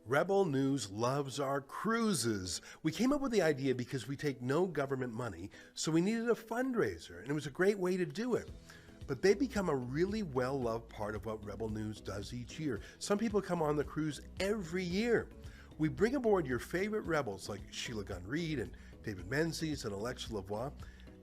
Rebel News loves our cruises. We came up with the idea because we take no government money, so we needed a fundraiser, and it was a great way to do it. But they become a really well-loved part of what Rebel News does each year. Some people come on the cruise every year. We bring aboard your favorite rebels like Sheila Gunn Reid and David Menzies and Alexa Lavoie,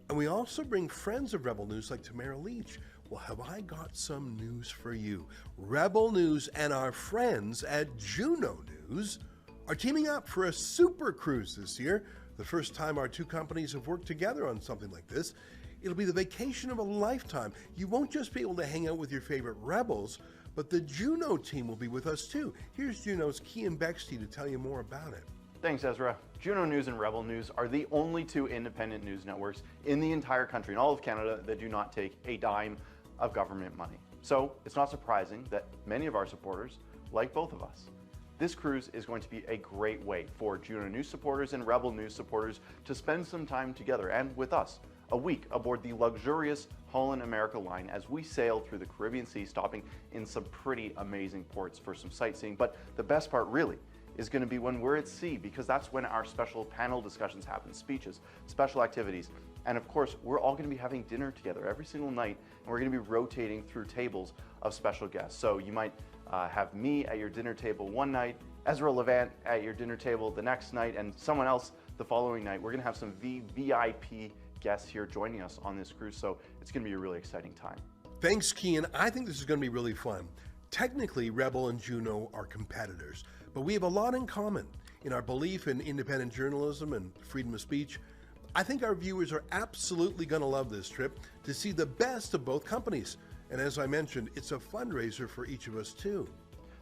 and we also bring friends of Rebel News like Tamara Leach. Well, have I got some news for you? Rebel News and our friends at Juno News are teaming up for a super cruise this year. The first time our two companies have worked together on something like this. It'll be the vacation of a lifetime. You won't just be able to hang out with your favorite rebels, but the Juno team will be with us too. Here's Juno's Cian Bexte to tell you more about it. Thanks, Ezra. Juno News and Rebel News are the only two independent news networks in the entire country, in all of Canada, that do not take a dime of government money. So it's not surprising that many of our supporters like both of us. This cruise is going to be a great way for Juno News supporters and Rebel News supporters to spend some time together and with us, a week aboard the luxurious Holland America line as we sail through the Caribbean Sea, stopping in some pretty amazing ports for some sightseeing. But the best part really is going to be when we're at sea, because that's when our special panel discussions happen, speeches, special activities. And of course, we're all going to be having dinner together every single night, and we're going to be rotating through tables of special guests. So you might have me at your dinner table one night, Ezra Levant at your dinner table the next night, and someone else the following night. We're going to have some VIP guests here joining us on this cruise, so it's going to be a really exciting time. Thanks, Cian. I think this is going to be really fun. Technically, Rebel and Juno are competitors, but we have a lot in common in our belief in independent journalism and freedom of speech. I think our viewers are absolutely going to love this trip to see the best of both companies. And as I mentioned, it's a fundraiser for each of us too.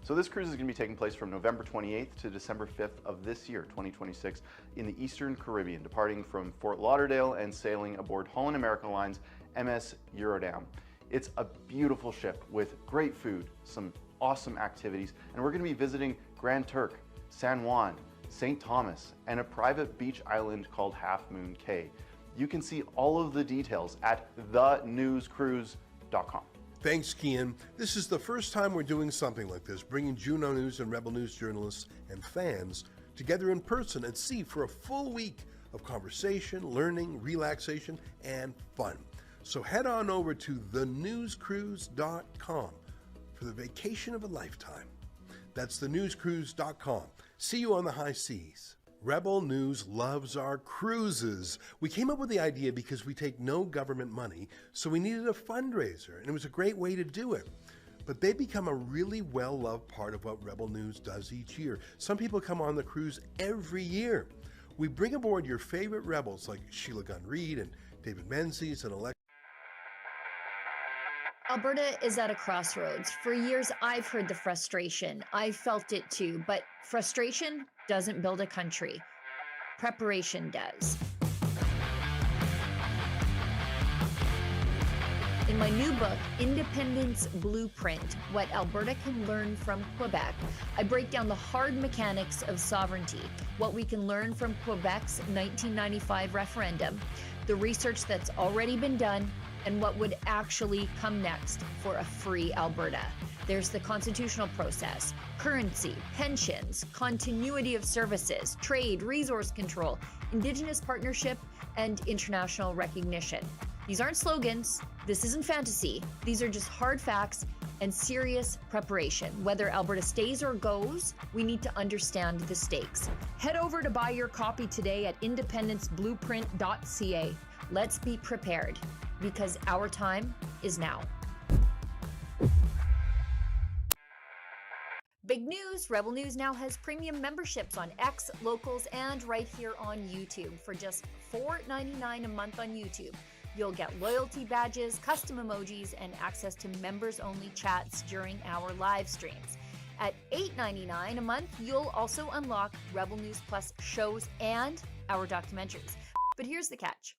So this cruise is going to be taking place from November 28th to December 5th of this year, 2026, in the Eastern Caribbean, departing from Fort Lauderdale and sailing aboard Holland America Line's MS Eurodam. It's a beautiful ship with great food, some awesome activities, and we're going to be visiting Grand Turk, San Juan, St. Thomas, and a private beach island called Half Moon Cay. You can see all of the details at thenewscruise.com. Thanks, Cian. This is the first time we're doing something like this, bringing Juno News and Rebel News journalists and fans together in person at sea for a full week of conversation, learning, relaxation, and fun. So head on over to thenewscruise.com for the vacation of a lifetime. That's thenewscruise.com. See you on the high seas. Rebel News loves our cruises. We came up with the idea because we take no government money, so we needed a fundraiser, and it was a great way to do it. But they become a really well-loved part of what Rebel News does each year. Some people come on the cruise every year. We bring aboard your favorite rebels like Sheila Gunn Reid and David Menzies and Alexa. Alberta is at a crossroads. For years, I've heard the frustration. I've felt it too, but frustration doesn't build a country. Preparation does. In my new book, Independence Blueprint, What Alberta Can Learn from Quebec, I break down the hard mechanics of sovereignty, what we can learn from Quebec's 1995 referendum, the research that's already been done, and what would actually come next for a free Alberta. There's the constitutional process, currency, pensions, continuity of services, trade, resource control, Indigenous partnership, and international recognition. These aren't slogans. This isn't fantasy. These are just hard facts and serious preparation. Whether Alberta stays or goes, we need to understand the stakes. Head over to buy your copy today at independenceblueprint.ca. Let's be prepared, because our time is now. Big news, Rebel News now has premium memberships on X, Locals, and right here on YouTube. For just $4.99 a month on YouTube, you'll get loyalty badges, custom emojis, and access to members-only chats during our live streams. At $8.99 a month, you'll also unlock Rebel News Plus shows and our documentaries. But here's the catch.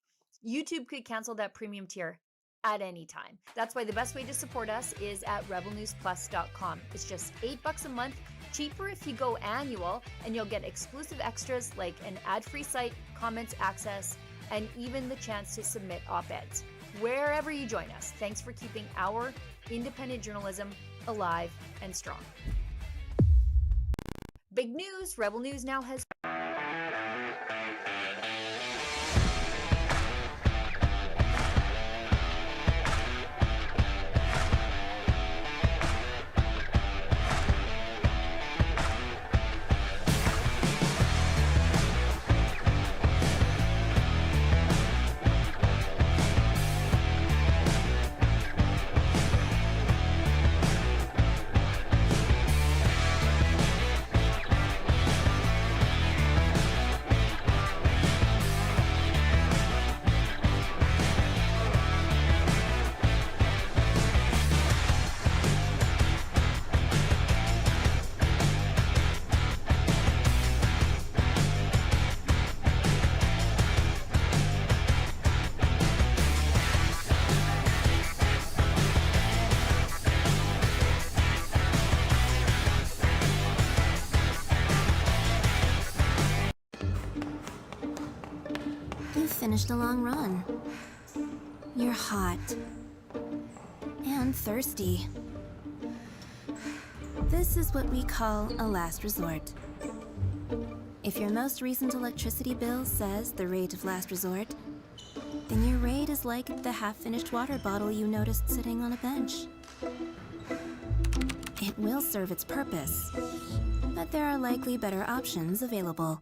YouTube could cancel that premium tier at any time. That's why the best way to support us is at rebelnewsplus.com. It's just $8 a month, cheaper if you go annual, and you'll get exclusive extras like an ad-free site, comments access, and even the chance to submit op-eds. Wherever you join us, thanks for keeping our independent journalism alive and strong. Big news! Rebel News now has You finished a long run. You're hot. And thirsty. This is what we call a last resort. If your most recent electricity bill says the rate of last resort, then your rate is like the half-finished water bottle you noticed sitting on a bench. It will serve its purpose, but there are likely better options available.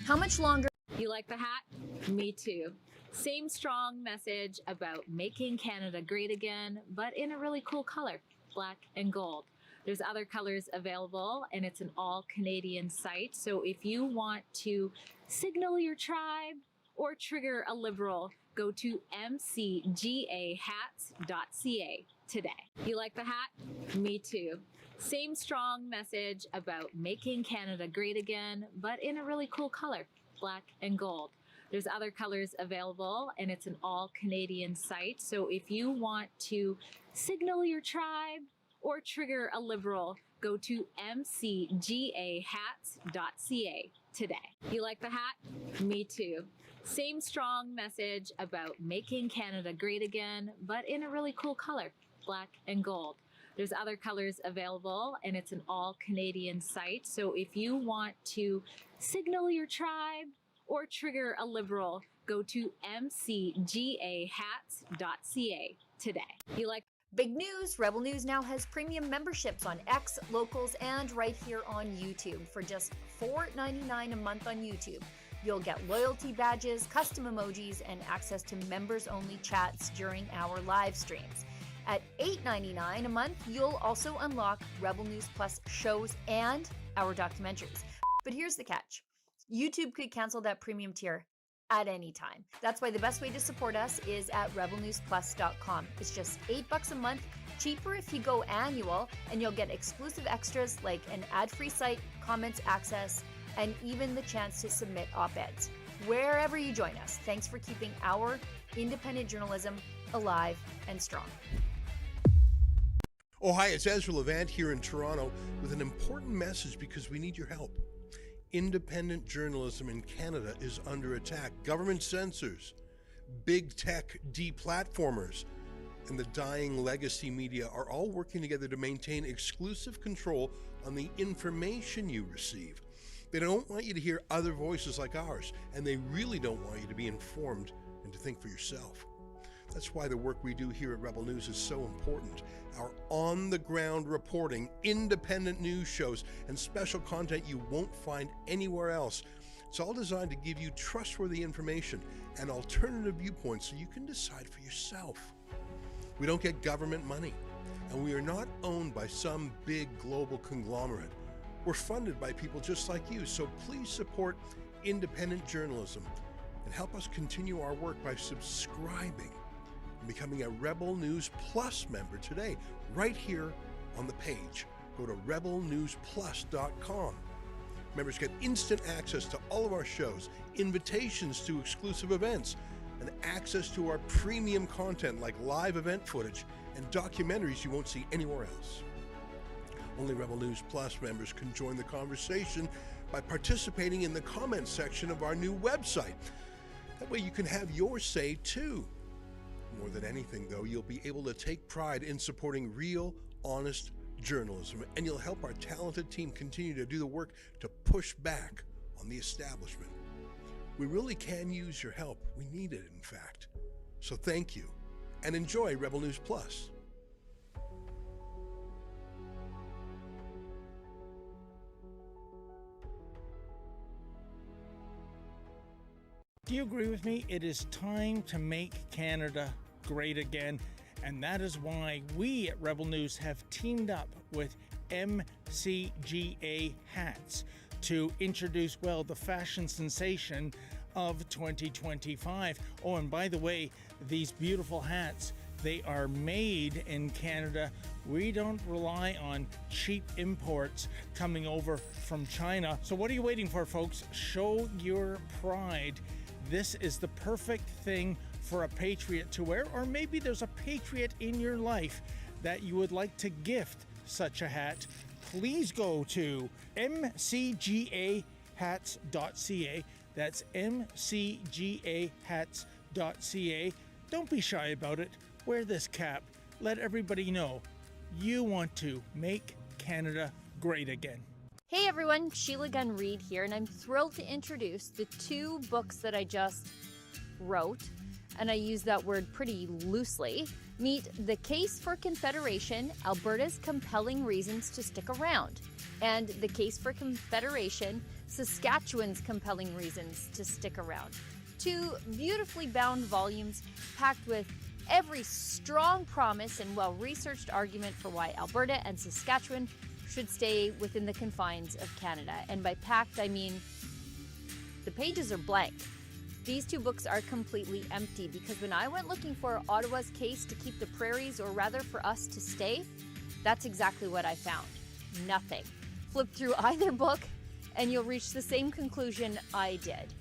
how much longer? You like the hat? Me too. Same strong message about making Canada great again, but in a really cool color, black and gold. There's other colors available, and it's an all-Canadian site. So if you want to signal your tribe or trigger a Liberal, go to mcgahats.ca today. You like the hat? Me too. Same strong message about making Canada great again, but in a really cool color, black and gold. There's other colors available, and it's an all-Canadian site. So if you want to signal your tribe or trigger a Liberal, go to mcgahats.ca today. You like the hat? Me too. Same strong message about making Canada great again, but in a really cool color, black and gold. There's other colors available, and it's an all-Canadian site. So if you want to signal your tribe or trigger a Liberal, go to mcgahats.ca today. You like Big news! Rebel News now has premium memberships on X, Locals, and right here on YouTube. For just $4.99 a month on YouTube, you'll get loyalty badges, custom emojis, and access to members-only chats during our live streams. At $8.99 a month, you'll also unlock Rebel News Plus shows and our documentaries. But here's the catch. YouTube could cancel that premium tier at any time. That's why the best way to support us is at rebelnewsplus.com. It's just $8 a month, cheaper if you go annual, and you'll get exclusive extras like an ad-free site, comments access, and even the chance to submit op-eds. Wherever you join us, thanks for keeping our independent journalism alive and strong. Oh, hi, it's Ezra Levant here in Toronto with an important message because we need your help. Independent journalism in Canada is under attack. Government censors, big tech deplatformers, and the dying legacy media are all working together to maintain exclusive control on the information you receive. They don't want you to hear other voices like ours, and they really don't want you to be informed and to think for yourself. That's why the work we do here at Rebel News is so important. Our on-the-ground reporting, independent news shows, and special content you won't find anywhere else. It's all designed to give you trustworthy information and alternative viewpoints so you can decide for yourself. We don't get government money, and we are not owned by some big global conglomerate. We're funded by people just like you, so please support independent journalism and help us continue our work by subscribing and becoming a Rebel News Plus member today, right here on the page. Go to rebelnewsplus.com. Members get instant access to all of our shows, invitations to exclusive events, and access to our premium content like live event footage and documentaries you won't see anywhere else. Only Rebel News Plus members can join the conversation by participating in the comments section of our new website. That way you can have your say too. More than anything, though, you'll be able to take pride in supporting real, honest journalism, and you'll help our talented team continue to do the work to push back on the establishment. We really can use your help. We need it, in fact. So thank you, and enjoy Rebel News Plus. Do you agree with me? It is time to make Canada great again. And that is why we at Rebel News have teamed up with MCGA hats to introduce, well, the fashion sensation of 2025. Oh, and by the way, these beautiful hats, they are made in Canada. We don't rely on cheap imports coming over from China. So what are you waiting for, folks? Show your pride. This is the perfect thing for a patriot to wear, or maybe there's a patriot in your life that you would like to gift such a hat. Please go to mcgahats.ca. That's mcgahats.ca. Don't be shy about it. Wear this cap. Let everybody know you want to make Canada great again. Hey everyone, Sheila Gunn Reid here, and I'm thrilled to introduce the two books that I just wrote, and I use that word pretty loosely. Meet The Case for Confederation, Alberta's Compelling Reasons to Stick Around, and The Case for Confederation, Saskatchewan's Compelling Reasons to Stick Around. Two beautifully bound volumes packed with every strong promise and well-researched argument for why Alberta and Saskatchewan should stay within the confines of Canada. And by packed, I mean the pages are blank. These two books are completely empty because when I went looking for Ottawa's case to keep the prairies, or rather for us to stay, that's exactly what I found. Nothing. Flip through either book and you'll reach the same conclusion I did.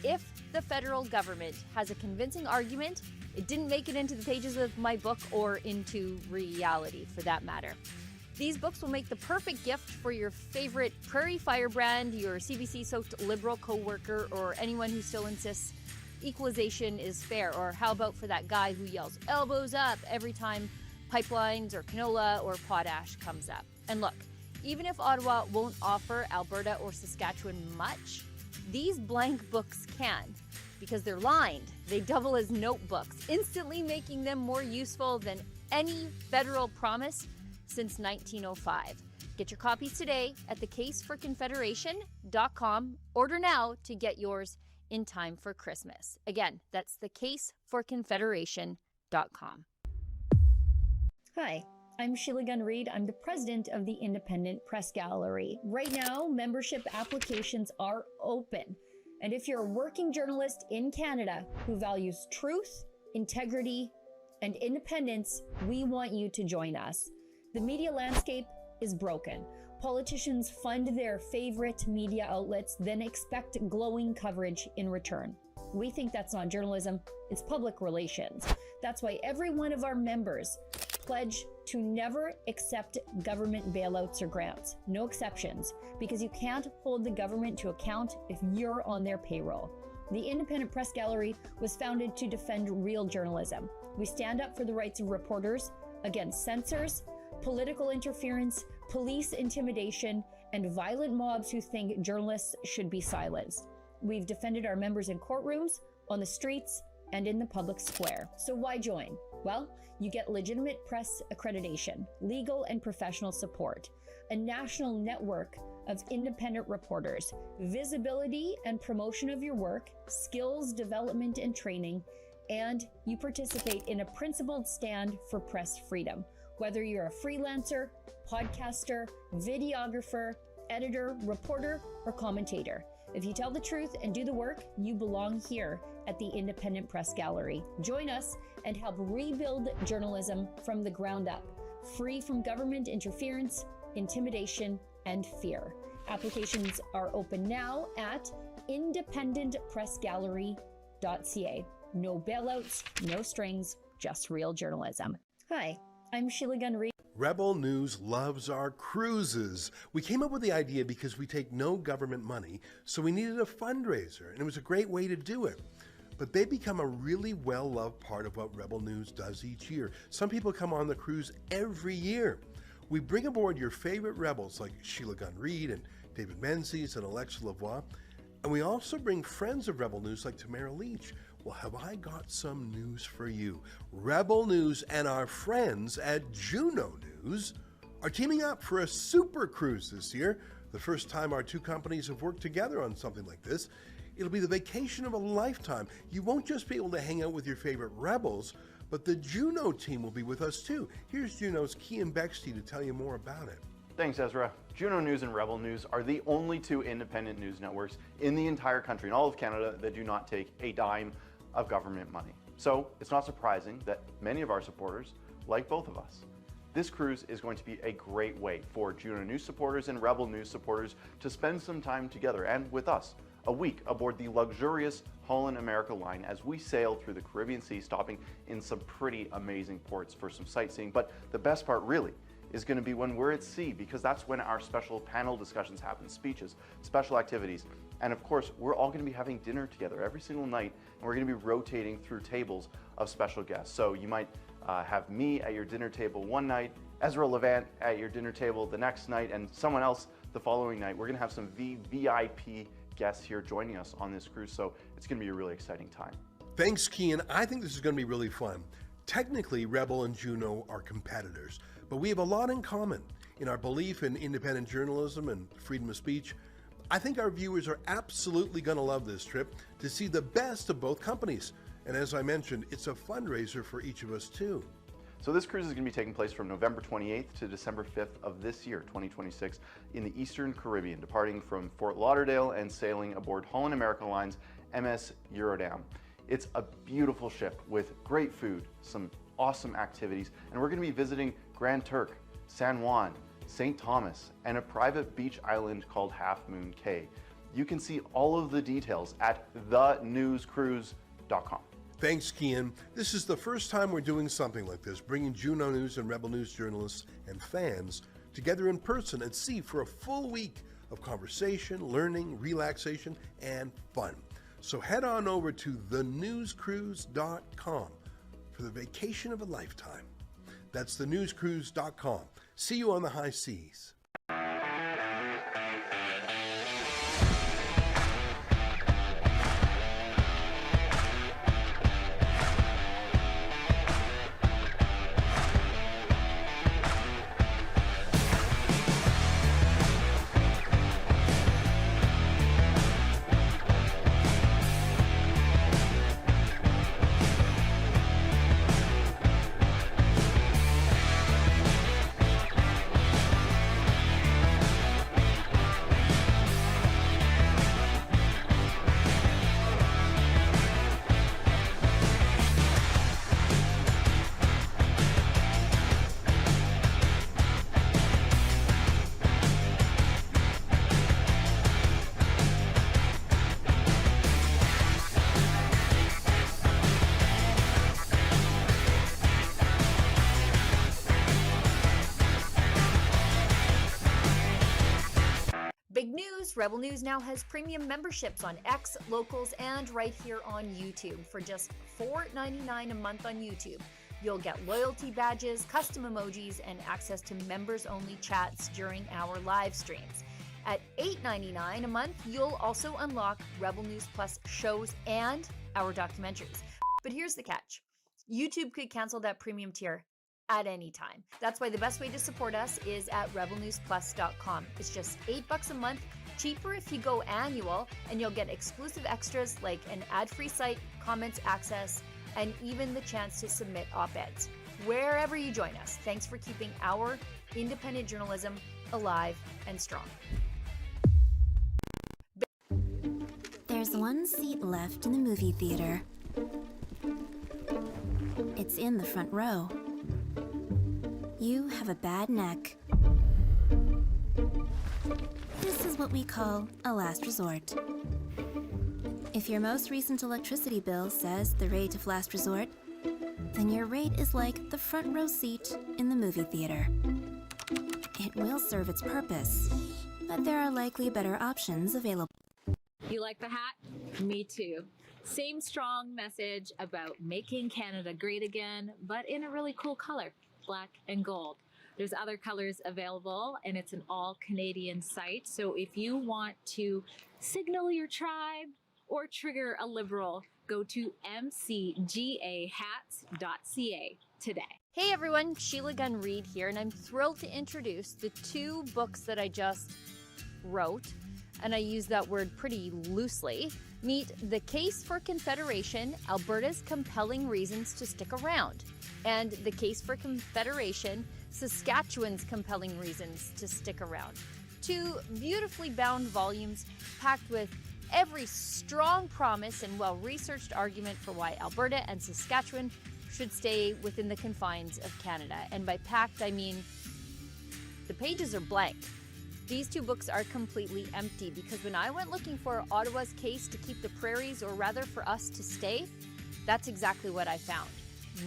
If the federal government has a convincing argument, it didn't make it into the pages of my book or into reality for that matter. These books will make the perfect gift for your favorite prairie firebrand, your CBC-soaked Liberal co-worker, or anyone who still insists equalization is fair. Or how about for that guy who yells elbows up every time pipelines or canola or potash comes up. And look, even if Ottawa won't offer Alberta or Saskatchewan much, these blank books can, because they're lined. They double as notebooks, instantly making them more useful than any federal promise since 1905. Get your copies today at thecaseforconfederation.com. Order now to get yours in time for Christmas. Again, that's thecaseforconfederation.com. Hi, I'm Sheila Gunn Reid. I'm the president of the Independent Press Gallery. Right now, membership applications are open. And if you're a working journalist in Canada who values truth, integrity, and independence, we want you to join us. The media landscape is broken. Politicians fund their favorite media outlets, then expect glowing coverage in return. We think that's not journalism, it's public relations. That's why every one of our members pledge to never accept government bailouts or grants. No exceptions, because you can't hold the government to account if you're on their payroll. The Independent Press Gallery was founded to defend real journalism. We stand up for the rights of reporters against censors, political interference, police intimidation, and violent mobs who think journalists should be silenced. We've defended our members in courtrooms, on the streets, and in the public square. So why join? Well, you get legitimate press accreditation, legal and professional support, a national network of independent reporters, visibility and promotion of your work, skills development and training, and you participate in a principled stand for press freedom. Whether you're a freelancer, podcaster, videographer, editor, reporter, or commentator. If you tell the truth and do the work, you belong here at the Independent Press Gallery. Join us and help rebuild journalism from the ground up, free from government interference, intimidation, and fear. Applications are open now at independentpressgallery.ca. No bailouts, no strings, just real journalism. Hi, I'm Sheila Gunn Reid. Rebel News loves our cruises. We came up with the idea because we take no government money, so we needed a fundraiser, and it was a great way to do it. But they become a really well-loved part of what Rebel News does each year. Some people come on the cruise every year. We bring aboard your favorite rebels like Sheila Gunn Reid and David Menzies and Alexa Lavoie. And we also bring friends of Rebel News like Tamara Leach. Well, have I got some news for you? Rebel News and our friends at Juno News are teaming up for a super cruise this year. The first time our two companies have worked together on something like this. It'll be the vacation of a lifetime. You won't just be able to hang out with your favorite rebels, but the Juno team will be with us too. Here's Juno's Kian Bexte to tell you more about it. Thanks, Ezra. Juno News and Rebel News are the only two independent news networks in the entire country, in all of Canada, that do not take a dime of government money. So it's not surprising that many of our supporters like both of us. This cruise is going to be a great way for Juno News supporters and Rebel News supporters to spend some time together and with us, a week aboard the luxurious Holland America line as we sail through the Caribbean Sea, stopping in some pretty amazing ports for some sightseeing. But the best part really is going to be when we're at sea, because that's when our special panel discussions happen, speeches, special activities. And of course, we're all going to be having dinner together every single night, and we're going to be rotating through tables of special guests. So you might have me at your dinner table one night, Ezra Levant at your dinner table the next night, and someone else the following night. We're going to have some VIP guests here joining us on this cruise, so it's going to be a really exciting time. Thanks, Kian. I think this is going to be really fun. Technically, Rebel and Juno are competitors, but we have a lot in common in our belief in independent journalism and freedom of speech. I think our viewers are absolutely going to love this trip to see the best of both companies. And as I mentioned, it's a fundraiser for each of us too. So this cruise is going to be taking place from November 28th to December 5th of this year, 2026, in the Eastern Caribbean, departing from Fort Lauderdale and sailing aboard Holland America Line's MS Eurodam. It's a beautiful ship with great food, some awesome activities, and we're going to be visiting Grand Turk, San Juan, St. Thomas, and a private beach island called Half Moon Cay. You can see all of the details at thenewscruise.com. Thanks, Kian. This is the first time we're doing something like this, bringing Juno News and Rebel News journalists and fans together in person at sea for a full week of conversation, learning, relaxation, and fun. So head on over to thenewscruise.com for the vacation of a lifetime. That's thenewscruise.com. See you on the high seas. Big news! Rebel News now has premium memberships on X, Locals, and right here on YouTube. For just $4.99 a month on YouTube, you'll get loyalty badges, custom emojis, and access to members-only chats during our live streams. At $8.99 a month, you'll also unlock Rebel News Plus shows and our documentaries. But here's the catch. YouTube could cancel that premium tier at any time. That's why the best way to support us is at rebelnewsplus.com. It's just $8 a month, cheaper if you go annual, and you'll get exclusive extras like an ad-free site, comments access, and even the chance to submit op-eds. Wherever you join us, thanks for keeping our independent journalism alive and strong. There's one seat left in the movie theater. It's in the front row. You have a bad neck. This is what we call a last resort. If your most recent electricity bill says the rate of last resort, then your rate is like the front row seat in the movie theater. It will serve its purpose, but there are likely better options available. You like the hat? Me too. Same strong message about making Canada great again, but in a really cool color, black and gold. There's other colors available, and it's an all Canadian site. So if you want to signal your tribe or trigger a Liberal, go to mcgahats.ca today. Hey everyone, Sheila Gunn Reid here, and I'm thrilled to introduce the 2 books that I just wrote, and I use that word pretty loosely. Meet The Case for Confederation, Alberta's Compelling Reasons to Stick Around, and The Case for Confederation, Saskatchewan's Compelling Reasons to Stick Around. 2 beautifully bound volumes packed with every strong promise and well-researched argument for why Alberta and Saskatchewan should stay within the confines of Canada. And by packed, I mean the pages are blank. These 2 books are completely empty because when I went looking for Ottawa's case to keep the prairies, or rather for us to stay, that's exactly what I found.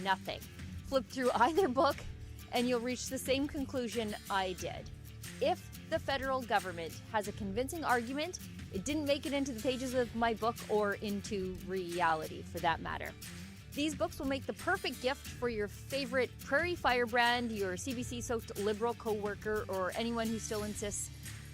Nothing. Flip through either book and you'll reach the same conclusion I did. If the federal government has a convincing argument, it didn't make it into the pages of my book or into reality for that matter. These books will make the perfect gift for your favorite Prairie Firebrand, your CBC-soaked Liberal co-worker, or anyone who still insists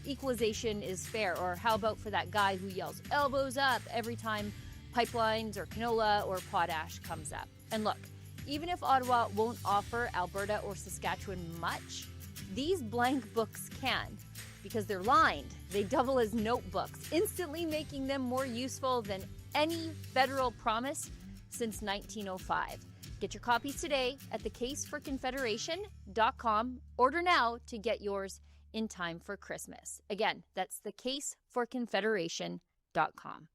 equalization is fair. Or how about for that guy who yells elbows up every time pipelines or canola or potash comes up. And look, even if Ottawa won't offer Alberta or Saskatchewan much, these blank books can, because they're lined. They double as notebooks, instantly making them more useful than any federal promise since 1905. Get your copies today at thecaseforconfederation.com. Order now to get yours in time for Christmas. Again, that's thecaseforconfederation.com.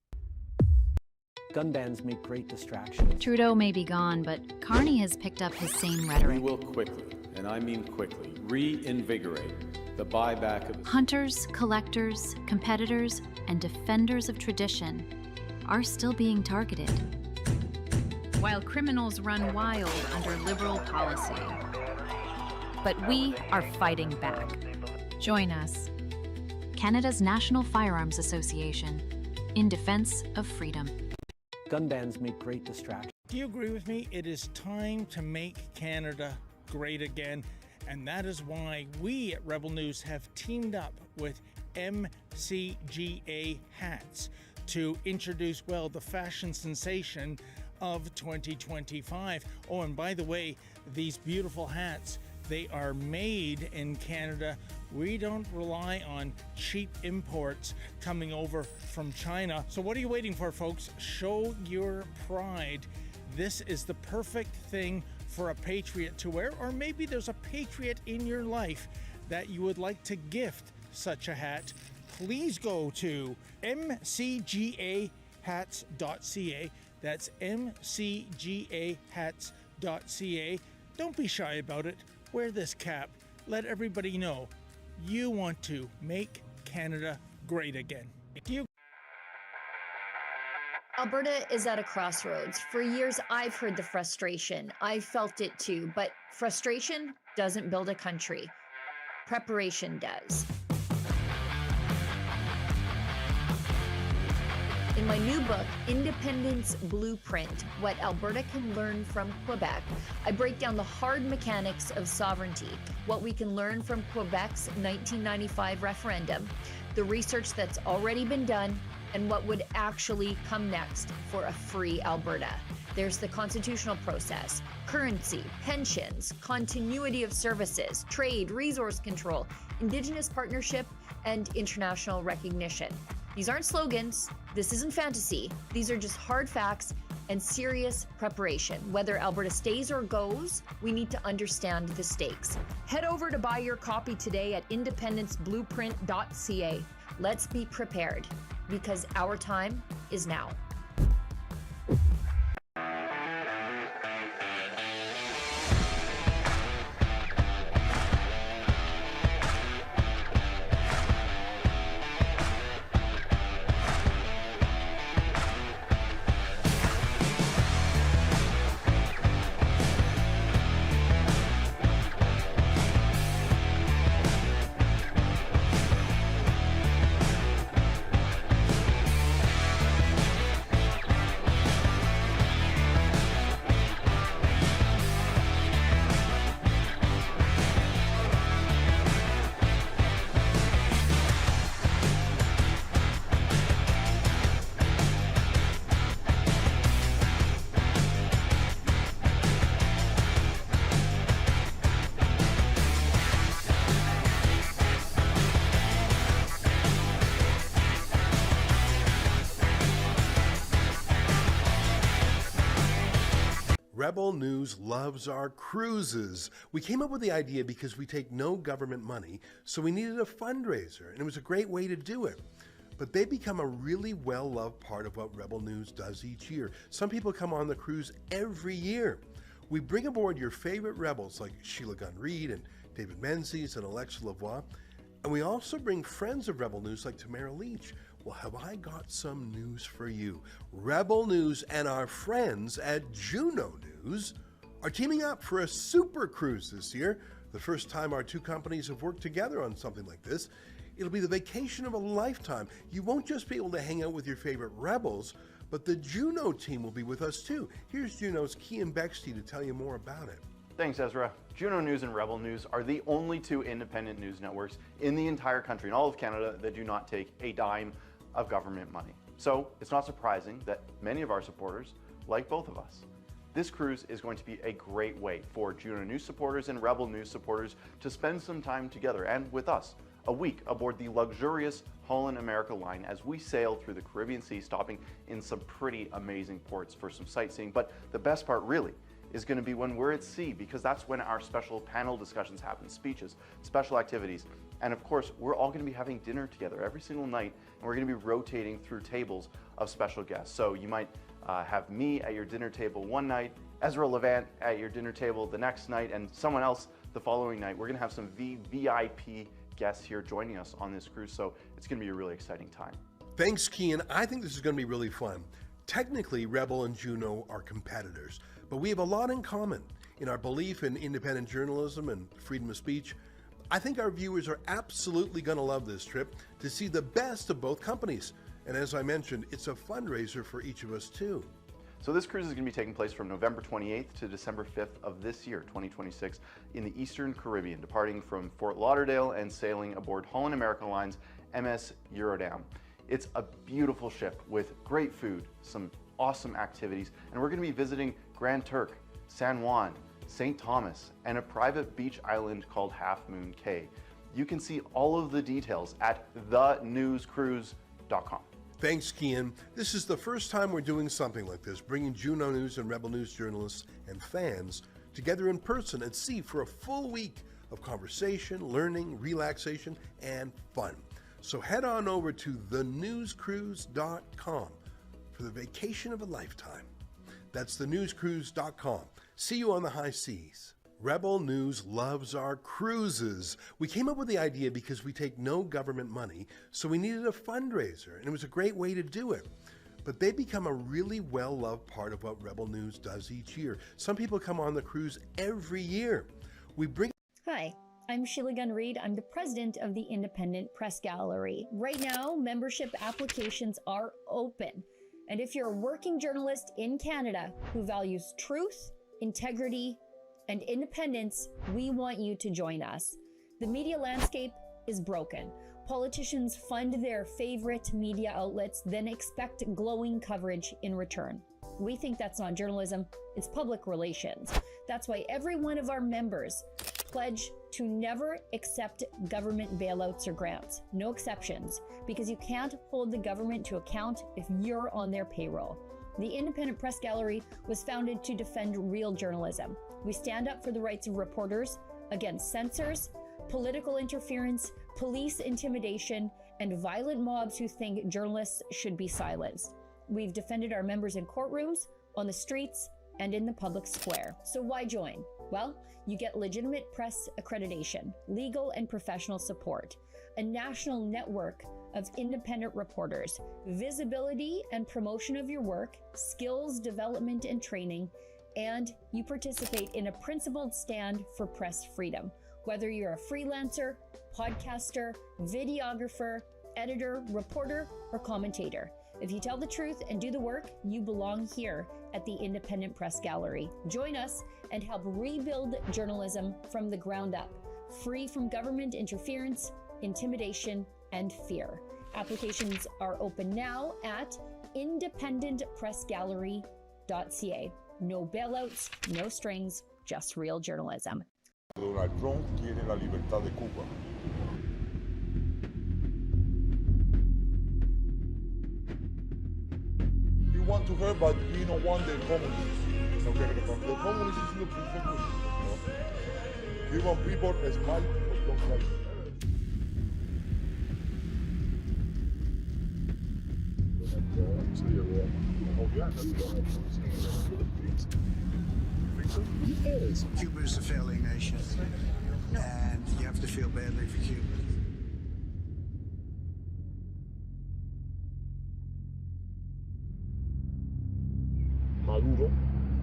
Gun bans make great distractions. Trudeau may be gone, but Carney has picked up his same We rhetoric. will quickly, and I mean quickly, reinvigorate the buyback of Hunters, collectors, competitors, and defenders of tradition are still being targeted, while criminals run wild under Liberal policy. But we are fighting back. Join us, Canada's National Firearms Association, in defense of freedom. Gun bans make great distractions. Do you agree with me? It is time to make Canada great again. And that is why we at Rebel News have teamed up with MCGA hats to introduce, well, the fashion sensation of 2025. Oh, and by the way, these beautiful hats, they are made in Canada. We don't rely on cheap imports coming over from China. So what are you waiting for, folks? Show your pride. This is the perfect thing for a patriot to wear, or maybe there's a patriot in your life that you would like to gift such a hat. Please go to mcgahats.ca. That's mcgahats.ca. Don't be shy about it. Wear this cap. Let everybody know you want to make Canada great again. Alberta is at a crossroads. For years, I've heard the frustration. I've felt it too, but frustration doesn't build a country. Preparation does. In my new book, Independence Blueprint, What Alberta Can Learn from Quebec, I break down the hard mechanics of sovereignty, what we can learn from Quebec's 1995 referendum, the research that's already been done, and what would actually come next for a free Alberta. There's the constitutional process, currency, pensions, continuity of services, trade, resource control, Indigenous partnership, and international recognition. These aren't slogans. This isn't fantasy. These are just hard facts and serious preparation. Whether Alberta stays or goes, we need to understand the stakes. Head over to buy your copy today at independenceblueprint.ca. Let's be prepared, because our time is now. Rebel News loves our cruises. We came up with the idea because we take no government money, so we needed a fundraiser, and it was a great way to do it. But they become a really well-loved part of what Rebel News does each year. Some people come on the cruise every year. We bring aboard your favorite rebels like Sheila Gunn Reid and David Menzies and Alexa Lavoie, and we also bring friends of Rebel News like Tamara Leach. Well, have I got some news for you? Rebel News and our friends at Juno News are teaming up for a super cruise this year. The first time our two companies have worked together on something like this. It'll be the vacation of a lifetime. You won't just be able to hang out with your favorite rebels, but the Juno team will be with us too. Here's Juno's Kian Bexte to tell you more about it. Thanks, Ezra. Juno News and Rebel News are the only two independent news networks in the entire country, in all of Canada, that do not take a dime of government money. So it's not surprising that many of our supporters like both of us. This cruise is going to be a great way for Juno News supporters and Rebel News supporters to spend some time together and with us, a week aboard the luxurious Holland America line as we sail through the Caribbean Sea, stopping in some pretty amazing ports for some sightseeing. But the best part really is going to be when we're at sea, because that's when our special panel discussions happen, speeches, special activities. And of course, we're all going to be having dinner together every single night, and we're going to be rotating through tables of special guests. So you might have me at your dinner table one night, Ezra Levant at your dinner table the next night, and someone else the following night. We're going to have some VIP guests here joining us on this cruise, so it's going to be a really exciting time. Thanks, Kian. I think this is going to be really fun. Technically, Rebel and Juno are competitors, but we have a lot in common in our belief in independent journalism and freedom of speech. I think our viewers are absolutely going to love this trip to see the best of both companies. And as I mentioned, it's a fundraiser for each of us too. So this cruise is going to be taking place from November 28th to December 5th of this year, 2026, in the Eastern Caribbean, departing from Fort Lauderdale and sailing aboard Holland America Line's MS Eurodam. It's a beautiful ship with great food, some awesome activities, and we're going to be visiting Grand Turk, San Juan, St. Thomas, and a private beach island called Half Moon Cay. You can see all of the details at thenewscruise.com. Thanks, Kian. This is the first time we're doing something like this, bringing Juno News and Rebel News journalists and fans together in person at sea for a full week of conversation, learning, relaxation, and fun. So head on over to thenewscruise.com for the vacation of a lifetime. That's thenewscruise.com. See you on the high seas. Rebel News loves our cruises. We came up with the idea because we take no government money, so we needed a fundraiser, and it was a great way to do it. But they become a really well-loved part of what Rebel News does each year. Some people come on the cruise every year. We bring... Hi, I'm Sheila Gunn Reid. I'm the president of the Independent Press Gallery. Right now, membership applications are open. And if you're a working journalist in Canada who values truth, integrity, and independence, we want you to join us. The media landscape is broken. Politicians fund their favorite media outlets, then expect glowing coverage in return. We think that's not journalism, it's public relations. That's why every one of our members pledge to never accept government bailouts or grants. No exceptions, because you can't hold the government to account if you're on their payroll. The Independent Press Gallery was founded to defend real journalism. We stand up for the rights of reporters against censors, political interference, police intimidation, and violent mobs who think journalists should be silenced. We've defended our members in courtrooms, on the streets, and in the public square. So why join? Well, you get legitimate press accreditation, legal and professional support, a national network of independent reporters, visibility and promotion of your work, skills development and training, and you participate in a principled stand for press freedom. Whether you're a freelancer, podcaster, videographer, editor, reporter, or commentator. If you tell the truth and do the work, you belong here at the Independent Press Gallery. Join us and help rebuild journalism from the ground up, free from government interference, intimidation, and fear. Applications are open now at independentpressgallery.ca. No bailouts, no strings, just real journalism. Donald Trump quiere la libertad de Cuba. He want to hurt, but he don't want the communists. No quiere que the communists is looking for Muslims, no? Cuban people smile but don't cry. Cuba is a failing nation, and you have to feel badly for Cuba. Maduro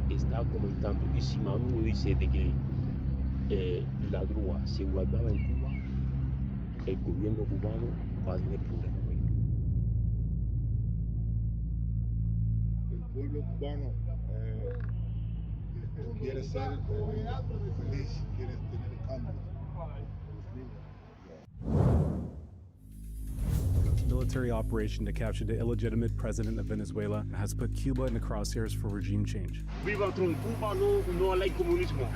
está comentando, y si Maduro dice de que la droga se guardaba en Cuba, el gobierno cubano va a tener problemas. El pueblo cubano quiere ser feliz, quiere tener cambios. Military operation to capture the illegitimate president of Venezuela has put Cuba in the crosshairs for regime change. Viva Trump, Cuba no hay comunismo.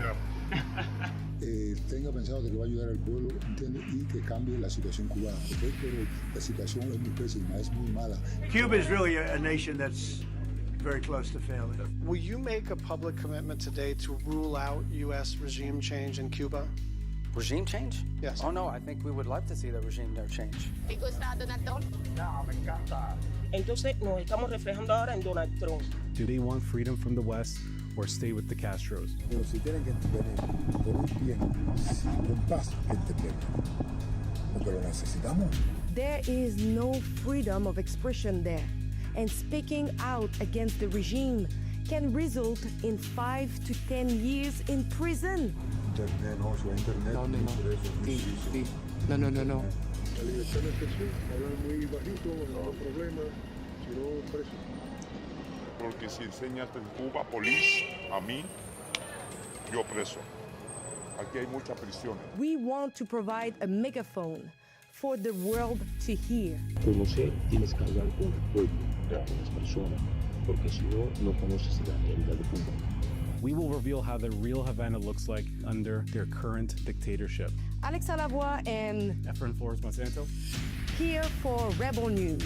Tenga pensado de que va a ayudar al pueblo, ¿entiende? Y que cambie la situación cubana, ¿okay? Pero la situación es muy pésima, es muy mala. Cuba is really a nation that's very close to failing. Will you make a public commitment today to rule out U.S. regime change in Cuba? Regime change? Yes. Oh no, I think we would love to see the regime there change. ¿Te gusta Donald Trump? No, me encanta. Entonces nos estamos reflejando ahora en Donald Trump. Do they want freedom from the West or stay with the Castros? Pero si tienen que entender bien, con paz, que entender. Porque lo necesitamos. There is no freedom of expression there, and speaking out against the regime can result in 5 to 10 years in prison. Internet, no, si va a internet. No. La libertad de expresión, hablar muy bajito, no hay problema, si no, preso. Porque si enseñas en Cuba, police, a mí, yo preso. Aquí hay muchas prisiones. We want to provide a megaphone for the world to hear. Conocer, tienes que hablar con el pueblo, con las personas, porque si no, no conoces la realidad de Cuba. We will reveal how the real Havana looks like under their current dictatorship. Alexa Lavoie and Efren Flores Monsanto. Here for Rebel News.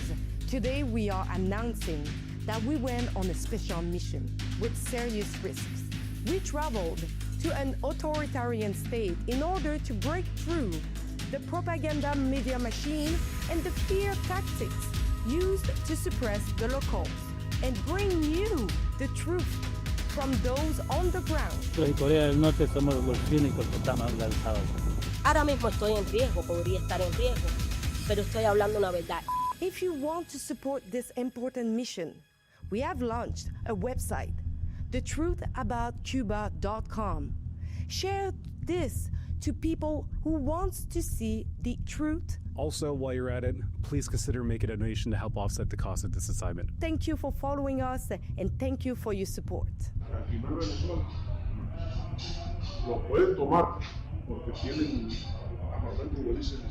Today we are announcing that we went on a special mission with serious risks. We traveled to an authoritarian state in order to break through the propaganda media machine and the fear tactics used to suppress the locals and bring you the truth from those on the ground. En Corea del Norte somos los cínicos que están más lanzados. Ahora mismo estoy en riesgo, podría estar en riesgo, pero estoy hablando una verdad. If you want to support this important mission, we have launched a website, thetruthaboutcuba.com. Share this to people who want to see the truth. Also, while you're at it, please consider making a donation to help offset the cost of this assignment. Thank you for following us and thank you for your support. Lo pueden tomar porque tienen armamento y dicen.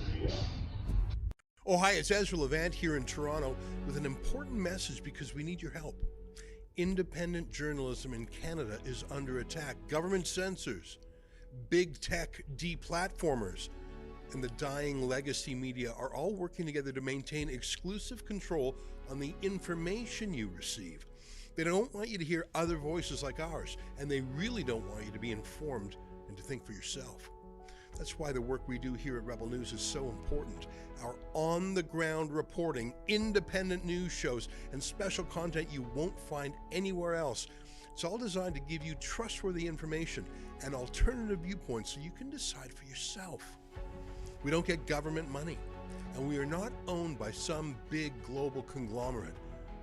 Oh, hi, it's Ezra Levant here in Toronto with an important message because we need your help. Independent journalism in Canada is under attack. Government censors, big tech deplatformers, and the dying legacy media are all working together to maintain exclusive control on the information you receive. They don't want you to hear other voices like ours, and they really don't want you to be informed and to think for yourself. That's why the work we do here at Rebel News is so important. Our on-the-ground reporting, independent news shows, and special content you won't find anywhere else. It's all designed to give you trustworthy information and alternative viewpoints so you can decide for yourself. We don't get government money, and we are not owned by some big global conglomerate.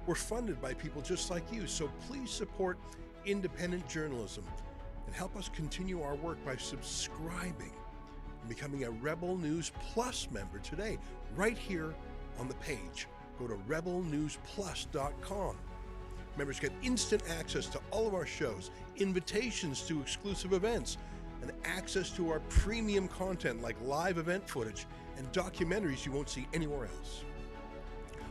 We're funded by people just like you, so please support independent journalism and help us continue our work by subscribing and becoming a Rebel News Plus member today, right here on the page. Go to rebelnewsplus.com. Members get instant access to all of our shows, invitations to exclusive events, and access to our premium content like live event footage and documentaries you won't see anywhere else.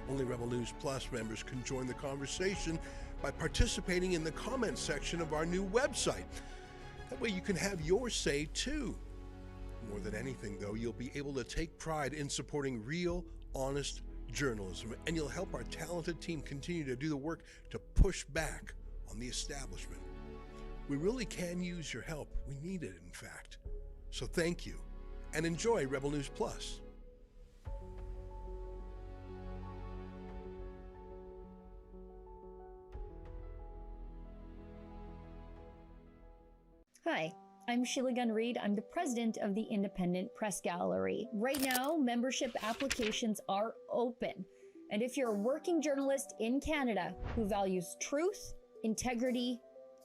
Only Rebel News Plus members can join the conversation by participating in the comments section of our new website. That way you can have your say too. More than anything, though, you'll be able to take pride in supporting real, honest journalism, and you'll help our talented team continue to do the work to push back on the establishment. We really can use your help. We need it, in fact. So thank you, and enjoy Rebel News Plus. Hi, I'm Sheila Gunn Reid. I'm the president of the Independent Press Gallery. Right now, membership applications are open. And if you're a working journalist in Canada who values truth, integrity,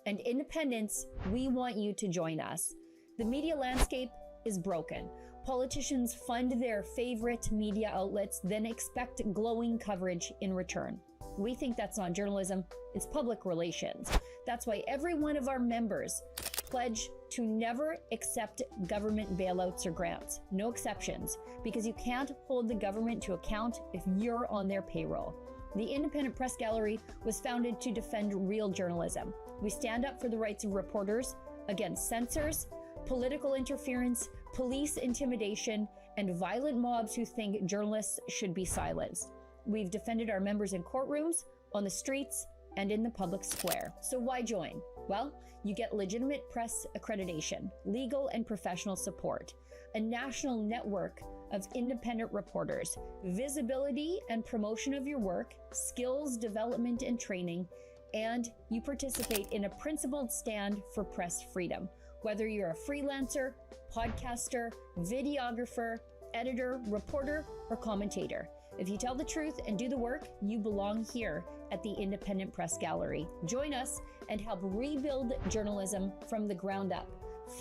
and independence, we want you to join us. The media landscape is broken. Politicians fund their favorite media outlets, then expect glowing coverage in return. We think that's not journalism, it's public relations. That's why every one of our members pledge to never accept government bailouts or grants. No exceptions, because you can't hold the government to account if you're on their payroll. The Independent Press Gallery was founded to defend real journalism. We stand up for the rights of reporters against censors, political interference, police intimidation, and violent mobs who think journalists should be silenced. We've defended our members in courtrooms, on the streets, and in the public square. So why join? Well, you get legitimate press accreditation, legal and professional support, a national network of independent reporters, visibility and promotion of your work, skills development and training, and you participate in a principled stand for press freedom. Whether you're a freelancer, podcaster, videographer, editor, reporter, or commentator. If you tell the truth and do the work, you belong here at the Independent Press Gallery. Join us and help rebuild journalism from the ground up,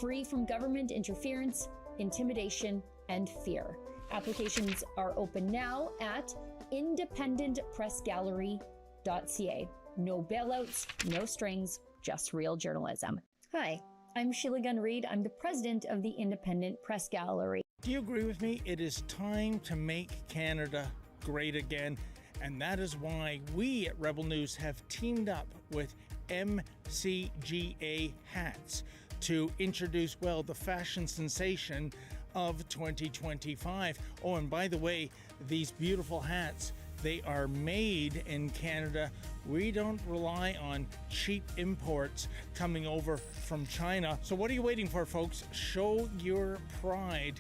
free from government interference, intimidation, and fear. Applications are open now at independentpressgallery.ca. No bailouts, no strings, just real journalism. Hi, I'm Sheila Gunn Reid. I'm the president of the Independent Press Gallery. Do you agree with me? It is time to make Canada great again. And that is why we at Rebel News have teamed up with MCGA hats to introduce, well, the fashion sensation of 2025. Oh, and by the way, these beautiful hats, they are made in Canada. We don't rely on cheap imports coming over from China. So what are you waiting for, folks? Show your pride.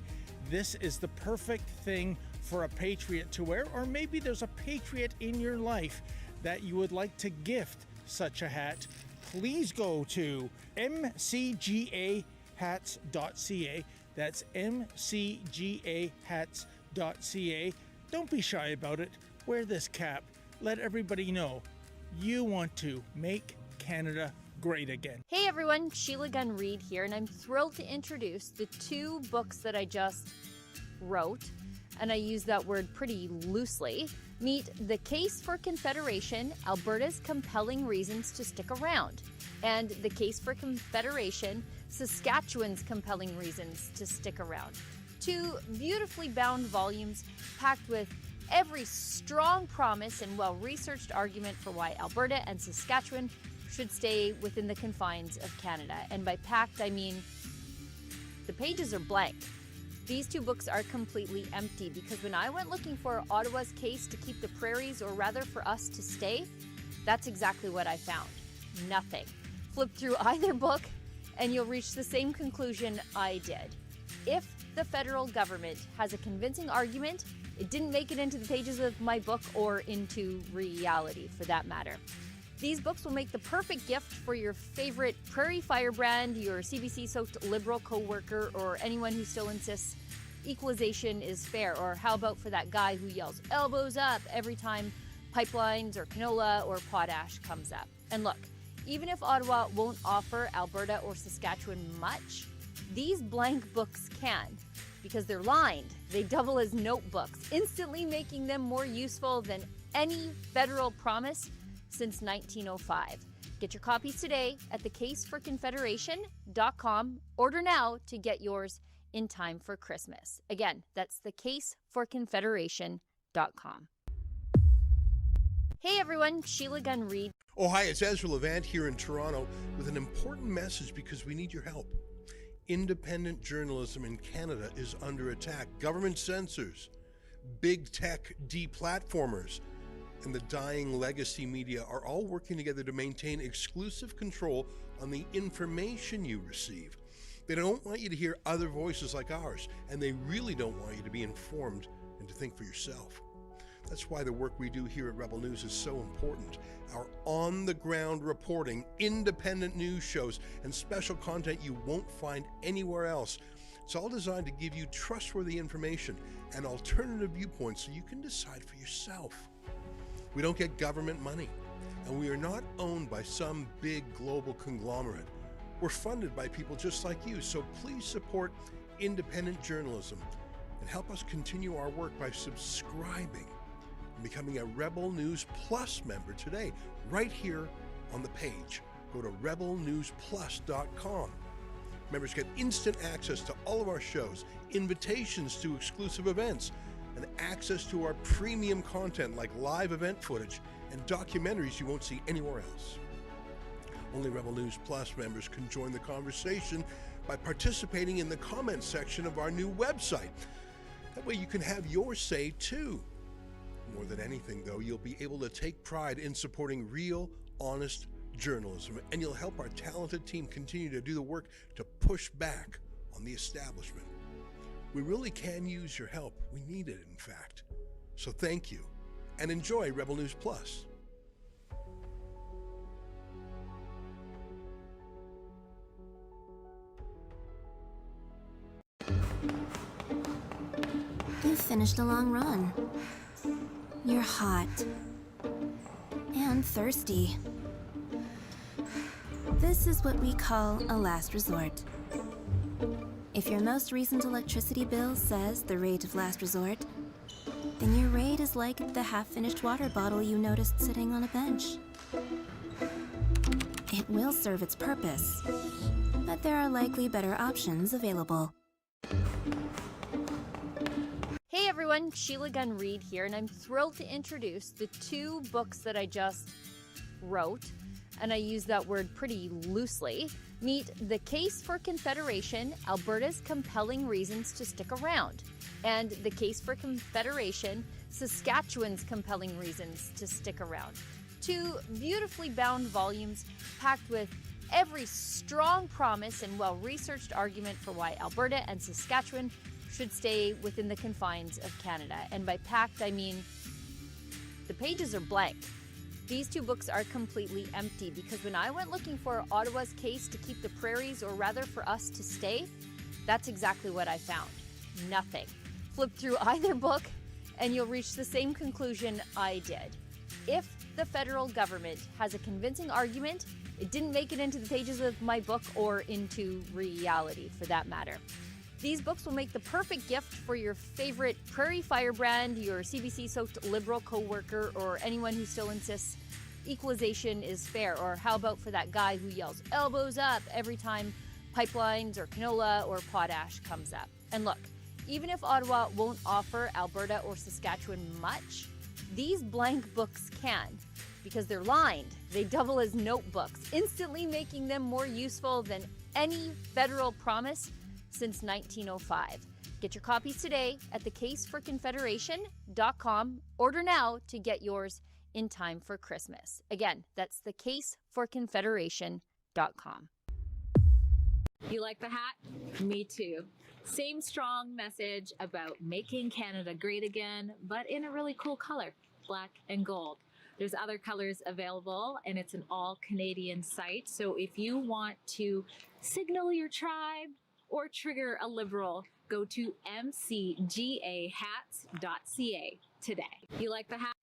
This is the perfect thing for a patriot to wear, or maybe there's a patriot in your life that you would like to gift such a hat. Please go to mcgahats.ca. That's mcgahats.ca. Don't be shy about it. Wear this cap. Let everybody know you want to make Canada great again. Hey everyone, Sheila Gunn Reid here, and I'm thrilled to introduce the two books that I just wrote, and I use that word pretty loosely. Meet The Case for Confederation, Alberta's Compelling Reasons to Stick Around, and The Case for Confederation, Saskatchewan's Compelling Reasons to Stick Around. Two beautifully bound volumes packed with every strong promise and well-researched argument for why Alberta and Saskatchewan should stay within the confines of Canada. And by packed, I mean the pages are blank. These two books are completely empty, because when I went looking for Ottawa's case to keep the prairies, or rather for us to stay, that's exactly what I found. Nothing. Flip through either book and you'll reach the same conclusion I did. If the federal government has a convincing argument, it didn't make it into the pages of my book, or into reality for that matter. These books will make the perfect gift for your favorite prairie firebrand, your CBC-soaked Liberal co-worker, or anyone who still insists equalization is fair. Or how about for that guy who yells elbows up every time pipelines or canola or potash comes up. And look, even if Ottawa won't offer Alberta or Saskatchewan much, these blank books can, because they're lined. They double as notebooks, instantly making them more useful than any federal promise since 1905. Get your copies today at thecaseforconfederation.com. Order now to get yours in time for Christmas. Again, that's thecaseforconfederation.com. Hey everyone, Sheila Gunn Reid. Oh, hi, it's Ezra Levant here in Toronto with an important message, because we need your help. Independent journalism in Canada is under attack. Government censors, big tech deplatformers, and the dying legacy media are all working together to maintain exclusive control on the information you receive. They don't want you to hear other voices like ours, and they really don't want you to be informed and to think for yourself. That's why the work we do here at Rebel News is so important. Our on-the-ground reporting, independent news shows, and special content you won't find anywhere else. It's all designed to give you trustworthy information and alternative viewpoints so you can decide for yourself. We don't get government money, and we are not owned by some big global conglomerate. We're funded by people just like you, so please support independent journalism and help us continue our work by subscribing and becoming a Rebel News Plus member today, right here on the page. Go to rebelnewsplus.com. Members get instant access to all of our shows, invitations to exclusive events, and access to our premium content like live event footage and documentaries you won't see anywhere else. Only Rebel News Plus members can join the conversation by participating in the comments section of our new website. That way you can have your say too. More than anything, though, you'll be able to take pride in supporting real, honest journalism, and you'll help our talented team continue to do the work to push back on the establishment. We really can use your help. We need it, in fact. So thank you, and enjoy Rebel News Plus. You've finished a long run. You're hot and thirsty. This is what we call a last resort. If your most recent electricity bill says the rate of last resort, then your rate is like the half-finished water bottle you noticed sitting on a bench. It will serve its purpose, but there are likely better options available. Hey everyone, Sheila Gunn Reid here, and I'm thrilled to introduce the two books that I just wrote, and I use that word pretty loosely. Meet The Case for Confederation, Alberta's Compelling Reasons to Stick Around, and The Case for Confederation, Saskatchewan's Compelling Reasons to Stick Around. Two beautifully bound volumes packed with every strong promise and well-researched argument for why Alberta and Saskatchewan should stay within the confines of Canada. And by packed, I mean the pages are blank. These two books are completely empty because when I went looking for Ottawa's case to keep the prairies, or rather for us to stay, that's exactly what I found. Nothing. Flip through either book and you'll reach the same conclusion I did. If the federal government has a convincing argument, it didn't make it into the pages of my book or into reality for that matter. These books will make the perfect gift for your favorite prairie firebrand, your CBC-soaked Liberal co-worker, or anyone who still insists equalization is fair. Or how about for that guy who yells elbows up every time pipelines or canola or potash comes up. And look, even if Ottawa won't offer Alberta or Saskatchewan much, these blank books can, because they're lined. They double as notebooks, instantly making them more useful than any federal promise since 1905. Get your copies today at thecaseforconfederation.com. Order now to get yours in time for Christmas. Again, that's thecaseforconfederation.com. You like the hat? Me too. Same strong message about making Canada great again, but in a really cool color, black and gold. There's other colors available, and it's an all-Canadian site. So if you want to signal your tribe or trigger a Liberal, go to mcgahats.ca today. You like the hat?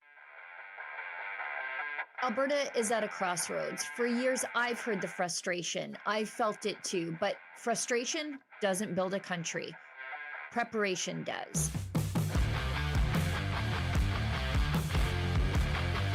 Alberta is at a crossroads. For years, I've heard the frustration. I've felt it too, but frustration doesn't build a country. Preparation does.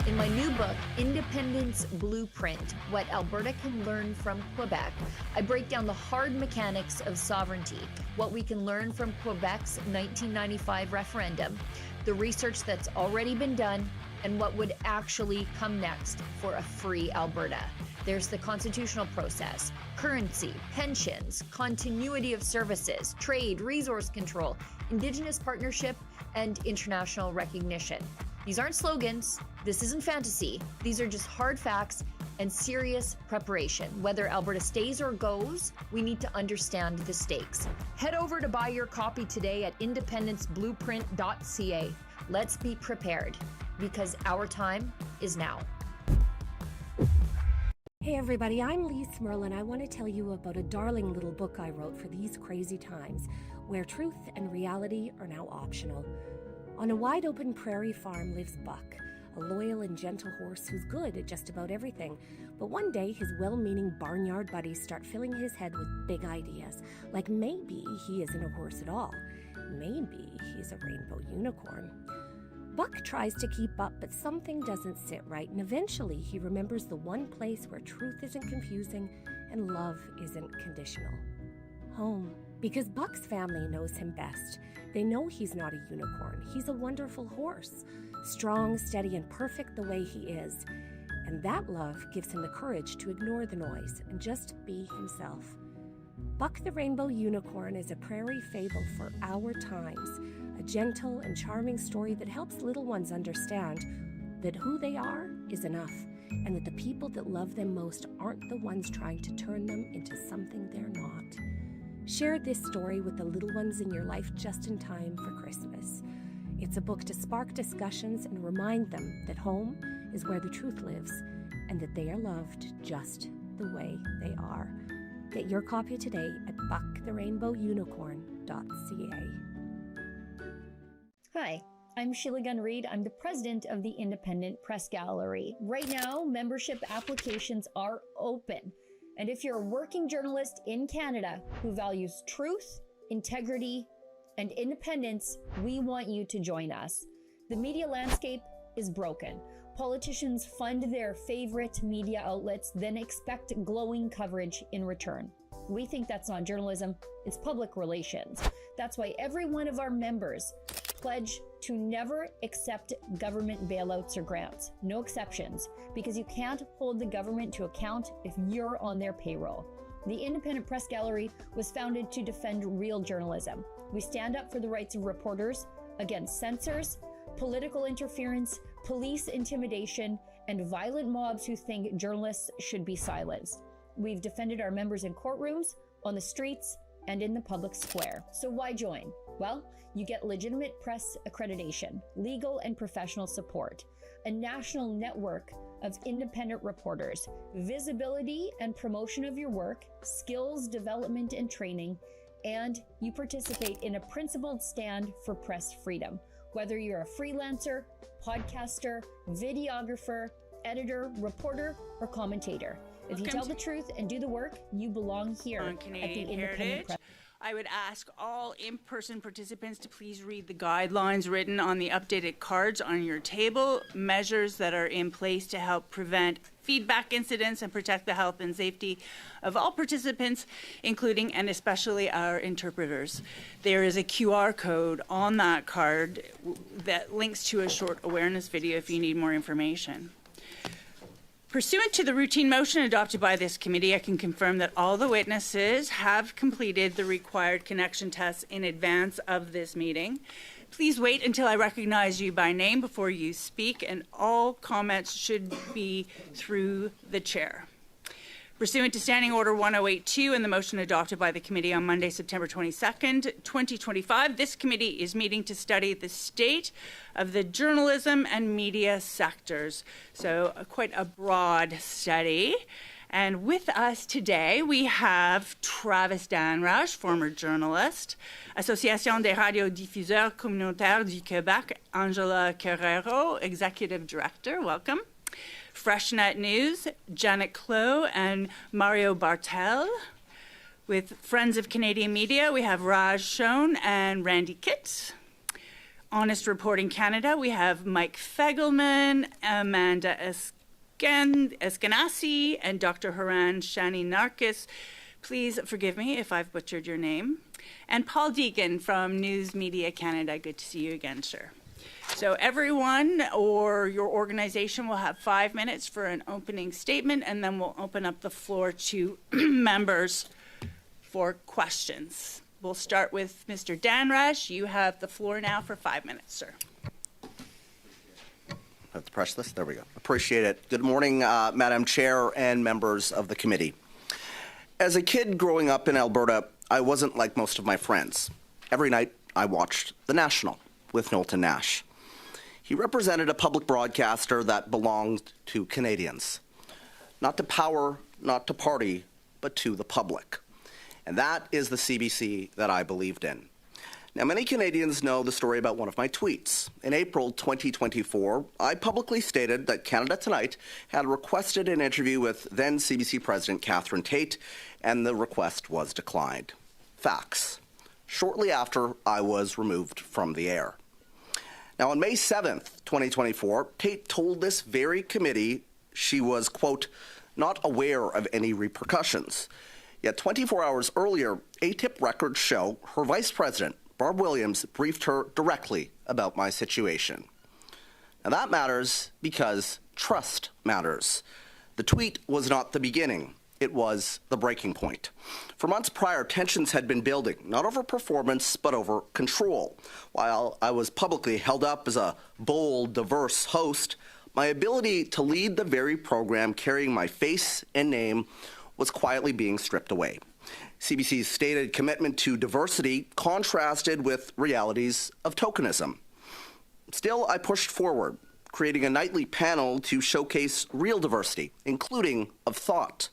In my new book, Independence Blueprint, What Alberta Can Learn from Quebec, I break down the hard mechanics of sovereignty, what we can learn from Quebec's 1995 referendum, the research that's already been done, and what would actually come next for a free Alberta. There's the constitutional process, currency, pensions, continuity of services, trade, resource control, Indigenous partnership, and international recognition. These aren't slogans. This isn't fantasy. These are just hard facts and serious preparation. Whether Alberta stays or goes, we need to understand the stakes. Head over to buy your copy today at independenceblueprint.ca. Let's be prepared, because our time is now. Hey everybody, I'm Lee Smurl, and I want to tell you about a darling little book I wrote for these crazy times, where truth and reality are now optional. On a wide open prairie farm lives Buck, a loyal and gentle horse who's good at just about everything. But one day his well-meaning barnyard buddies start filling his head with big ideas, like maybe he isn't a horse at all. Maybe he's a rainbow unicorn. Buck tries to keep up, but something doesn't sit right, and eventually he remembers the one place where truth isn't confusing and love isn't conditional. Home. Because Buck's family knows him best. They know he's not a unicorn. He's a wonderful horse, strong, steady, and perfect the way he is. And that love gives him the courage to ignore the noise and just be himself. Buck the Rainbow Unicorn is a prairie fable for our times, a gentle and charming story that helps little ones understand that who they are is enough, and that the people that love them most aren't the ones trying to turn them into something they're not. Share this story with the little ones in your life just in time for Christmas. It's a book to spark discussions and remind them that home is where the truth lives, and that they are loved just the way they are. Get your copy today at bucktherainbowunicorn.ca. Hi, I'm Sheila Gunn-Reid. I'm the president of the Independent Press Gallery. Right now, membership applications are open. And if you're a working journalist in Canada who values truth, integrity, and independence, we want you to join us. The media landscape is broken. Politicians fund their favorite media outlets, then expect glowing coverage in return. We think that's not journalism, it's public relations. That's why every one of our members pledge to never accept government bailouts or grants. No exceptions, because you can't hold the government to account if you're on their payroll. The Independent Press Gallery was founded to defend real journalism. We stand up for the rights of reporters against censors, political interference, police intimidation, and violent mobs who think journalists should be silenced. We've defended our members in courtrooms, on the streets, and in the public square. So why join? Well, you get legitimate press accreditation, legal and professional support, a national network of independent reporters, visibility and promotion of your work, skills development and training, and you participate in a principled stand for press freedom. Whether you're a freelancer, podcaster, videographer, editor, reporter, or commentator. If you tell the truth and do the work, you belong here on at the Canadian Independent Heritage. Press. I would ask all in-person participants to please read the guidelines written on the updated cards on your table, measures that are in place to help prevent feedback incidents and protect the health and safety of all participants, including and especially our interpreters. There is a QR code on that card that links to a short awareness video if you need more information. Pursuant to the routine motion adopted by this committee, I can confirm that all the witnesses have completed the required connection tests in advance of this meeting. Please wait until I recognize you by name before you speak, and all comments should be through the chair. Pursuant to Standing Order 1082 and the motion adopted by the committee on Monday, September 22nd, 2025, this committee is meeting to study the state of the journalism and media sectors. So quite a broad study. And with us today, we have Travis Dhanraj, former journalist, Association des radiodiffuseurs communautaires du Québec, Angela Carrero, executive director. Welcome. Freshnet News, Janet Clow and Mario Bartel. With Friends of Canadian Media, we have Raj Shone and Randy Kitts. Honest Reporting Canada, we have Mike Fegelman, Amanda Eskenazi, and Dr. Haran Shani Narkis. Please forgive me if I've butchered your name. And Paul Deegan from News Media Canada. Good to see you again, sir. So everyone or your organization will have 5 minutes for an opening statement, and then we'll open up the floor to members for questions. We'll start with Mr. Dhanraj. You have the floor now for 5 minutes, sir. have to press this? There we go. Appreciate it. Good morning, Madam Chair and members of the committee. As a kid growing up in Alberta, I wasn't like most of my friends. Every night, I watched The National with Knowlton Nash. He represented a public broadcaster that belonged to Canadians. Not to power, not to party, but to the public. And that is the CBC that I believed in. Now, many Canadians know the story about one of my tweets. In April 2024, I publicly stated that Canada Tonight had requested an interview with then CBC President Catherine Tate, and the request was declined. Facts. Shortly after, I was removed from the air. Now, on May 7th, 2024, Tate told this very committee she was, quote, not aware of any repercussions. Yet 24 hours earlier, ATIP records show her vice president, Barb Williams, briefed her directly about my situation. Now that matters because trust matters. The tweet was not the beginning. It was the breaking point. For months prior, tensions had been building, not over performance, but over control. While I was publicly held up as a bold, diverse host, my ability to lead the very program carrying my face and name was quietly being stripped away. CBC's stated commitment to diversity contrasted with realities of tokenism. Still, I pushed forward, creating a nightly panel to showcase real diversity, including of thought.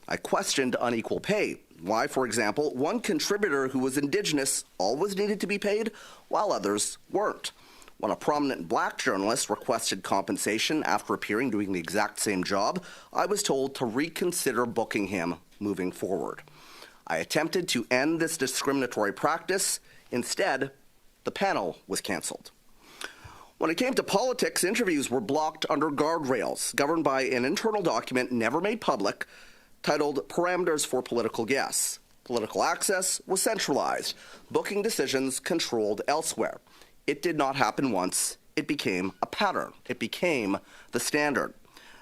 I questioned unequal pay. Why, for example, one contributor who was Indigenous always needed to be paid, while others weren't. When a prominent black journalist requested compensation after appearing doing the exact same job, I was told to reconsider booking him moving forward. I attempted to end this discriminatory practice. Instead, the panel was canceled. When it came to politics, interviews were blocked under guardrails, governed by an internal document never made public, titled Parameters for Political Guests. Political access was centralized, booking decisions controlled elsewhere. It did not happen once. It became a pattern. It became the standard.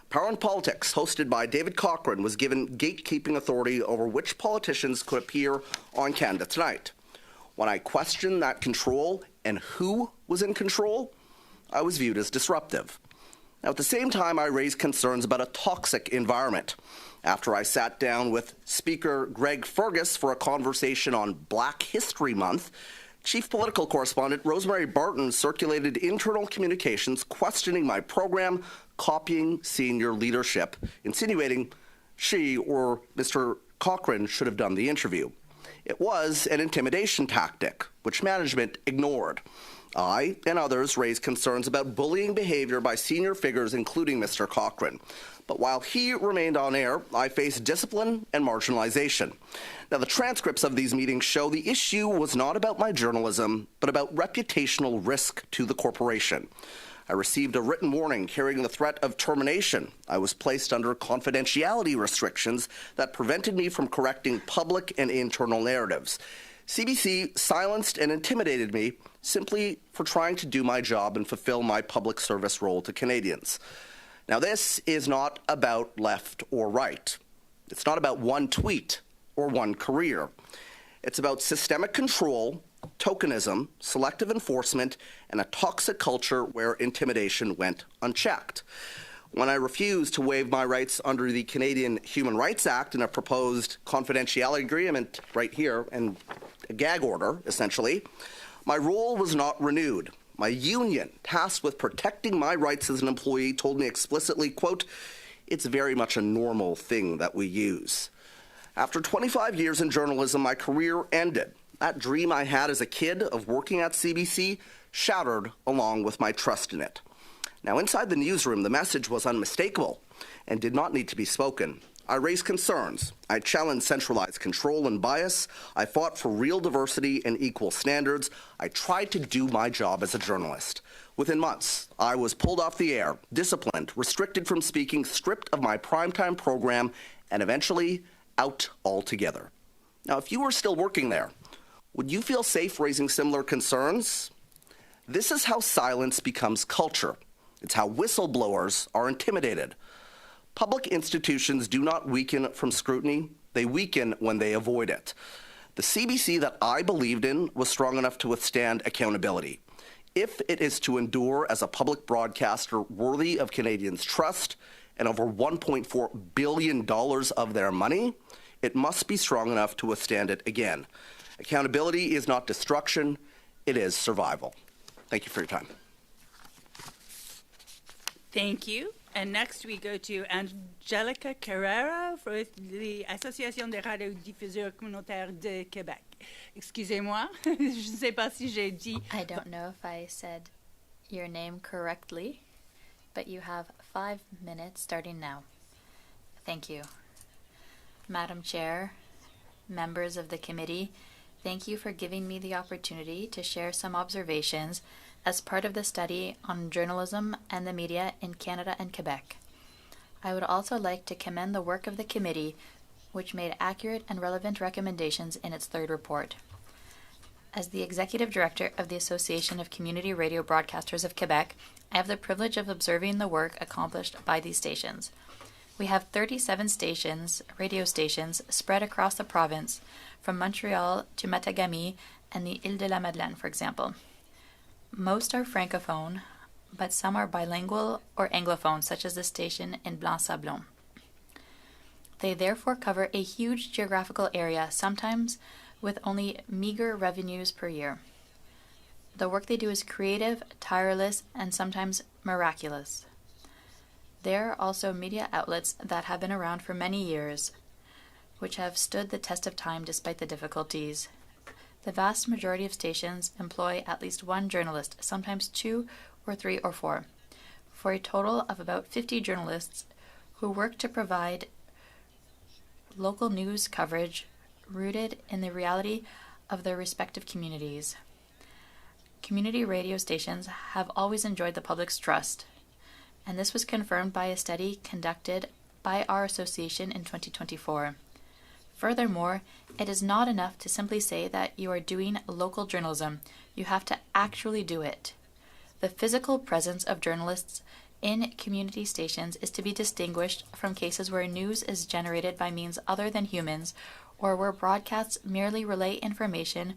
Power in Politics, hosted by David Cochrane, was given gatekeeping authority over which politicians could appear on Canada Tonight. When I questioned that control and who was in control, I was viewed as disruptive. Now, at the same time, I raised concerns about a toxic environment. After I sat down with Speaker Greg Fergus for a conversation on Black History Month, Chief Political Correspondent Rosemary Barton circulated internal communications questioning my program, copying senior leadership, insinuating she or Mr. Cochrane should have done the interview. It was an intimidation tactic, which management ignored. I and others raised concerns about bullying behavior by senior figures, including Mr. Cochrane. But while he remained on air, I faced discipline and marginalization. Now, the transcripts of these meetings show the issue was not about my journalism, but about reputational risk to the corporation. I received a written warning carrying the threat of termination. I was placed under confidentiality restrictions that prevented me from correcting public and internal narratives. CBC silenced and intimidated me simply for trying to do my job and fulfill my public service role to Canadians. Now, this is not about left or right. It's not about one tweet or one career. It's about systemic control, tokenism, selective enforcement, and a toxic culture where intimidation went unchecked. When I refused to waive my rights under the Canadian Human Rights Act in a proposed confidentiality agreement right here, and a gag order, essentially, my role was not renewed. My union, tasked with protecting my rights as an employee, told me explicitly, quote, it's very much a normal thing that we use. After 25 years in journalism, my career ended. That dream I had as a kid of working at CBC shattered along with my trust in it. Now, inside the newsroom, the message was unmistakable and did not need to be spoken. I raised concerns. I challenged centralized control and bias. I fought for real diversity and equal standards. I tried to do my job as a journalist. Within months, I was pulled off the air, disciplined, restricted from speaking, stripped of my primetime program, and eventually out altogether. Now, if you were still working there, would you feel safe raising similar concerns? This is how silence becomes culture. It's how whistleblowers are intimidated. Public institutions do not weaken from scrutiny. They weaken when they avoid it. The CBC that I believed in was strong enough to withstand accountability. if it is to endure as a public broadcaster worthy of Canadians' trust and over $1.4 billion of their money, it must be strong enough to withstand it again. Accountability is not destruction, it is survival. Thank you for your time. Thank you. And next we go to Angelica Carrera for the Association des radiodiffuseurs communautaires de Québec. Excusez-moi, je ne sais pas si j'ai dit. I don't know if I said your name correctly, but you have 5 minutes starting now. Thank you. Madam Chair, members of the committee, thank you for giving me the opportunity to share some observations as part of the study on journalism and the media in Canada and Quebec. I would also like to commend the work of the committee, which made accurate and relevant recommendations in its third report. As the Executive Director of the Association of Community Radio Broadcasters of Quebec, I have the privilege of observing the work accomplished by these stations. We have 37 stations, radio stations, spread across the province, from Montreal to Matagami and the Île-de-la-Madeleine, for example. Most are francophone, but some are bilingual or anglophone, such as the station in Blanc-Sablon. They therefore cover a huge geographical area, sometimes with only meager revenues per year. The work they do is creative, tireless, and sometimes miraculous. There are also media outlets that have been around for many years, which have stood the test of time despite the difficulties. The vast majority of stations employ at least one journalist, sometimes 2 or 3 or 4, for a total of about 50 journalists who work to provide local news coverage rooted in the reality of their respective communities. Community radio stations have always enjoyed the public's trust, and this was confirmed by a study conducted by our association in 2024. Furthermore, it is not enough to simply say that you are doing local journalism. You have to actually do it. The physical presence of journalists in community stations is to be distinguished from cases where news is generated by means other than humans, or where broadcasts merely relay information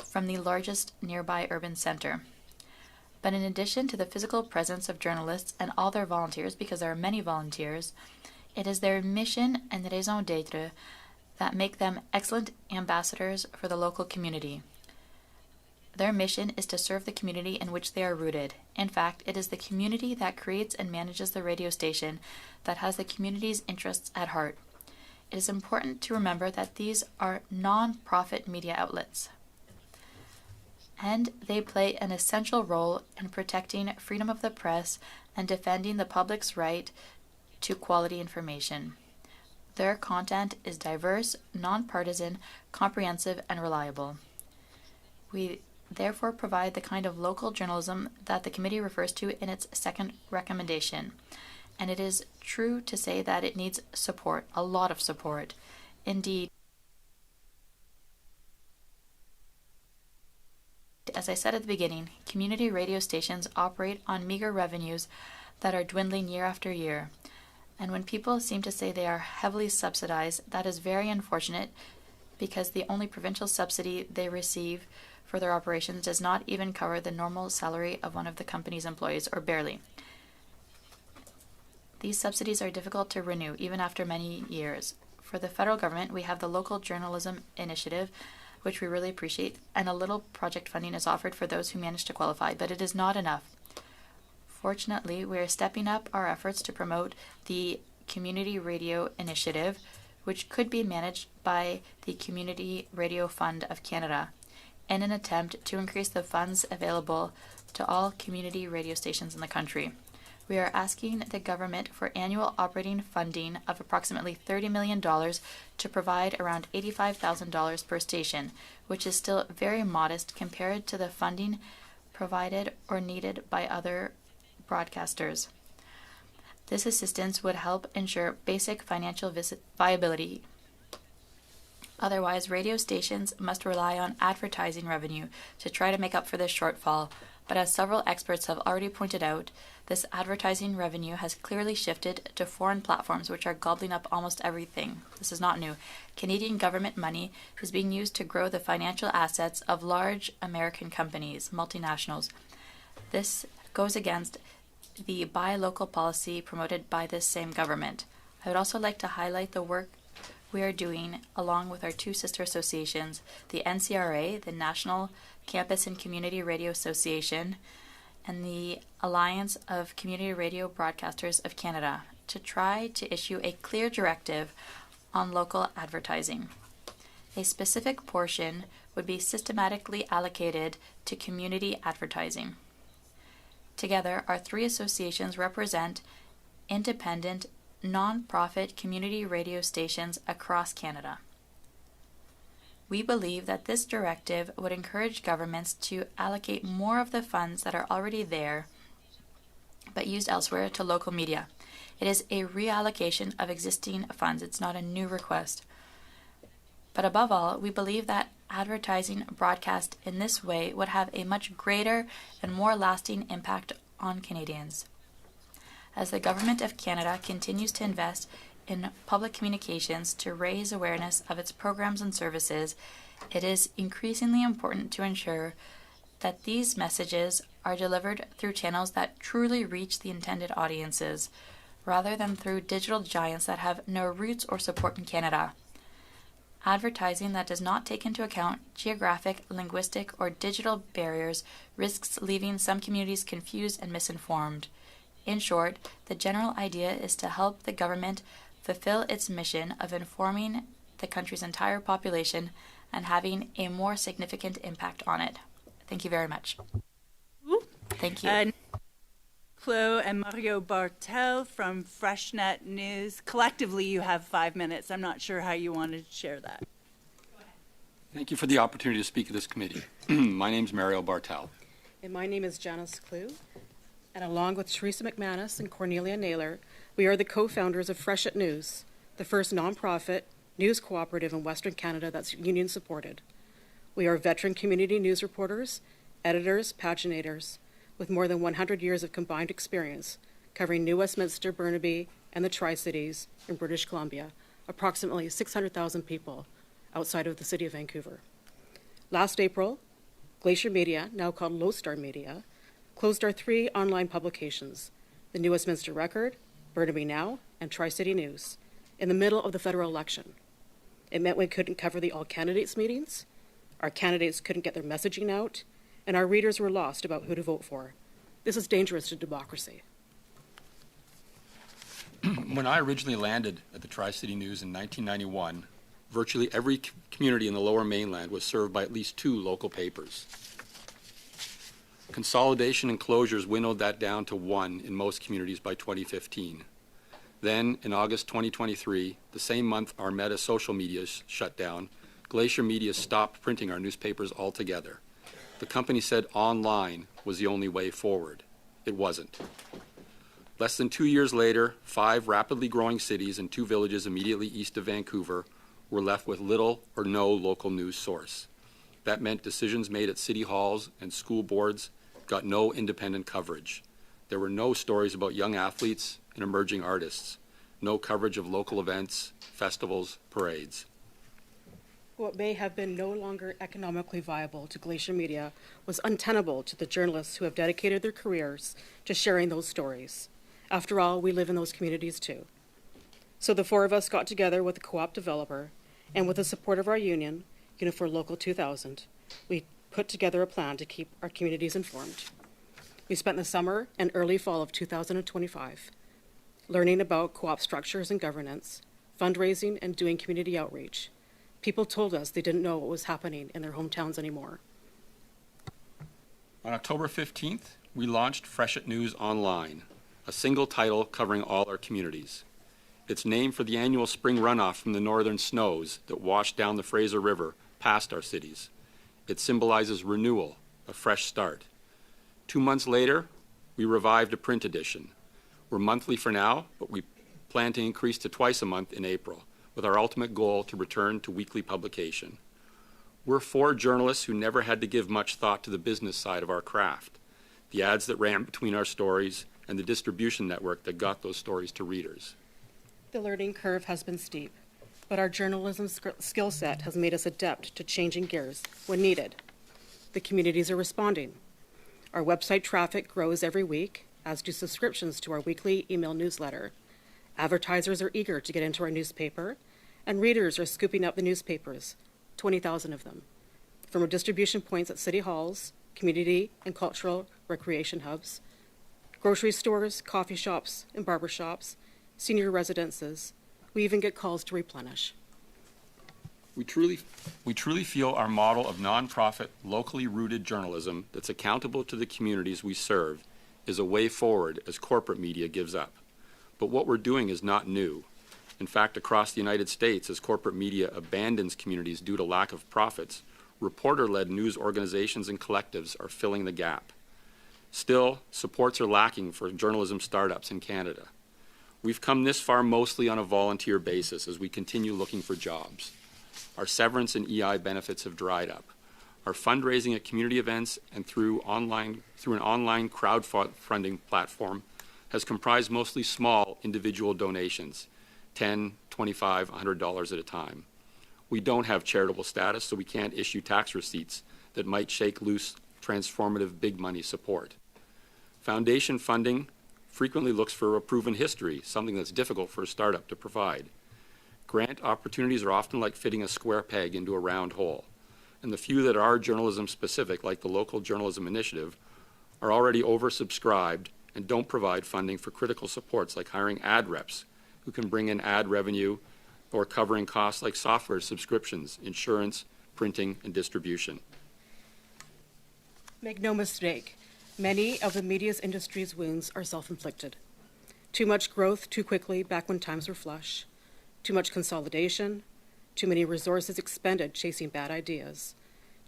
from the largest nearby urban center. But in addition to the physical presence of journalists and all their volunteers, because there are many volunteers, it is their mission and raison d'être that make them excellent ambassadors for the local community. Their mission is to serve the community in which they are rooted. In fact, it is the community that creates and manages the radio station that has the community's interests at heart. It is important to remember that these are non-profit media outlets, and they play an essential role in protecting freedom of the press and defending the public's right to quality information. Their content is diverse, non-partisan, comprehensive, and reliable. We therefore provide the kind of local journalism that the committee refers to in its second recommendation. And it is true to say that it needs support, a lot of support. Indeed, as I said at the beginning, community radio stations operate on meager revenues that are dwindling year after year. And when people seem to say they are heavily subsidized, that is very unfortunate, because the only provincial subsidy they receive for their operations does not even cover the normal salary of one of the company's employees, or barely. These subsidies are difficult to renew, even after many years. For the federal government, we have the Local Journalism Initiative, which we really appreciate, and a little project funding is offered for those who manage to qualify, but it is not enough. Fortunately, we are stepping up our efforts to promote the Community Radio Initiative, which could be managed by the Community Radio Fund of Canada, in an attempt to increase the funds available to all community radio stations in the country. We are asking the government for annual operating funding of approximately $30 million to provide around $85,000 per station, which is still very modest compared to the funding provided or needed by other broadcasters. This assistance would help ensure basic financial viability. Otherwise, radio stations must rely on advertising revenue to try to make up for this shortfall. But as several experts have already pointed out, this advertising revenue has clearly shifted to foreign platforms, which are gobbling up almost everything. This is not new. Canadian government money is being used to grow the financial assets of large American companies, multinationals. This goes against the buy local policy promoted by this same government. I would also like to highlight the work we are doing along with our two sister associations, the NCRA, the National Campus and Community Radio Association, and the Alliance of Community Radio Broadcasters of Canada, to try to issue a clear directive on local advertising. A specific portion would be systematically allocated to community advertising. Together, our three associations represent independent, non-profit community radio stations across Canada. We believe that this directive would encourage governments to allocate more of the funds that are already there but used elsewhere to local media. It is a reallocation of existing funds. It's not a new request. But above all, we believe that advertising broadcast in this way would have a much greater and more lasting impact on Canadians. As the Government of Canada continues to invest in public communications to raise awareness of its programs and services, it is increasingly important to ensure that these messages are delivered through channels that truly reach the intended audiences, rather than through digital giants that have no roots or support in Canada. Advertising that does not take into account geographic, linguistic, or digital barriers risks leaving some communities confused and misinformed. In short, the general idea is to help the government fulfill its mission of informing the country's entire population and having a more significant impact on it. Thank you very much. Thank you. Chloe and Mario Bartel from FreshNet News. Collectively, you have 5 minutes. I'm not sure how you want to share that. Thank you for the opportunity to speak at this committee. My name is Mario Bartel. And my name is Janice Clue. And along with Teresa McManus and Cornelia Naylor, we are the co-founders of FreshNet News, the first nonprofit news cooperative in Western Canada that's union supported. We are veteran community news reporters, editors, paginators, with more than 100 years of combined experience covering New Westminster, Burnaby, and the Tri-Cities in British Columbia, approximately 600,000 people outside of the city of Vancouver. Last April, Glacier Media, now called Lodestar Media, closed our 3 online publications, the New Westminster Record, Burnaby Now, and Tri-City News, in the middle of the federal election. It meant we couldn't cover the all-candidates meetings, our candidates couldn't get their messaging out, and our readers were lost about who to vote for. This is dangerous to democracy. When I originally landed at the Tri-City News in 1991, virtually every community in the Lower Mainland was served by at least 2 local papers. Consolidation and closures winnowed that down to 1 in most communities by 2015. Then, in August 2023, the same month our Meta social media shut down, Glacier Media stopped printing our newspapers altogether. The company said online was the only way forward. It wasn't. Less than 2 years later, 5 rapidly growing cities and 2 villages immediately east of Vancouver were left with little or no local news source. That meant decisions made at city halls and school boards got no independent coverage. There were no stories about young athletes and emerging artists, no coverage of local events, festivals, parades. What may have been no longer economically viable to Glacier Media was untenable to the journalists who have dedicated their careers to sharing those stories. After all, we live in those communities too. So the 4 of us got together with a co-op developer, and with the support of our union, Unifor Local 2000, we put together a plan to keep our communities informed. We spent the summer and early fall of 2025 learning about co-op structures and governance, fundraising, and doing community outreach. People told us they didn't know what was happening in their hometowns anymore. On October 15th, we launched FreshNet News Online, a single title covering all our communities. It's named for the annual spring runoff from the northern snows that wash down the Fraser River past our cities. It symbolizes renewal, a fresh start. 2 months later, we revived a print edition. We're monthly for now, but we plan to increase to twice a month in April, with our ultimate goal to return to weekly publication. We're 4 journalists who never had to give much thought to the business side of our craft, the ads that ran between our stories, and the distribution network that got those stories to readers. The learning curve has been steep, but our journalism skill set has made us adept to changing gears when needed. The communities are responding. Our website traffic grows every week, as do subscriptions to our weekly email newsletter. Advertisers are eager to get into our newspaper, and readers are scooping up the newspapers, 20,000 of them, from our distribution points at city halls, community and cultural recreation hubs, grocery stores, coffee shops, and barber shops, senior residences. We even get calls to replenish. We truly feel our model of nonprofit, locally rooted journalism that's accountable to the communities we serve is a way forward as corporate media gives up. But what we're doing is not new. In fact, across the United States, as corporate media abandons communities due to lack of profits, reporter-led news organizations and collectives are filling the gap. Still, supports are lacking for journalism startups in Canada. We've come this far mostly on a volunteer basis as we continue looking for jobs. Our severance and EI benefits have dried up. Our fundraising at community events and through an online crowdfunding platform has comprised mostly small individual donations, $10, $25, $100 at a time. We don't have charitable status, so we can't issue tax receipts that might shake loose transformative big money support. Foundation funding frequently looks for a proven history, something that's difficult for a startup to provide. Grant opportunities are often like fitting a square peg into a round hole, and the few that are journalism specific, like the Local Journalism Initiative, are already oversubscribed and don't provide funding for critical supports like hiring ad reps who can bring in ad revenue or covering costs like software subscriptions, insurance, printing, and distribution. Make no mistake, many of the media's industry's wounds are self-inflicted. Too much growth too quickly back when times were flush, too much consolidation, too many resources expended chasing bad ideas,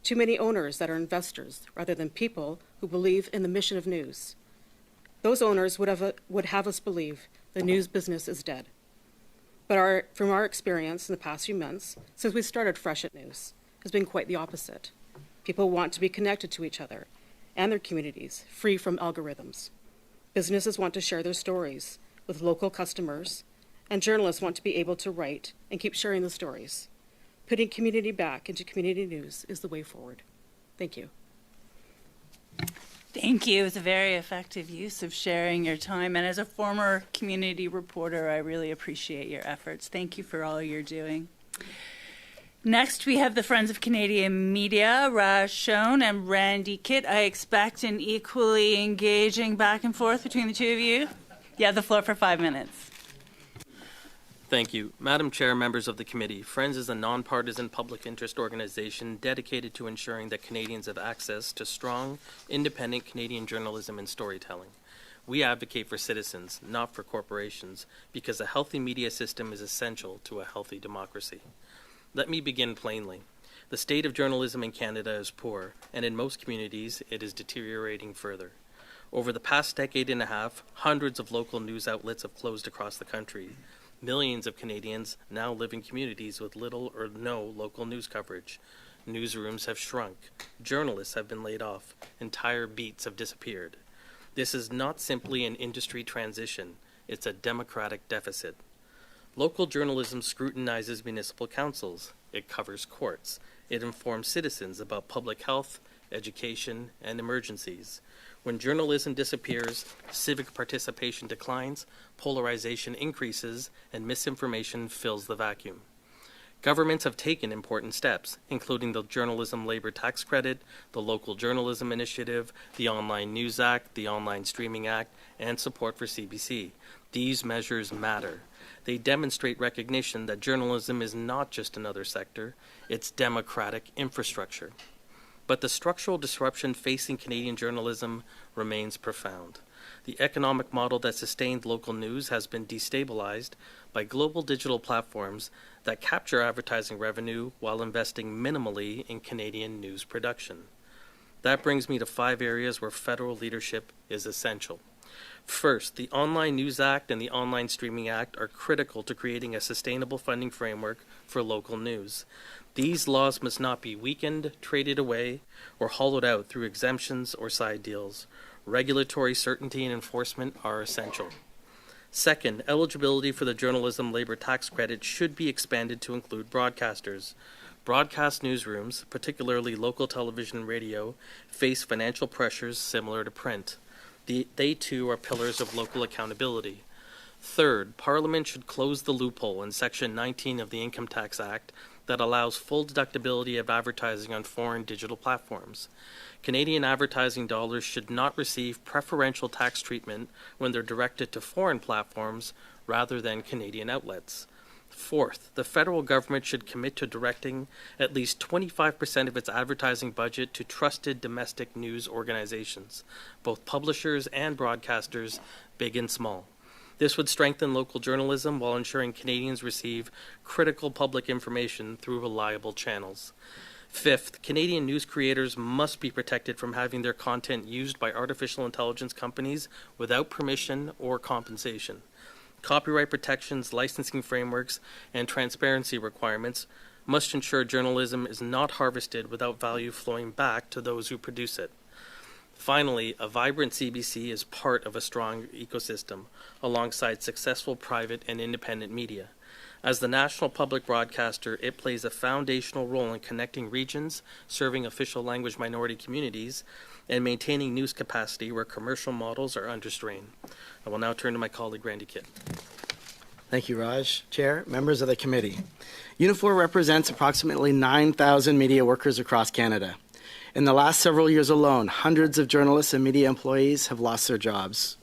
too many owners that are investors rather than people who believe in the mission of news. Those owners would have us believe the news business is dead. But from our experience in the past few months, since we started Freshet News, has been quite the opposite. People want to be connected to each other and their communities, free from algorithms. Businesses want to share their stories with local customers, and journalists want to be able to write and keep sharing the stories. Putting community back into community news is the way forward. Thank you. Thank you. It was a very effective use of sharing your time. And as a former community reporter, I really appreciate your efforts. Thank you for all you're doing. Next, we have the Friends of Canadian Media, Raj Shone and Randy Kitt. I expect an equally engaging back and forth between the two of you. You have the floor for 5 minutes. Thank you. Madam Chair, members of the committee, Friends is a nonpartisan public interest organization dedicated to ensuring that Canadians have access to strong, independent Canadian journalism and storytelling. We advocate for citizens, not for corporations, because a healthy media system is essential to a healthy democracy. Let me begin plainly. The state of journalism in Canada is poor, and in most communities, it is deteriorating further. Over the past decade and a half, hundreds of local news outlets have closed across the country. Millions of Canadians now live in communities with little or no local news coverage. Newsrooms have shrunk. Journalists have been laid off. Entire beats have disappeared. This is not simply an industry transition. It's a democratic deficit. Local journalism scrutinizes municipal councils. It covers courts. It informs citizens about public health, education, and emergencies. When journalism disappears, civic participation declines, polarization increases, and misinformation fills the vacuum. Governments have taken important steps, including the Journalism Labor Tax Credit, the Local Journalism Initiative, the Online News Act, the Online Streaming Act, and support for CBC. These measures matter. They demonstrate recognition that journalism is not just another sector, it's democratic infrastructure. But the structural disruption facing Canadian journalism remains profound. The economic model that sustained local news has been destabilized by global digital platforms that capture advertising revenue while investing minimally in Canadian news production. That brings me to 5 areas where federal leadership is essential. First, the Online News Act and the Online Streaming Act are critical to creating a sustainable funding framework for local news. These laws must not be weakened, traded away, or hollowed out through exemptions or side deals. Regulatory certainty and enforcement are essential. Second, eligibility for the Journalism Labor Tax Credit should be expanded to include broadcasters. Broadcast newsrooms, particularly local television and radio, face financial pressures similar to print. They too are pillars of local accountability. Third, Parliament should close the loophole in Section 19 of the Income Tax Act that allows full deductibility of advertising on foreign digital platforms. Canadian advertising dollars should not receive preferential tax treatment when they're directed to foreign platforms rather than Canadian outlets. Fourth, the federal government should commit to directing at least 25% of its advertising budget to trusted domestic news organizations, both publishers and broadcasters, big and small. This would strengthen local journalism while ensuring Canadians receive critical public information through reliable channels. Fifth, Canadian news creators must be protected from having their content used by artificial intelligence companies without permission or compensation. Copyright protections, licensing frameworks, and transparency requirements must ensure journalism is not harvested without value flowing back to those who produce it. Finally, a vibrant CBC is part of a strong ecosystem, alongside successful private and independent media. As the national public broadcaster, it plays a foundational role in connecting regions, serving official language minority communities, and maintaining news capacity where commercial models are under strain. I will now turn to my colleague, Randy Kidd. Thank you, Raj. Chair, members of the committee. Unifor represents approximately 9,000 media workers across Canada. In the last several years alone, hundreds of journalists and media employees have lost their jobs.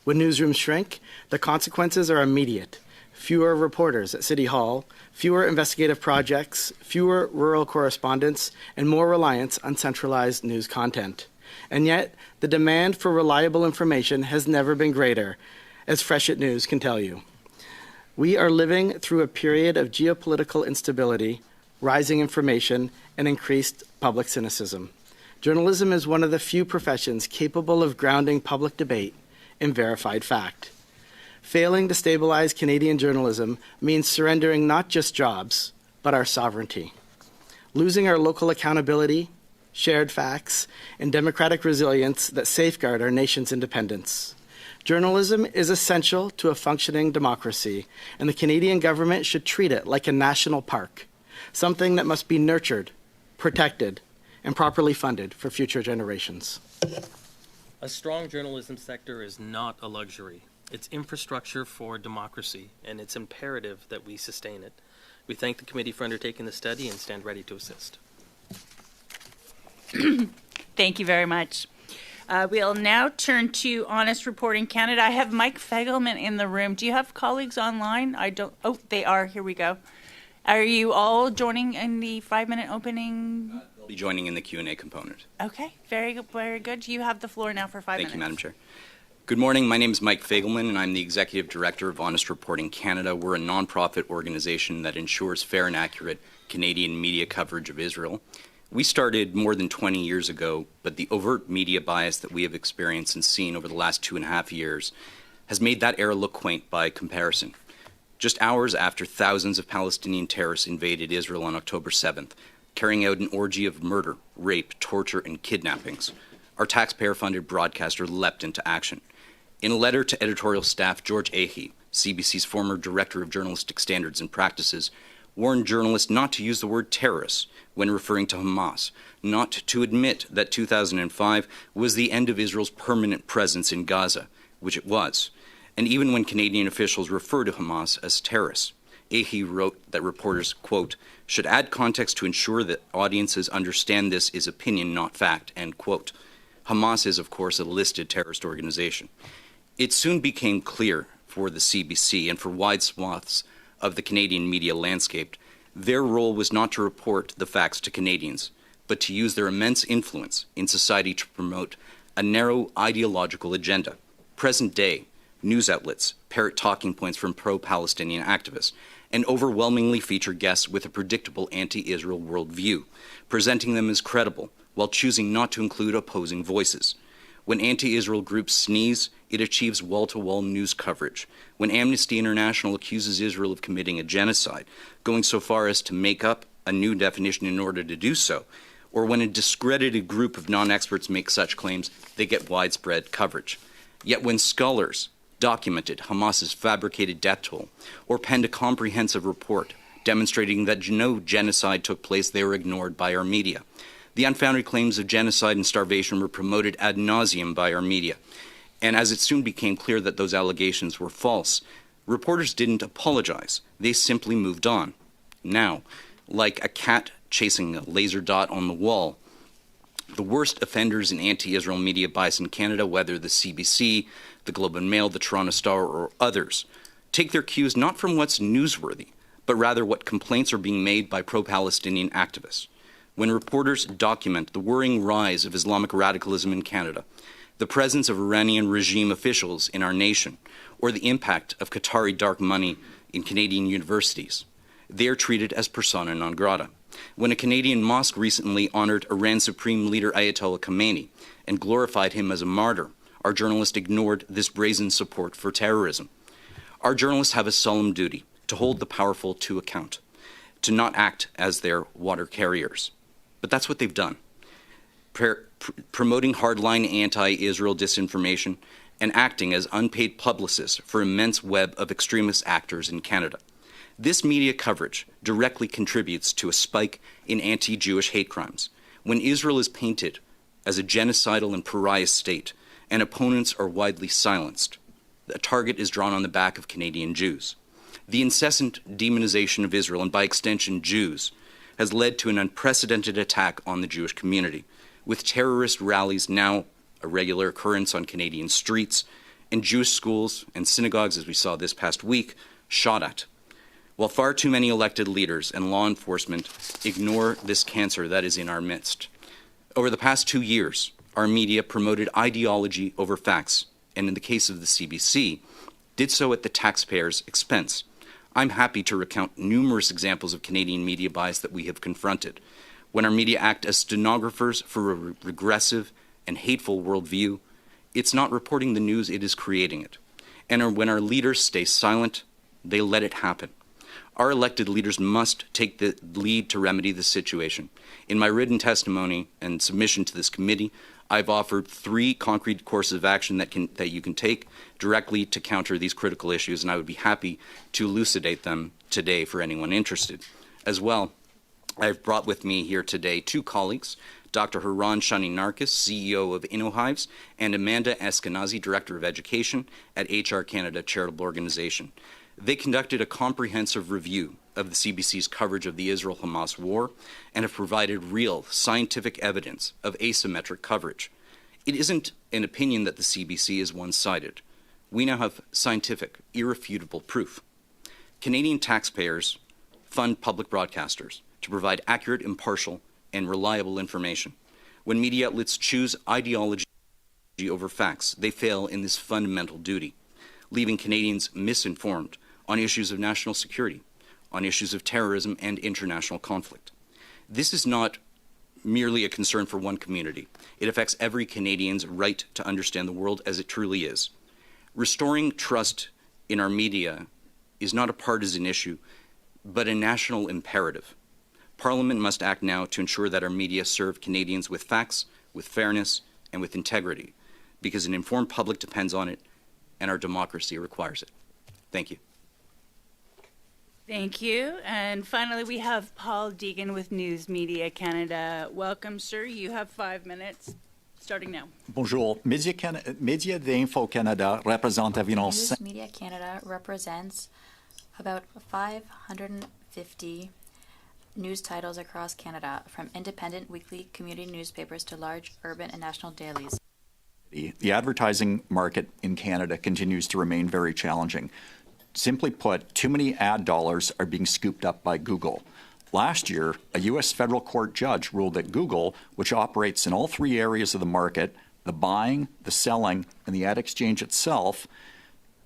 When newsrooms shrink, the consequences are immediate. Fewer reporters at City Hall, fewer investigative projects, fewer rural correspondents, and more reliance on centralized news content. And yet, the demand for reliable information has never been greater, as Freshet News can tell you. We are living through a period of geopolitical instability, rising inflation, and increased public cynicism. Journalism is one of the few professions capable of grounding public debate in verified fact. Failing to stabilize Canadian journalism means surrendering not just jobs, but our sovereignty. Losing our local accountability, shared facts, and democratic resilience that safeguard our nation's independence. Journalism is essential to a functioning democracy, and the Canadian government should treat it like a national park, something that must be nurtured, protected, and properly funded for future generations. A strong journalism sector is not a luxury. It's infrastructure for democracy, and it's imperative that we sustain it. We thank the committee for undertaking the study and stand ready to assist. Thank you very much. We'll now turn to Honest Reporting Canada. I have Mike Fegelman in the room. Do you have colleagues online? I don't. Oh, they are. Here we go. Are you all joining in the 5-minute opening? I'll be joining in the Q&A component. Okay, very good. Very good. You have the floor now for 5 minutes. Thank you, Madam Chair. Good morning. My name is Mike Fegelman, and I'm the Executive Director of Honest Reporting Canada. We're a nonprofit organization that ensures fair and accurate Canadian media coverage of Israel. We started more than 20 years ago, but the overt media bias that we have experienced and seen over the last 2.5 years has made that era look quaint by comparison. Just hours after thousands of Palestinian terrorists invaded Israel on October 7th, carrying out an orgy of murder, rape, torture, and kidnappings, our taxpayer-funded broadcaster leapt into action. In a letter to editorial staff, George Ahey, CBC's former Director of Journalistic Standards and Practices, warned journalists not to use the word terrorists when referring to Hamas, not to admit that 2005 was the end of Israel's permanent presence in Gaza, which it was, and even when Canadian officials refer to Hamas as terrorists. Ahey wrote that reporters, quote, should add context to ensure that audiences understand this is opinion, not fact, end quote. Hamas is, of course, a listed terrorist organization. It soon became clear for the CBC and for wide swaths of the Canadian media landscape, their role was not to report the facts to Canadians, but to use their immense influence in society to promote a narrow ideological agenda. Present day, news outlets parrot talking points from pro-Palestinian activists and overwhelmingly feature guests with a predictable anti-Israel worldview, presenting them as credible while choosing not to include opposing voices. When anti-Israel groups sneeze, it achieves wall-to-wall news coverage. When Amnesty International accuses Israel of committing a genocide, going so far as to make up a new definition in order to do so, or when a discredited group of non-experts make such claims, they get widespread coverage. Yet when scholars documented Hamas's fabricated death toll or penned a comprehensive report demonstrating that no genocide took place. They were ignored by our media. The unfounded claims of genocide and starvation were promoted ad nauseum by our media. And as it soon became clear that those allegations were false, reporters didn't apologize. They simply moved on. Now, like a cat chasing a laser dot on the wall, the worst offenders in anti-Israel media bias in Canada, whether the CBC, the Globe and Mail, the Toronto Star, or others, take their cues not from what's newsworthy, but rather what complaints are being made by pro-Palestinian activists. When reporters document the worrying rise of Islamic radicalism in Canada, the presence of Iranian regime officials in our nation, or the impact of Qatari dark money in Canadian universities, they are treated as persona non grata. When a Canadian mosque recently honored Iran's supreme leader Ayatollah Khamenei and glorified him as a martyr, our journalists ignored this brazen support for terrorism. Our journalists have a solemn duty to hold the powerful to account, to not act as their water carriers. But that's what they've done. Promoting hardline anti-Israel disinformation and acting as unpaid publicists for an immense web of extremist actors in Canada. This media coverage directly contributes to a spike in anti-Jewish hate crimes. When Israel is painted as a genocidal and pariah state, and opponents are widely silenced, a target is drawn on the back of Canadian Jews. The incessant demonization of Israel, and by extension Jews, has led to an unprecedented attack on the Jewish community, with terrorist rallies now a regular occurrence on Canadian streets, and Jewish schools and synagogues, as we saw this past week, shot at. While far too many elected leaders and law enforcement ignore this cancer that is in our midst. Over the past 2 years, our media promoted ideology over facts, and in the case of the CBC, did so at the taxpayers' expense. I'm happy to recount numerous examples of Canadian media bias that we have confronted. When our media act as stenographers for a regressive and hateful worldview, it's not reporting the news, it is creating it. And when our leaders stay silent, they let it happen. Our elected leaders must take the lead to remedy this situation. In my written testimony and submission to this committee, I've offered 3 concrete courses of action that you can take directly to counter these critical issues, and I would be happy to elucidate them today for anyone interested. As well, I've brought with me here today 2 colleagues, Dr. Haran Shani-Narkis, CEO of InnoHives, and Amanda Eskenazi, Director of Education at HR Canada Charitable Organization. They conducted a comprehensive review of the CBC's coverage of the Israel-Hamas war and have provided real scientific evidence of asymmetric coverage. It isn't an opinion that the CBC is one-sided. We now have scientific, irrefutable proof. Canadian taxpayers fund public broadcasters to provide accurate, impartial, and reliable information. When media outlets choose ideology over facts, they fail in this fundamental duty, leaving Canadians misinformed on issues of national security, on issues of terrorism and international conflict. This is not merely a concern for one community. It affects every Canadian's right to understand the world as it truly is. Restoring trust in our media is not a partisan issue, but a national imperative. Parliament must act now to ensure that our media serve Canadians with facts, with fairness, and with integrity, because an informed public depends on it, and our democracy requires it. Thank you. Thank you. And finally, we have Paul Deegan with News Media Canada. Welcome, sir. You have 5 minutes, starting now. Bonjour. Média d'Info Canada représente environ... News Media Canada represents about 550 news titles across Canada, from independent weekly community newspapers to large urban and national dailies. The advertising market in Canada continues to remain very challenging. Simply put, too many ad dollars are being scooped up by Google. Last year, a U.S. federal court judge ruled that Google, which operates in all 3 areas of the market, the buying, the selling, and the ad exchange itself,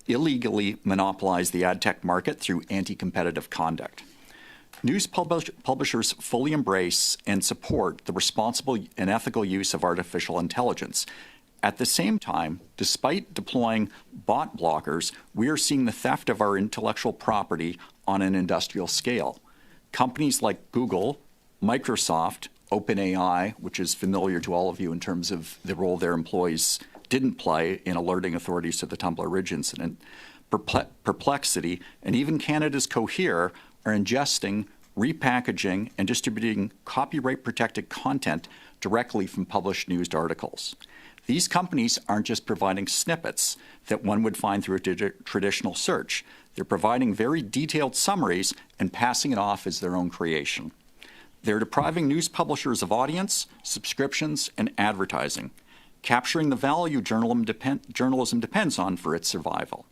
illegally monopolized the ad tech market through anti-competitive conduct. News publishers fully embrace and support the responsible and ethical use of artificial intelligence. At the same time, despite deploying bot blockers, we are seeing the theft of our intellectual property on an industrial scale. Companies like Google, Microsoft, OpenAI, which is familiar to all of you in terms of the role their employees didn't play in alerting authorities to the Tumblr Ridge incident, Perplexity, and even Canada's Cohere are ingesting, repackaging, and distributing copyright-protected content directly from published news articles. These companies aren't just providing snippets that one would find through a traditional search. They're providing very detailed summaries and passing it off as their own creation. They're depriving news publishers of audience, subscriptions, and advertising, capturing the value journalism depends on for its survival.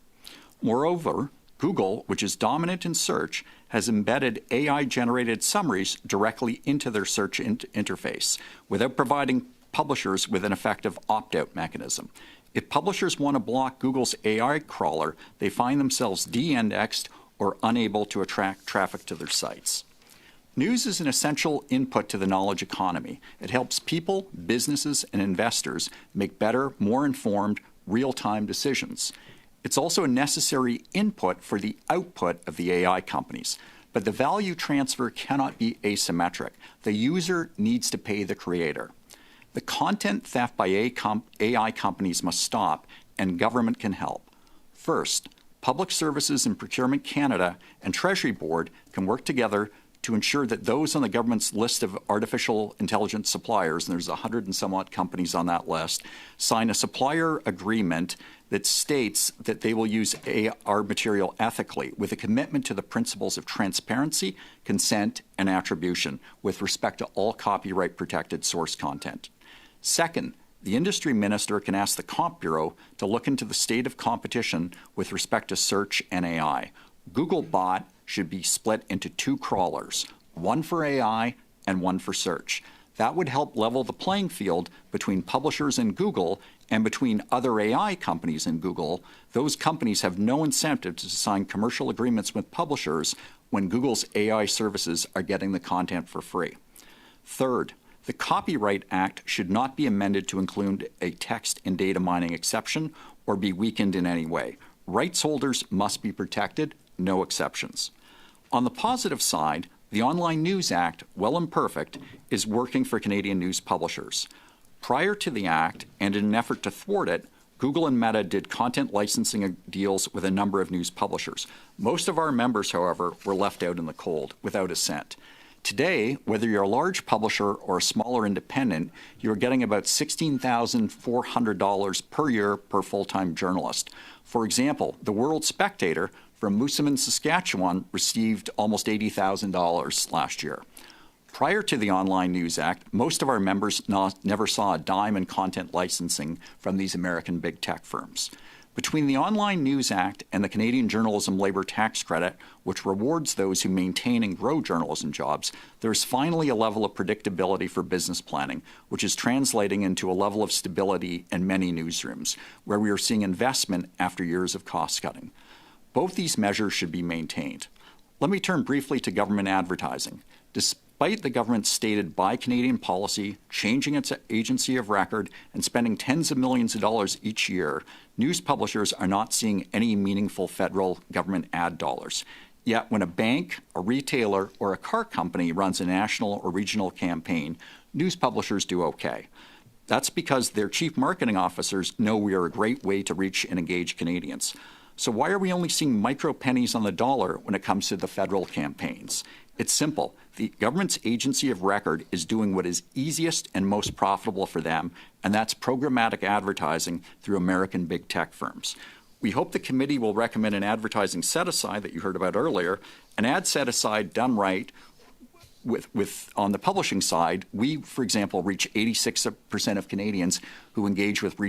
Moreover, Google, which is dominant in search, has embedded AI-generated summaries directly into their search interface without providing publishers with an effective opt-out mechanism. If publishers want to block Google's AI crawler, they find themselves de-indexed or unable to attract traffic to their sites. News is an essential input to the knowledge economy. It helps people, businesses, and investors make better, more informed, real-time decisions. It's also a necessary input for the output of the AI companies. But the value transfer cannot be asymmetric. The user needs to pay the creator. The content theft by AI companies must stop, and government can help. First, Public Services and Procurement Canada and Treasury Board can work together to ensure that those on the government's list of artificial intelligence suppliers, and there's 100 and some odd companies on that list, sign a supplier agreement that states that they will use AR material ethically with a commitment to the principles of transparency, consent, and attribution with respect to all copyright-protected source content. Second, the industry minister can ask the Comp Bureau to look into the state of competition with respect to search and AI. Googlebot should be split into two crawlers, one for AI and one for search. That would help level the playing field between publishers and Google and between other AI companies and Google. Those companies have no incentive to sign commercial agreements with publishers when Google's AI services are getting the content for free. Third, the Copyright Act should not be amended to include a text and data mining exception or be weakened in any way. Rights holders must be protected, no exceptions. On the positive side, the Online News Act, while imperfect, is working for Canadian news publishers. Prior to the Act, and in an effort to thwart it, Google and Meta did content licensing deals with a number of news publishers. Most of our members, however, were left out in the cold, without a cent. Today, whether you're a large publisher or a smaller independent, you're getting about $16,400 per year per full-time journalist. For example, the World Spectator from Moosomin, Saskatchewan received almost $80,000 last year. Prior to the Online News Act, most of our members never saw a dime in content licensing from these American big tech firms. Between the Online News Act and the Canadian Journalism Labour Tax Credit, which rewards those who maintain and grow journalism jobs, there's finally a level of predictability for business planning, which is translating into a level of stability in many newsrooms, where we are seeing investment after years of cost-cutting. Both these measures should be maintained. Let me turn briefly to government advertising. Despite the government's stated Buy Canadian policy, changing its agency of record, and spending tens of millions of dollars each year, news publishers are not seeing any meaningful federal government ad dollars. Yet when a bank, a retailer, or a car company runs a national or regional campaign, news publishers do okay. That's because their chief marketing officers know we are a great way to reach and engage Canadians. So why are we only seeing micro pennies on the dollar when it comes to the federal campaigns? It's simple. The government's agency of record is doing what is easiest and most profitable for them, and that's programmatic advertising through American big tech firms. We hope the committee will recommend an advertising set-aside that you heard about earlier. An ad set-aside done right on the publishing side, we, for example, reach 86% of Canadians who engage with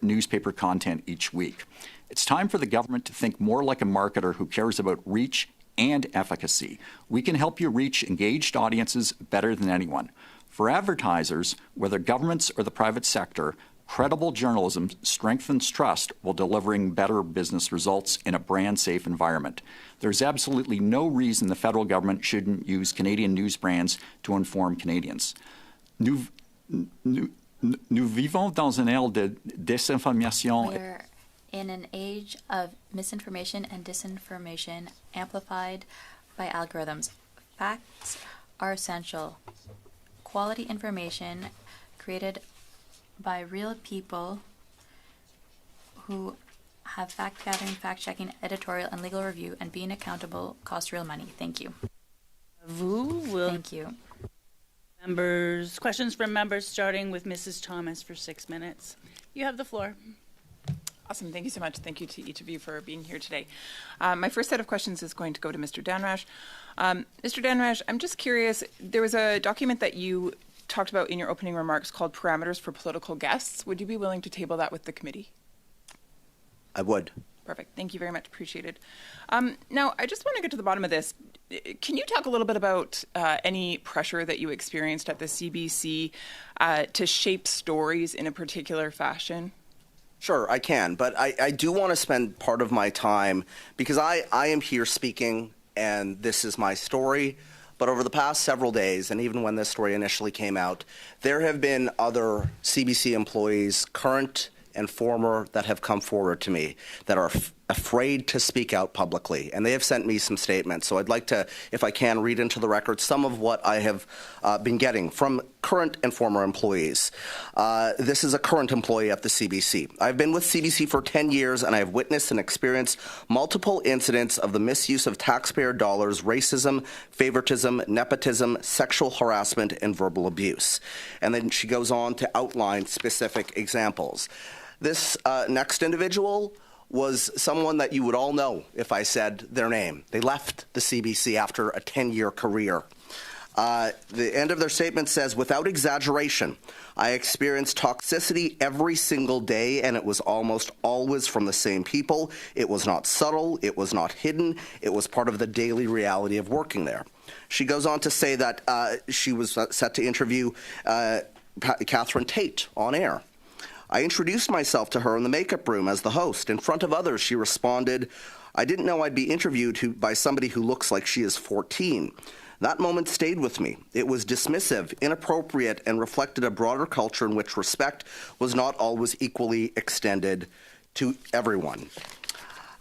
newspaper content each week. It's time for the government to think more like a marketer who cares about reach and efficacy. We can help you reach engaged audiences better than anyone. For advertisers, whether governments or the private sector, credible journalism strengthens trust while delivering better business results in a brand-safe environment. There's absolutely no reason the federal government shouldn't use Canadian news brands to inform Canadians. Nous vivons dans une ère de désinformation. We're in an age of misinformation and disinformation amplified by algorithms. Facts are essential. Quality information created by real people who have fact-gathering, fact-checking, editorial, and legal review, and being accountable costs real money. Thank you. Thank you. Members, questions from members, starting with Mrs. Thomas for 6 minutes. You have the floor. Awesome. Thank you so much. Thank you to each of you for being here today. My first set of questions is going to go to Mr. Dhanraj. Mr. Dhanraj, I'm just curious, there was a document that you talked about in your opening remarks called Parameters for Political Guests. Would you be willing to table that with the committee? I would. Perfect. Thank you very much. Appreciated. Now, I just want to get to the bottom of this. Can you talk a little bit about any pressure that you experienced at the CBC to shape stories in a particular fashion? Sure, I can, but I do want to spend part of my time, because I am here speaking, and this is my story, but over the past several days, and even when this story initially came out, there have been other CBC employees, current and former, that have come forward to me that are afraid to speak out publicly, and they have sent me some statements. So I'd like to, if I can, read into the record some of what I have been getting from current and former employees. This is a current employee at the CBC. I've been with CBC for 10 years, and I have witnessed and experienced multiple incidents of the misuse of taxpayer dollars, racism, favoritism, nepotism, sexual harassment, and verbal abuse. And then she goes on to outline specific examples. This next individual was someone that you would all know if I said their name. They left the CBC after a 10-year career. The end of their statement says, without exaggeration, I experienced toxicity every single day, and it was almost always from the same people. It was not subtle. It was not hidden. It was part of the daily reality of working there. She goes on to say that she was set to interview Catherine Tate on air. I introduced myself to her in the makeup room as the host. In front of others, she responded, I didn't know I'd be interviewed by somebody who looks like she is 14. That moment stayed with me. It was dismissive, inappropriate, and reflected a broader culture in which respect was not always equally extended to everyone.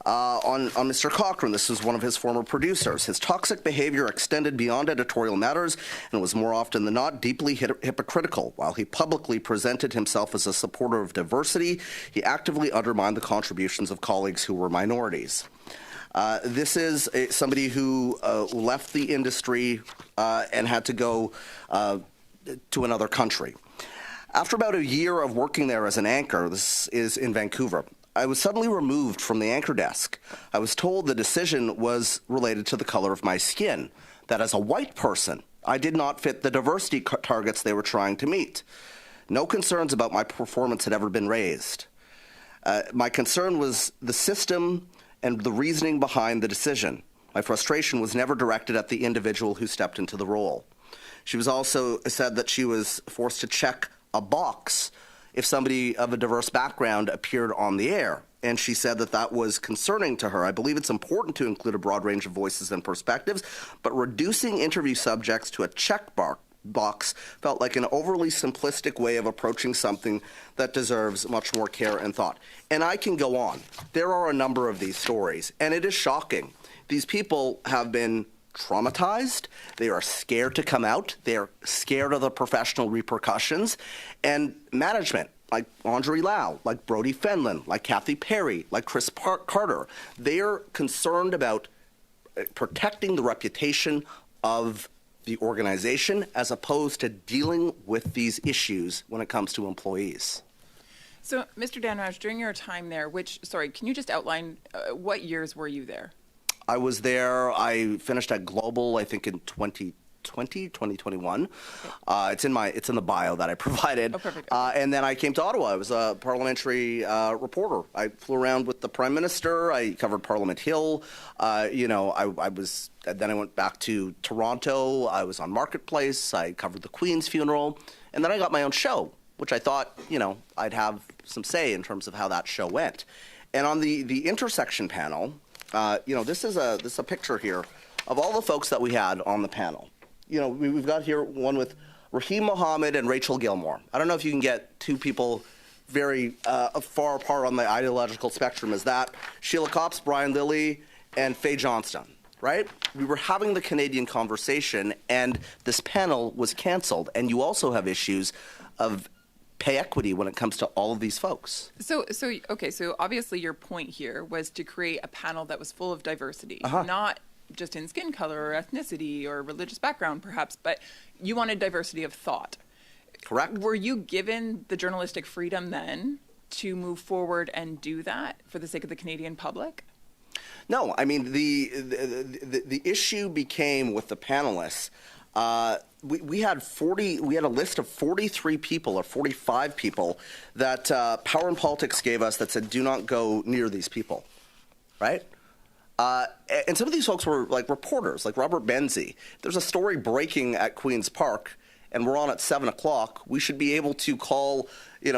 On Mr. Cochran, this was one of his former producers. His toxic behavior extended beyond editorial matters and was more often than not deeply hypocritical. While he publicly presented himself as a supporter of diversity, he actively undermined the contributions of colleagues who were minorities. This is somebody who left the industry and had to go to another country. After about a year of working there as an anchor, this is in Vancouver, I was suddenly removed from the anchor desk. I was told the decision was related to the color of my skin, that as a white person, I did not fit the diversity targets they were trying to meet. No concerns about my performance had ever been raised. My concern was the system and the reasoning behind the decision. My frustration was never directed at the individual who stepped into the role. She was also said that she was forced to check a box if somebody of a diverse background appeared on the air. And she said that that was concerning to her. I believe it's important to include a broad range of voices and perspectives, but reducing interview subjects to a check box felt like an overly simplistic way of approaching something that deserves much more care and thought. And I can go on. There are a number of these stories, and it is shocking. These people have been traumatized. They are scared to come out. They are scared of the professional repercussions. And management, like Andre Lau, like Brody Fenlon, like Kathy Perry, like Chris Carter, they are concerned about protecting the reputation of the organization as opposed to dealing with these issues when it comes to employees. So, Mr. Dhanraj, during your time there, can you just outline what years were you there? I was there. I finished at Global, I think, in 2021. Okay. It's in the bio that I provided. Oh, perfect. And then I came to Ottawa. I was a parliamentary reporter. I flew around with the Prime Minister. I covered Parliament Hill. I was. Then I went back to Toronto. I was on Marketplace. I covered the Queen's funeral, and then I got my own show, which I thought, I'd have some say in terms of how that show went. And on the intersection panel. This is a picture here of all the folks that we had on the panel. We've got here one with Raheem Mohammed and Rachel Gilmore. I don't know if you can get two people very far apart on the ideological spectrum as that. Sheila Copps, Brian Lilly, and Faye Johnston, right? We were having the Canadian conversation, and this panel was canceled. And you also have issues of pay equity when it comes to all of these folks. So obviously your point here was to create a panel that was full of diversity, not just in skin color or ethnicity or religious background, perhaps, but you wanted diversity of thought. Correct. Were you given the journalistic freedom then to move forward and do that for the sake of the Canadian public? No, I mean, the issue became with the panelists. We had a list of 43 people or 45 people that Power and Politics gave us that said, do not go near these people, right? And some of these folks were like reporters, like Robert Benzie. There's a story breaking at Queen's Park, and we're on at 7 o'clock. We should be able to call,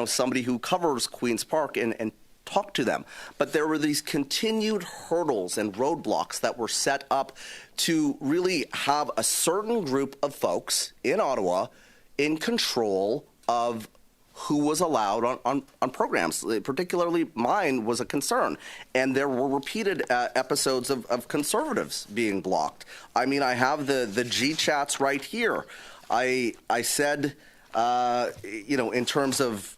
somebody who covers Queen's Park and talk to them. But there were these continued hurdles and roadblocks that were set up to really have a certain group of folks in Ottawa in control of who was allowed on programs. Particularly mine was a concern. And there were repeated episodes of conservatives being blocked. I mean, I have the G chats right here. I said, in terms of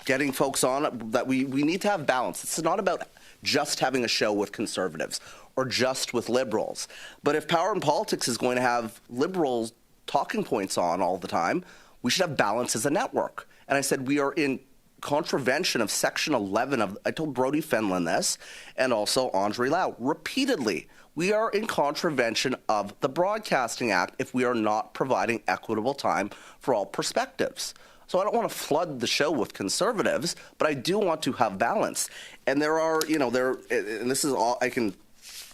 getting folks on, that we need to have balance. It's not about just having a show with conservatives or just with liberals. But if Power and Politics is going to have liberals talking points on all the time, we should have balance as a network. And I said, we are in contravention of Section 11 of, I told Brodie Fenlon this, and also Andre Lau, repeatedly. We are in contravention of the Broadcasting Act if we are not providing equitable time for all perspectives. So I don't want to flood the show with conservatives, but I do want to have balance. And there are, and this is all I can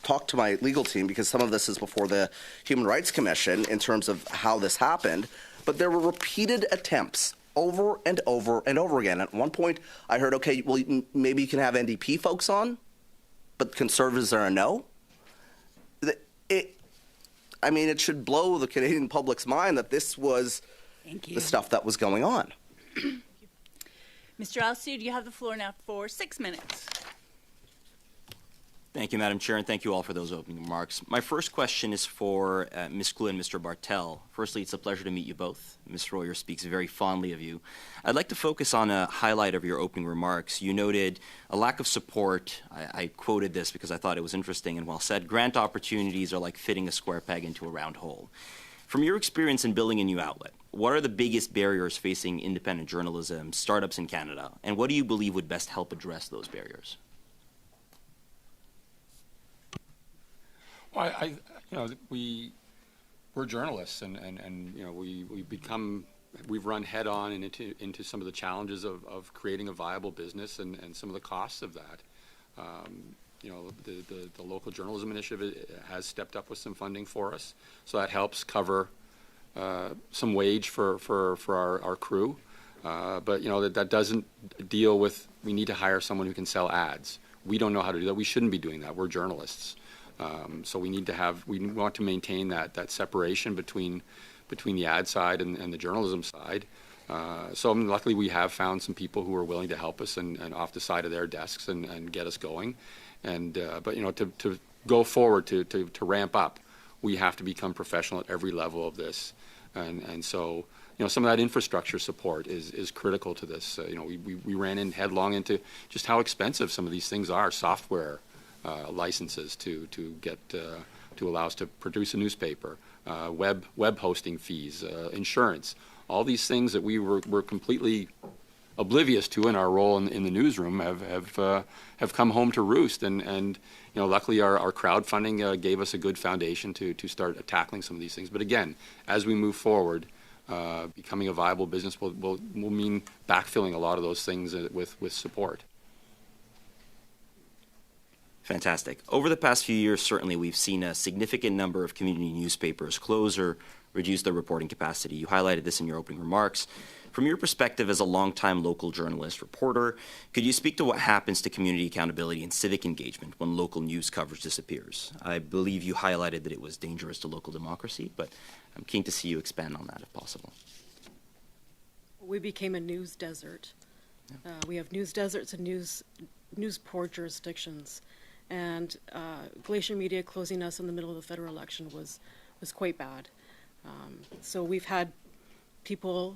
talk to my legal team, because some of this is before the Human Rights Commission in terms of how this happened, but there were repeated attempts over and over and over again. At one point, I heard, okay, well, maybe you can have NDP folks on, but conservatives are a no. It should blow the Canadian public's mind that this was the stuff that was going on. Mr. Alcide, you have the floor now for 6 minutes. Thank you, Madam Chair, and thank you all for those opening remarks. My first question is for Ms. Clue and Mr. Bartel. Firstly, it's a pleasure to meet you both. Ms. Royer speaks very fondly of you. I'd like to focus on a highlight of your opening remarks. You noted a lack of support. I quoted this because I thought it was interesting and well said. Grant opportunities are like fitting a square peg into a round hole. From your experience in building a new outlet, what are the biggest barriers facing independent journalism, startups in Canada, and what do you believe would best help address those barriers? Well, we're journalists, and we've run head on and into some of the challenges of creating a viable business and some of the costs of that. The local journalism initiative has stepped up with some funding for us, so that helps cover some wage for our crew. But that doesn't deal with, we need to hire someone who can sell ads. We don't know how to do that. We shouldn't be doing that. We're journalists. So we want to maintain that separation between the ad side and the journalism side. Luckily we have found some people who are willing to help us and off the side of their desks and get us going. But to go forward, to ramp up, we have to become professional at every level of this. And so some of that infrastructure support is critical to this. We ran in headlong into just how expensive some of these things are, software licenses to allow us to produce a newspaper, web hosting fees, insurance, all these things that we were completely oblivious to in our role in the newsroom have come home to roost. And luckily our crowdfunding gave us a good foundation to start tackling some of these things. But again, as we move forward, becoming a viable business will mean backfilling a lot of those things with support. Fantastic. Over the past few years, certainly we've seen a significant number of community newspapers close or reduce their reporting capacity. You highlighted this in your opening remarks. From your perspective as a longtime local journalist, reporter, could you speak to what happens to community accountability and civic engagement when local news coverage disappears? I believe you highlighted that it was dangerous to local democracy, but I'm keen to see you expand on that if possible. We became a news desert. We have news deserts and news poor jurisdictions. And Glacier Media closing us in the middle of the federal election was quite bad. So we've had people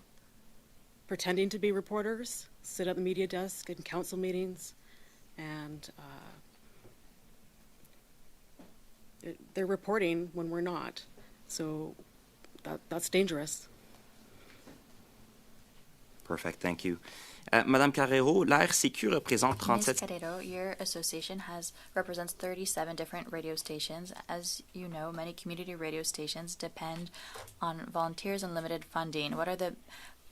pretending to be reporters sit at the media desk in council meetings and They're reporting when we're not. So that's dangerous. Perfect, thank you. Madame Carrero, la RCQ représente Ms. 37... Carrero, your association represents 37 different radio stations. As you know, many community radio stations depend on volunteers and limited funding. What are the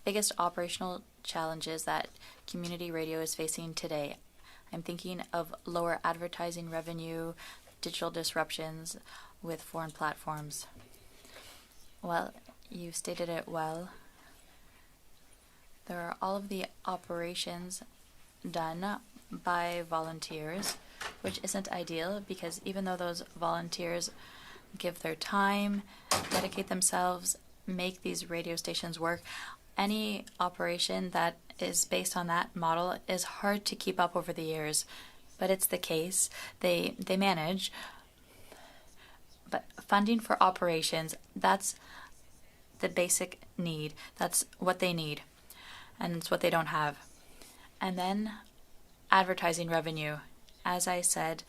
biggest operational challenges that community radio is facing today? I'm thinking of lower advertising revenue, digital disruptions with foreign platforms. Well, you stated it well. There are all of the operations done by volunteers, which isn't ideal because even though those volunteers give their time, dedicate themselves, make these radio stations work, any operation that is based on that model is hard to keep up over the years. But it's the case. They manage. But funding for operations, that's the basic need. That's what they need. And it's what they don't have. And then advertising revenue. As I said,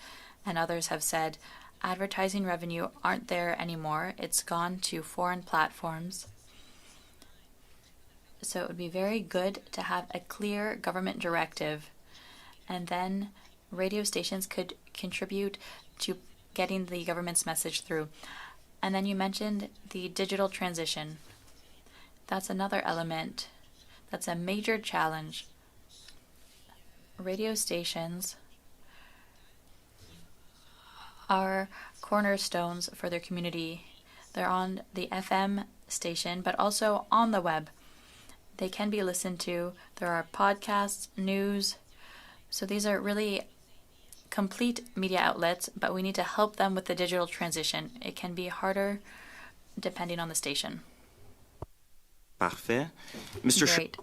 and others have said, advertising revenue aren't there anymore. It's gone to foreign platforms. So it would be very good to have a clear government directive. And then radio stations could contribute to getting the government's message through. And then you mentioned the digital transition. That's another element. That's a major challenge. Radio stations are cornerstones for their community. They're on the FM station, but also on the web. They can be listened to. There are podcasts, news. So these are really complete media outlets, but we need to help them with the digital transition. It can be harder depending on the station. Parfait. Mr. Great.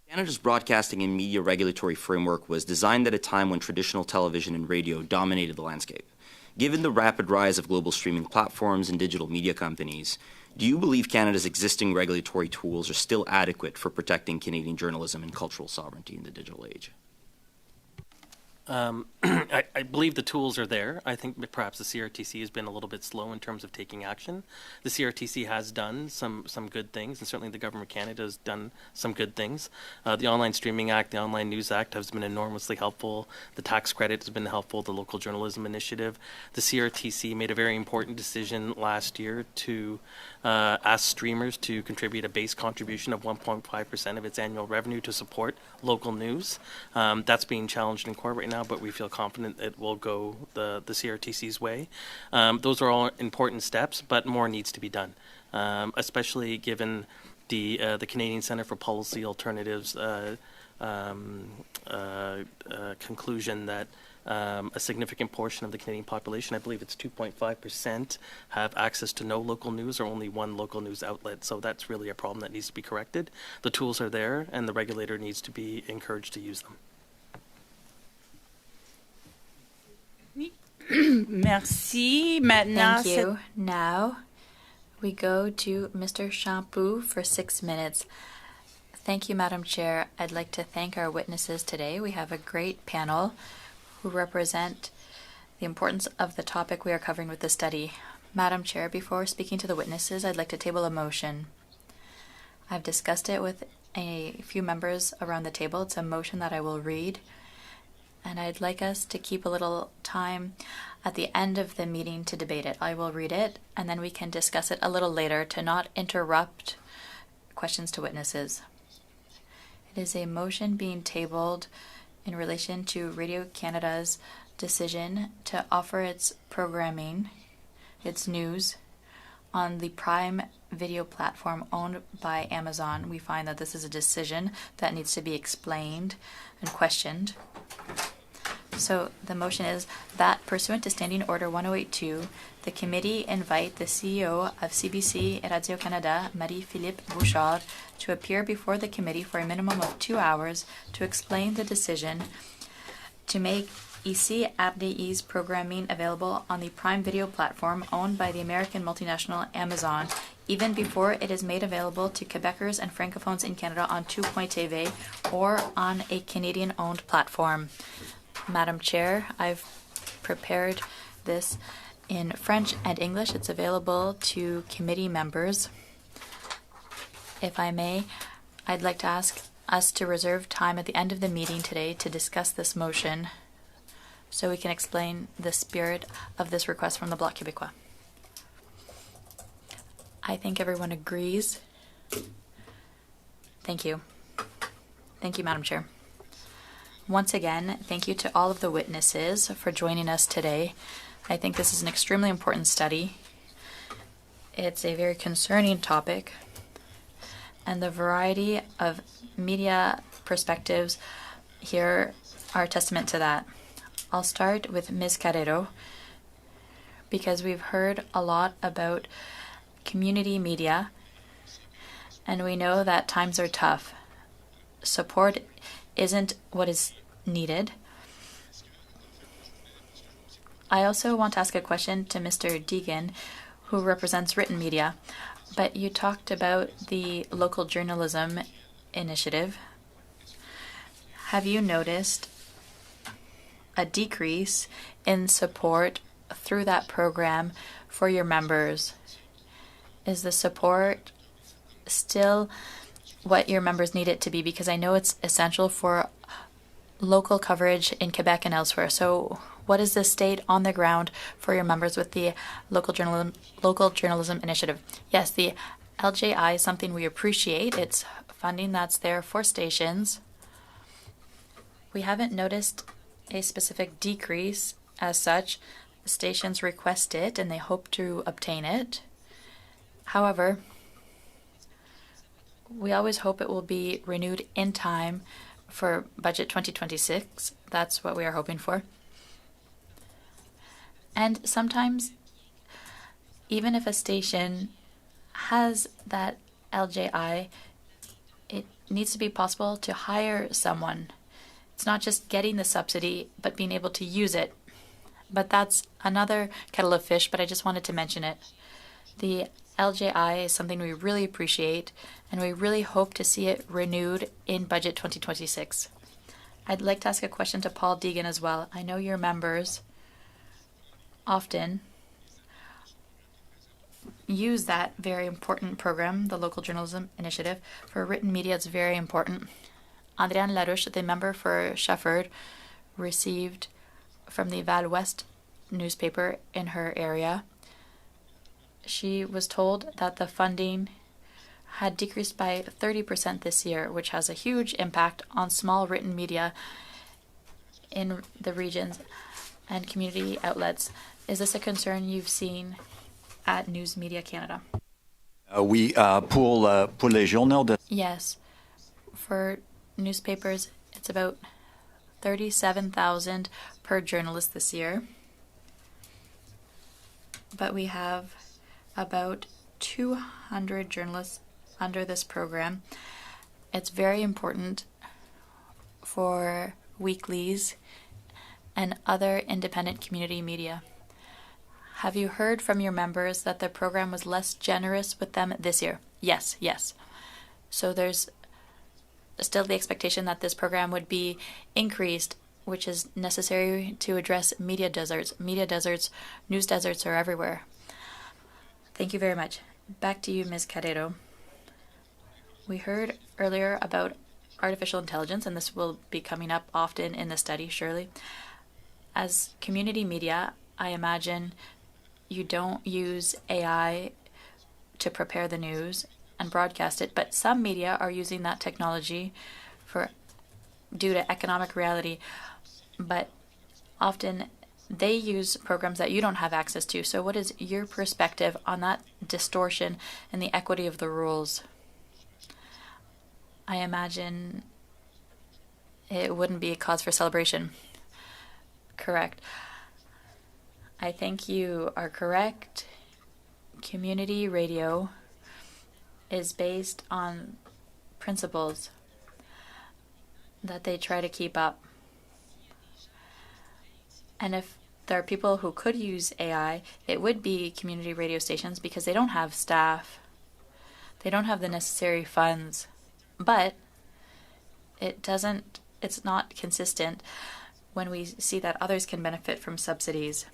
Canada's broadcasting and media regulatory framework was designed at a time when traditional television and radio dominated the landscape. Given the rapid rise of global streaming platforms and digital media companies, do you believe Canada's existing regulatory tools are still adequate for protecting Canadian journalism and cultural sovereignty in the digital age? I believe the tools are there. I think that perhaps the CRTC has been a little bit slow in terms of taking action. The CRTC has done some good things, and certainly the Government of Canada has done some good things. The Online Streaming Act, the Online News Act has been enormously helpful. The tax credit has been helpful, the Local Journalism Initiative. The CRTC made a very important decision last year to ask streamers to contribute a base contribution of 1.5% of its annual revenue to support local news. That's being challenged in court right now, but we feel confident it will go the CRTC's way. Those are all important steps, but more needs to be done, especially given the Canadian Centre for Policy Alternatives conclusion that a significant portion of the Canadian population, I believe it's 2.5%, have access to no local news or only one local news outlet. So that's really a problem that needs to be corrected. The tools are there, and the regulator needs to be encouraged to use them. Merci. Maintenant, Thank you. Now we go to Mr. Champoux for 6 minutes. Thank you, Madam Chair. I'd like to thank our witnesses today. We have a great panel who represent the importance of the topic we are covering with the study. Madam Chair, before speaking to the witnesses, I'd like to table a motion. I've discussed it with a few members around the table. It's a motion that I will read. And I'd like us to keep a little time at the end of the meeting to debate it. I will read it, and then we can discuss it a little later to not interrupt questions to witnesses. It is a motion being tabled in relation to Radio Canada's decision to offer its programming, its news, on the Prime Video platform owned by Amazon. We find that this is a decision that needs to be explained and questioned. So the motion is that, pursuant to Standing Order 1082, the committee invite the CEO of CBC Radio-Canada, Marie-Philippe Bouchard, to appear before the committee for a minimum of 2 hours to explain the decision to make Ici RDI's programming available on the Prime Video platform owned by the American multinational Amazon, even before it is made available to Quebecers and Francophones in Canada on Tout.tv or on a Canadian-owned platform. Madam Chair, I've prepared this in French and English. It's available to committee members. If I may, I'd like to ask us to reserve time at the end of the meeting today to discuss this motion so we can explain the spirit of this request from the Bloc Québécois. I think everyone agrees. Thank you. Thank you, Madam Chair. Once again, thank you to all of the witnesses for joining us today. I think this is an extremely important study. It's a very concerning topic, and the variety of media perspectives here are a testament to that. I'll start with Ms. Carrero, because we've heard a lot about community media, and we know that times are tough. Support isn't what is needed. I also want to ask a question to Mr. Deegan, who represents written media, but you talked about the local journalism initiative. Have you noticed a decrease in support through that program for your members? Is the support still what your members need it to be? Because I know it's essential for local coverage in Quebec and elsewhere. So what is the state on the ground for your members with the local journalism initiative? Yes, the LJI is something we appreciate. It's funding that's there for stations. We haven't noticed a specific decrease as such. Stations request it and they hope to obtain it. However, we always hope it will be renewed in time for budget 2026. That's what we are hoping for. And sometimes, even if a station has that LJI, it needs to be possible to hire someone. It's not just getting the subsidy, but being able to use it. But that's another kettle of fish, but I just wanted to mention it. The LJI is something we really appreciate, and we really hope to see it renewed in budget 2026. I'd like to ask a question to Paul Deegan as well. I know your members often use that very important program, the Local Journalism Initiative. For written media, it's very important. Andréane Larouche, the member for Shefford, received from the Val West newspaper in her area. She was told that the funding had decreased by 30% this year, which has a huge impact on small written media in the regions and community outlets. Is this a concern you've seen at News Media Canada? Oui, pour les journaux. Yes. For newspapers, it's about 37,000 per journalist this year. But we have about 200 journalists under this program. It's very important for weeklies and other independent community media. Have you heard from your members that the program was less generous with them this year? Yes. So there's still the expectation that this program would be increased, which is necessary to address media deserts. Media deserts, news deserts are everywhere. Thank you very much. Back to you, Ms. Carrero. We heard earlier about artificial intelligence, and this will be coming up often in the study, surely. As community media, I imagine you don't use AI to prepare the news and broadcast it, but some media are using that technology due to economic reality, but often they use programs that you don't have access to. So what is your perspective on that distortion and the equity of the rules? I imagine it wouldn't be a cause for celebration. Correct. I think you are correct. Community radio is based on principles that they try to keep up. And if there are people who could use AI, it would be community radio stations because they don't have staff. They don't have the necessary funds. But it's not consistent when we see that others can benefit from subsidies.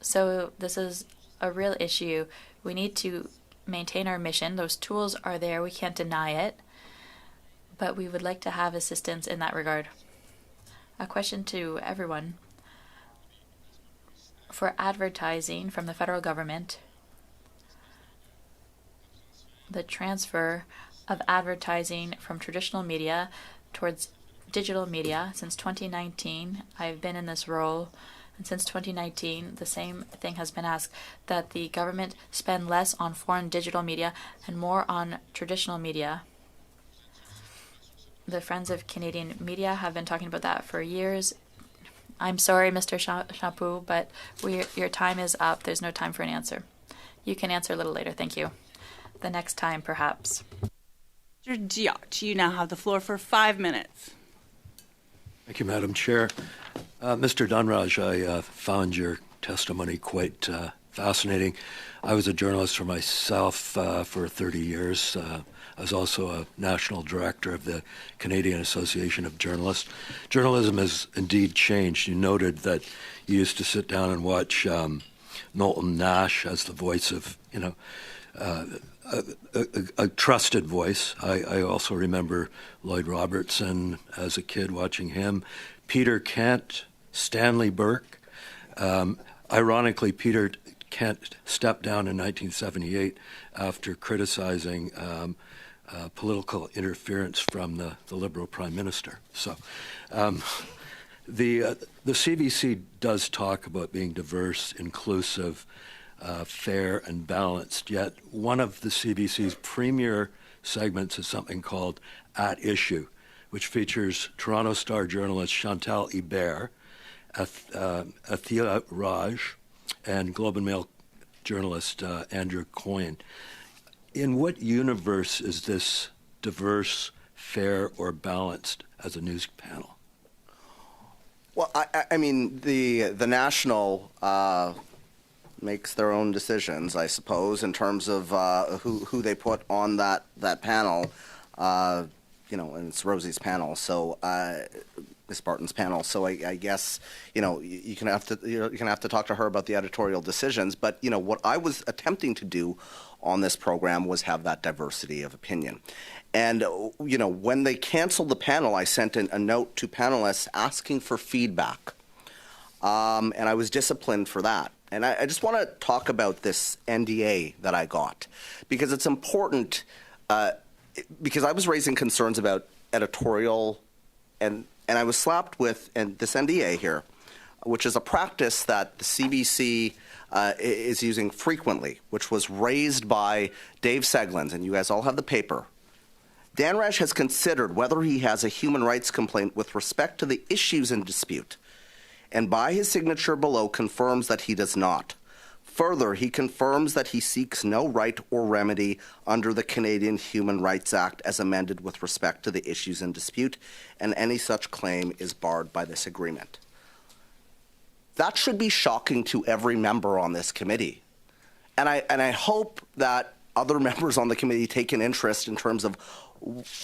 So this is a real issue. We need to maintain our mission. Those tools are there. We can't deny it. But we would like to have assistance in that regard. A question to everyone. For advertising from the federal government, the transfer of advertising from traditional media towards digital media since 2019, I've been in this role, and since 2019, the same thing has been asked, that the government spend less on foreign digital media and more on traditional media. The Friends of Canadian Media have been talking about that for years. I'm sorry, Mr. Chaput, but your time is up. There's no time for an answer. You can answer a little later. Thank you. The next time, perhaps. Mr. Diot, you now have the floor for 5 minutes. Thank you, Madam Chair. Mr. Dhanraj, I found your testimony quite fascinating. I was a journalist for myself for 30 years. I was also a national director of the Canadian Association of Journalists. Journalism has indeed changed. You noted that you used to sit down and watch Knowlton Nash as the voice of, a trusted voice. I also remember Lloyd Robertson as a kid watching him. Peter Kent, Stanley Burke. Ironically, Peter Kent stepped down in 1978 after criticizing political interference from the Liberal Prime Minister. So the CBC does talk about being diverse, inclusive, fair, and balanced, yet one of the CBC's premier segments is something called At Issue, which features Toronto Star journalist Chantal Hebert, Athila Raj, and Globe and Mail journalist Andrew Coyne. In what universe is this diverse, fair, or balanced as a news panel? Well, I mean, the National makes their own decisions, I suppose, in terms of who they put on that panel. And it's Rosie's panel, so Miss Barton's panel. So I guess you can have to talk to her about the editorial decisions. But what I was attempting to do on this program was have that diversity of opinion. And when they canceled the panel, I sent in a note to panelists asking for feedback, and I was disciplined for that. And I just want to talk about this NDA that I got, because it's important. Because I was raising concerns about editorial, and I was slapped with this NDA here, which is a practice that the CBC is using frequently, which was raised by Dave Seglins, and you guys all have the paper. Dhanraj has considered whether he has a human rights complaint with respect to the issues in dispute, and by his signature below confirms that he does not. Further, he confirms that he seeks no right or remedy under the Canadian Human Rights Act as amended with respect to the issues in dispute, and any such claim is barred by this agreement. That should be shocking to every member on this committee. And I hope that other members on the committee take an interest in terms of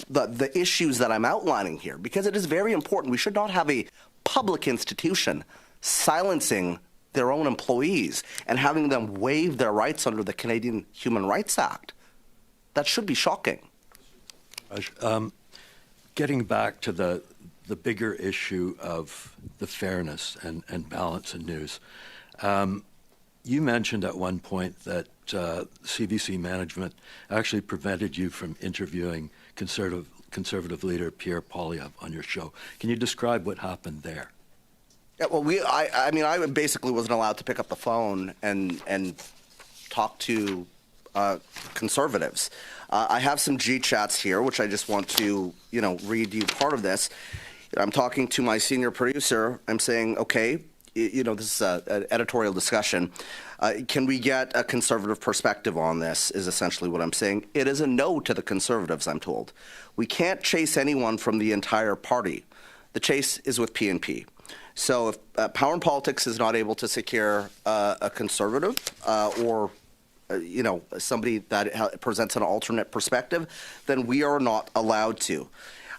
the issues that I'm outlining here, because it is very important. We should not have a public institution silencing their own employees and having them waive their rights under the Canadian Human Rights Act. That should be shocking. Getting back to the bigger issue of the fairness and balance in news, you mentioned at one point that CBC management actually prevented you from interviewing conservative leader Pierre Poilievre on your show. Can you describe what happened there? Yeah, well, I basically wasn't allowed to pick up the phone and talk to conservatives. I have some G-chats here, which I just want to, read you part of this. I'm talking to my senior producer. I'm saying, okay, this is an editorial discussion. Can we get a conservative perspective on this, is essentially what I'm saying. It is a no to the Conservatives, I'm told. We can't chase anyone from the entire party. The chase is with PNP. So if Power and Politics is not able to secure a Conservative or somebody that presents an alternate perspective, then we are not allowed to.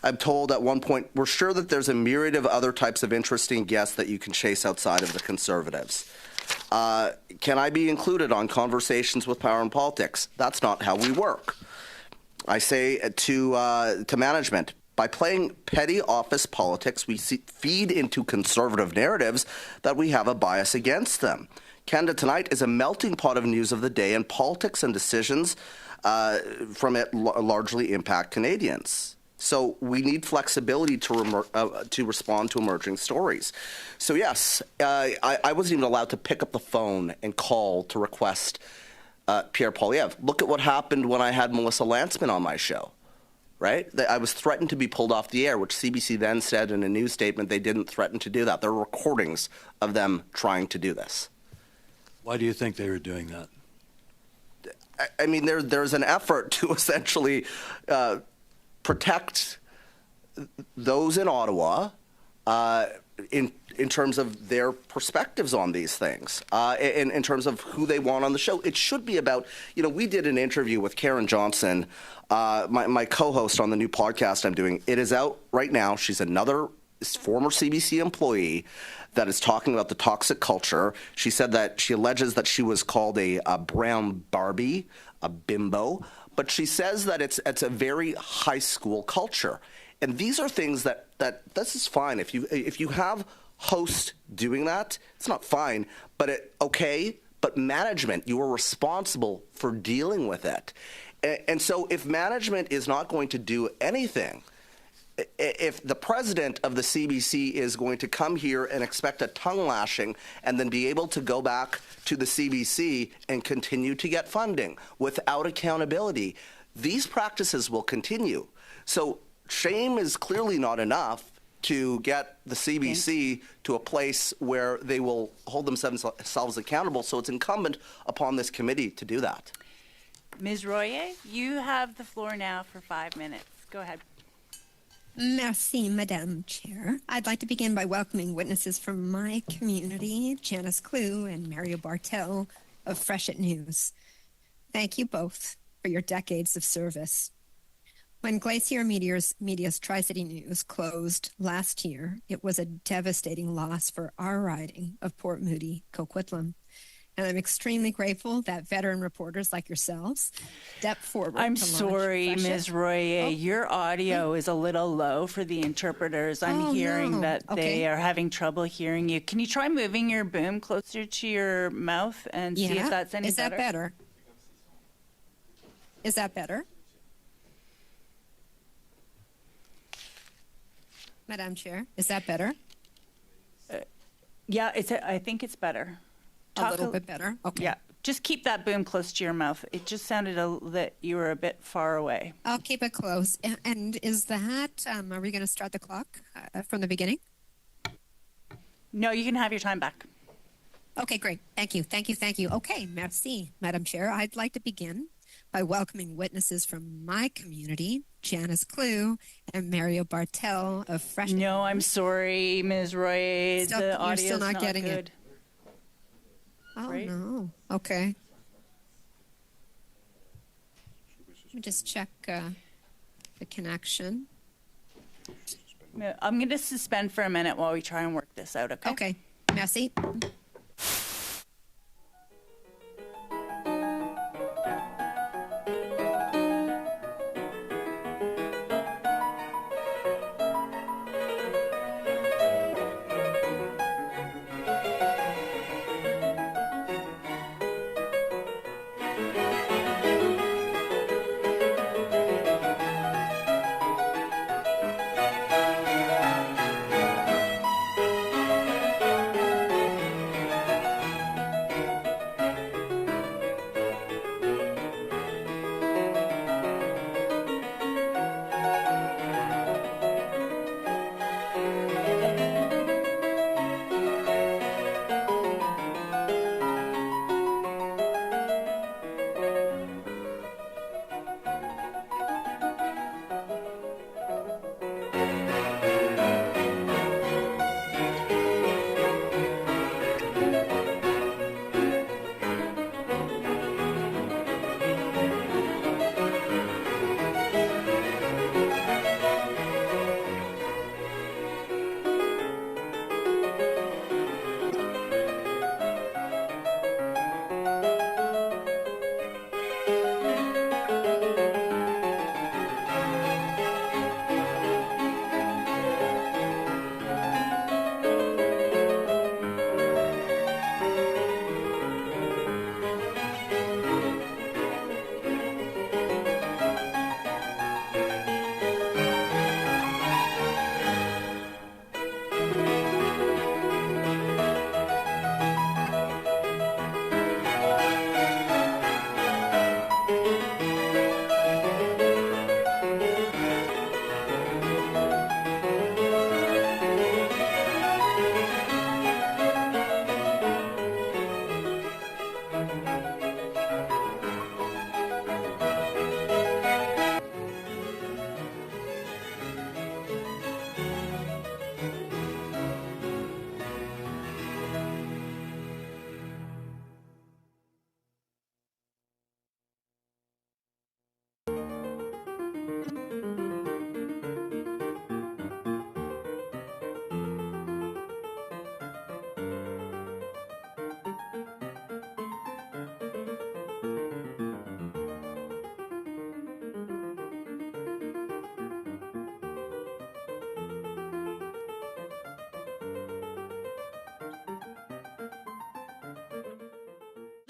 I'm told at one point, we're sure that there's a myriad of other types of interesting guests that you can chase outside of the Conservatives. Can I be included on conversations with power and politics? That's not how we work. I say to management, by playing petty office politics, we feed into conservative narratives that we have a bias against them. Canada Tonight is a melting pot of news of the day, and politics and decisions from it largely impact Canadians. So we need flexibility to respond to emerging stories. So yes, I wasn't even allowed to pick up the phone and call to request Pierre Poilievre. Look at what happened when I had Melissa Lantzman on my show, right? I was threatened to be pulled off the air, which CBC then said in a news statement they didn't threaten to do that. There are recordings of them trying to do this. Why do you think they were doing that? I mean, there's an effort to essentially protect those in Ottawa in terms of their perspectives on these things, in terms of who they want on the show. It should be about, we did an interview with Karen Johnson, my co-host on the new podcast I'm doing. It is out right now. She's another former CBC employee that is talking about the toxic culture. She said that she alleges that she was called a brown Barbie, a bimbo, but she says that it's a very high school culture. And these are things that this is fine. If you have hosts doing that, it's not fine, but but management, you are responsible for dealing with it. And so if management is not going to do anything, if the president of the CBC is going to come here and expect a tongue lashing and then be able to go back to the CBC and continue to get funding without accountability, these practices will continue. So shame is clearly not enough to get the CBC to a place where they will hold themselves accountable. So it's incumbent upon this committee to do that. Ms. Royer, you have the floor now for 5 minutes. Go ahead. Merci, Madame Chair. I'd like to begin by welcoming witnesses from my community, Janice Clue and Mario Bartel of Freshet News. Thank you both for your decades of service. When Glacier Media's Tri-City News closed last year, it was a devastating loss for our riding of Port Moody, Coquitlam. And I'm extremely grateful that veteran reporters like yourselves stepped forward. I'm sorry, Ms. Royer, your audio is a little low for the interpreters. I'm hearing that they are having trouble hearing you. Can you try moving your boom closer to your mouth and see if that's any better? Is that better? Is that better? Madam Chair, is that better? Yeah, I think it's better. A little bit better? Okay. Yeah, just keep that boom close to your mouth. It just sounded that you were a bit far away. I'll keep it close. And is that, are we going to start the clock from the beginning? No, you can have your time back. Okay, great. Thank you. Okay, merci, Madam Chair. I'd like to begin by welcoming witnesses from my community, Janice Clue and Mario Bartel of Fresh. No, I'm sorry, Ms. Roy. The audio is still not getting good. it. Oh, right? No. Okay. Let me just check the connection. I'm going to suspend for a minute while we try and work this out, okay? Okay. Merci.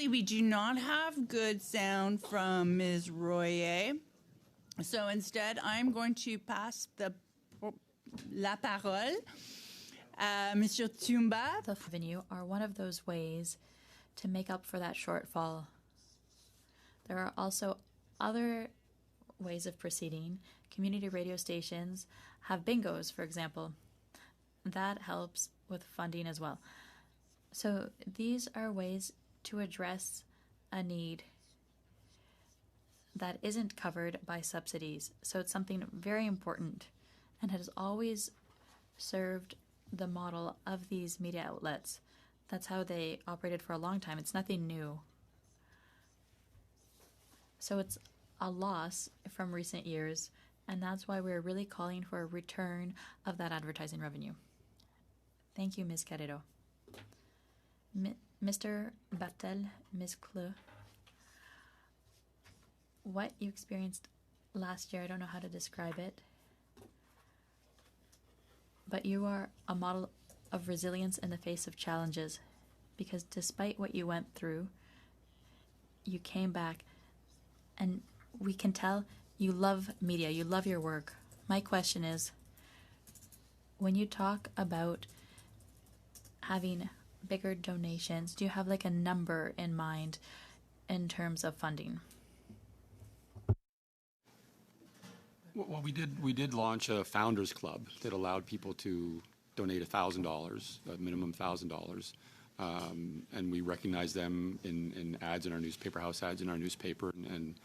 We do not have good sound from Ms. Royer. So instead, I'm going to pass la parole à Monsieur Tumba. The revenue are one of those ways to make up for that shortfall. There are also other ways of proceeding. Community radio stations have bingos, for example. That helps with funding as well. So these are ways to address a need that isn't covered by subsidies. So it's something very important and has always served the model of these media outlets. That's how they operated for a long time. It's nothing new. So it's a loss from recent years, and that's why we're really calling for a return of that advertising revenue. Thank you, Ms. Carrero. Mr. Bartel, Ms. Cleux, what you experienced last year, I don't know how to describe it, but you are a model of resilience in the face of challenges, because despite what you went through, you came back, and we can tell you love media, you love your work. My question is, when you talk about having bigger donations, do you have like a number in mind in terms of funding? Well, we did launch a founders club that allowed people to donate $1,000, a minimum $1,000, and we recognize them in ads in our newspaper, house ads in our newspaper, and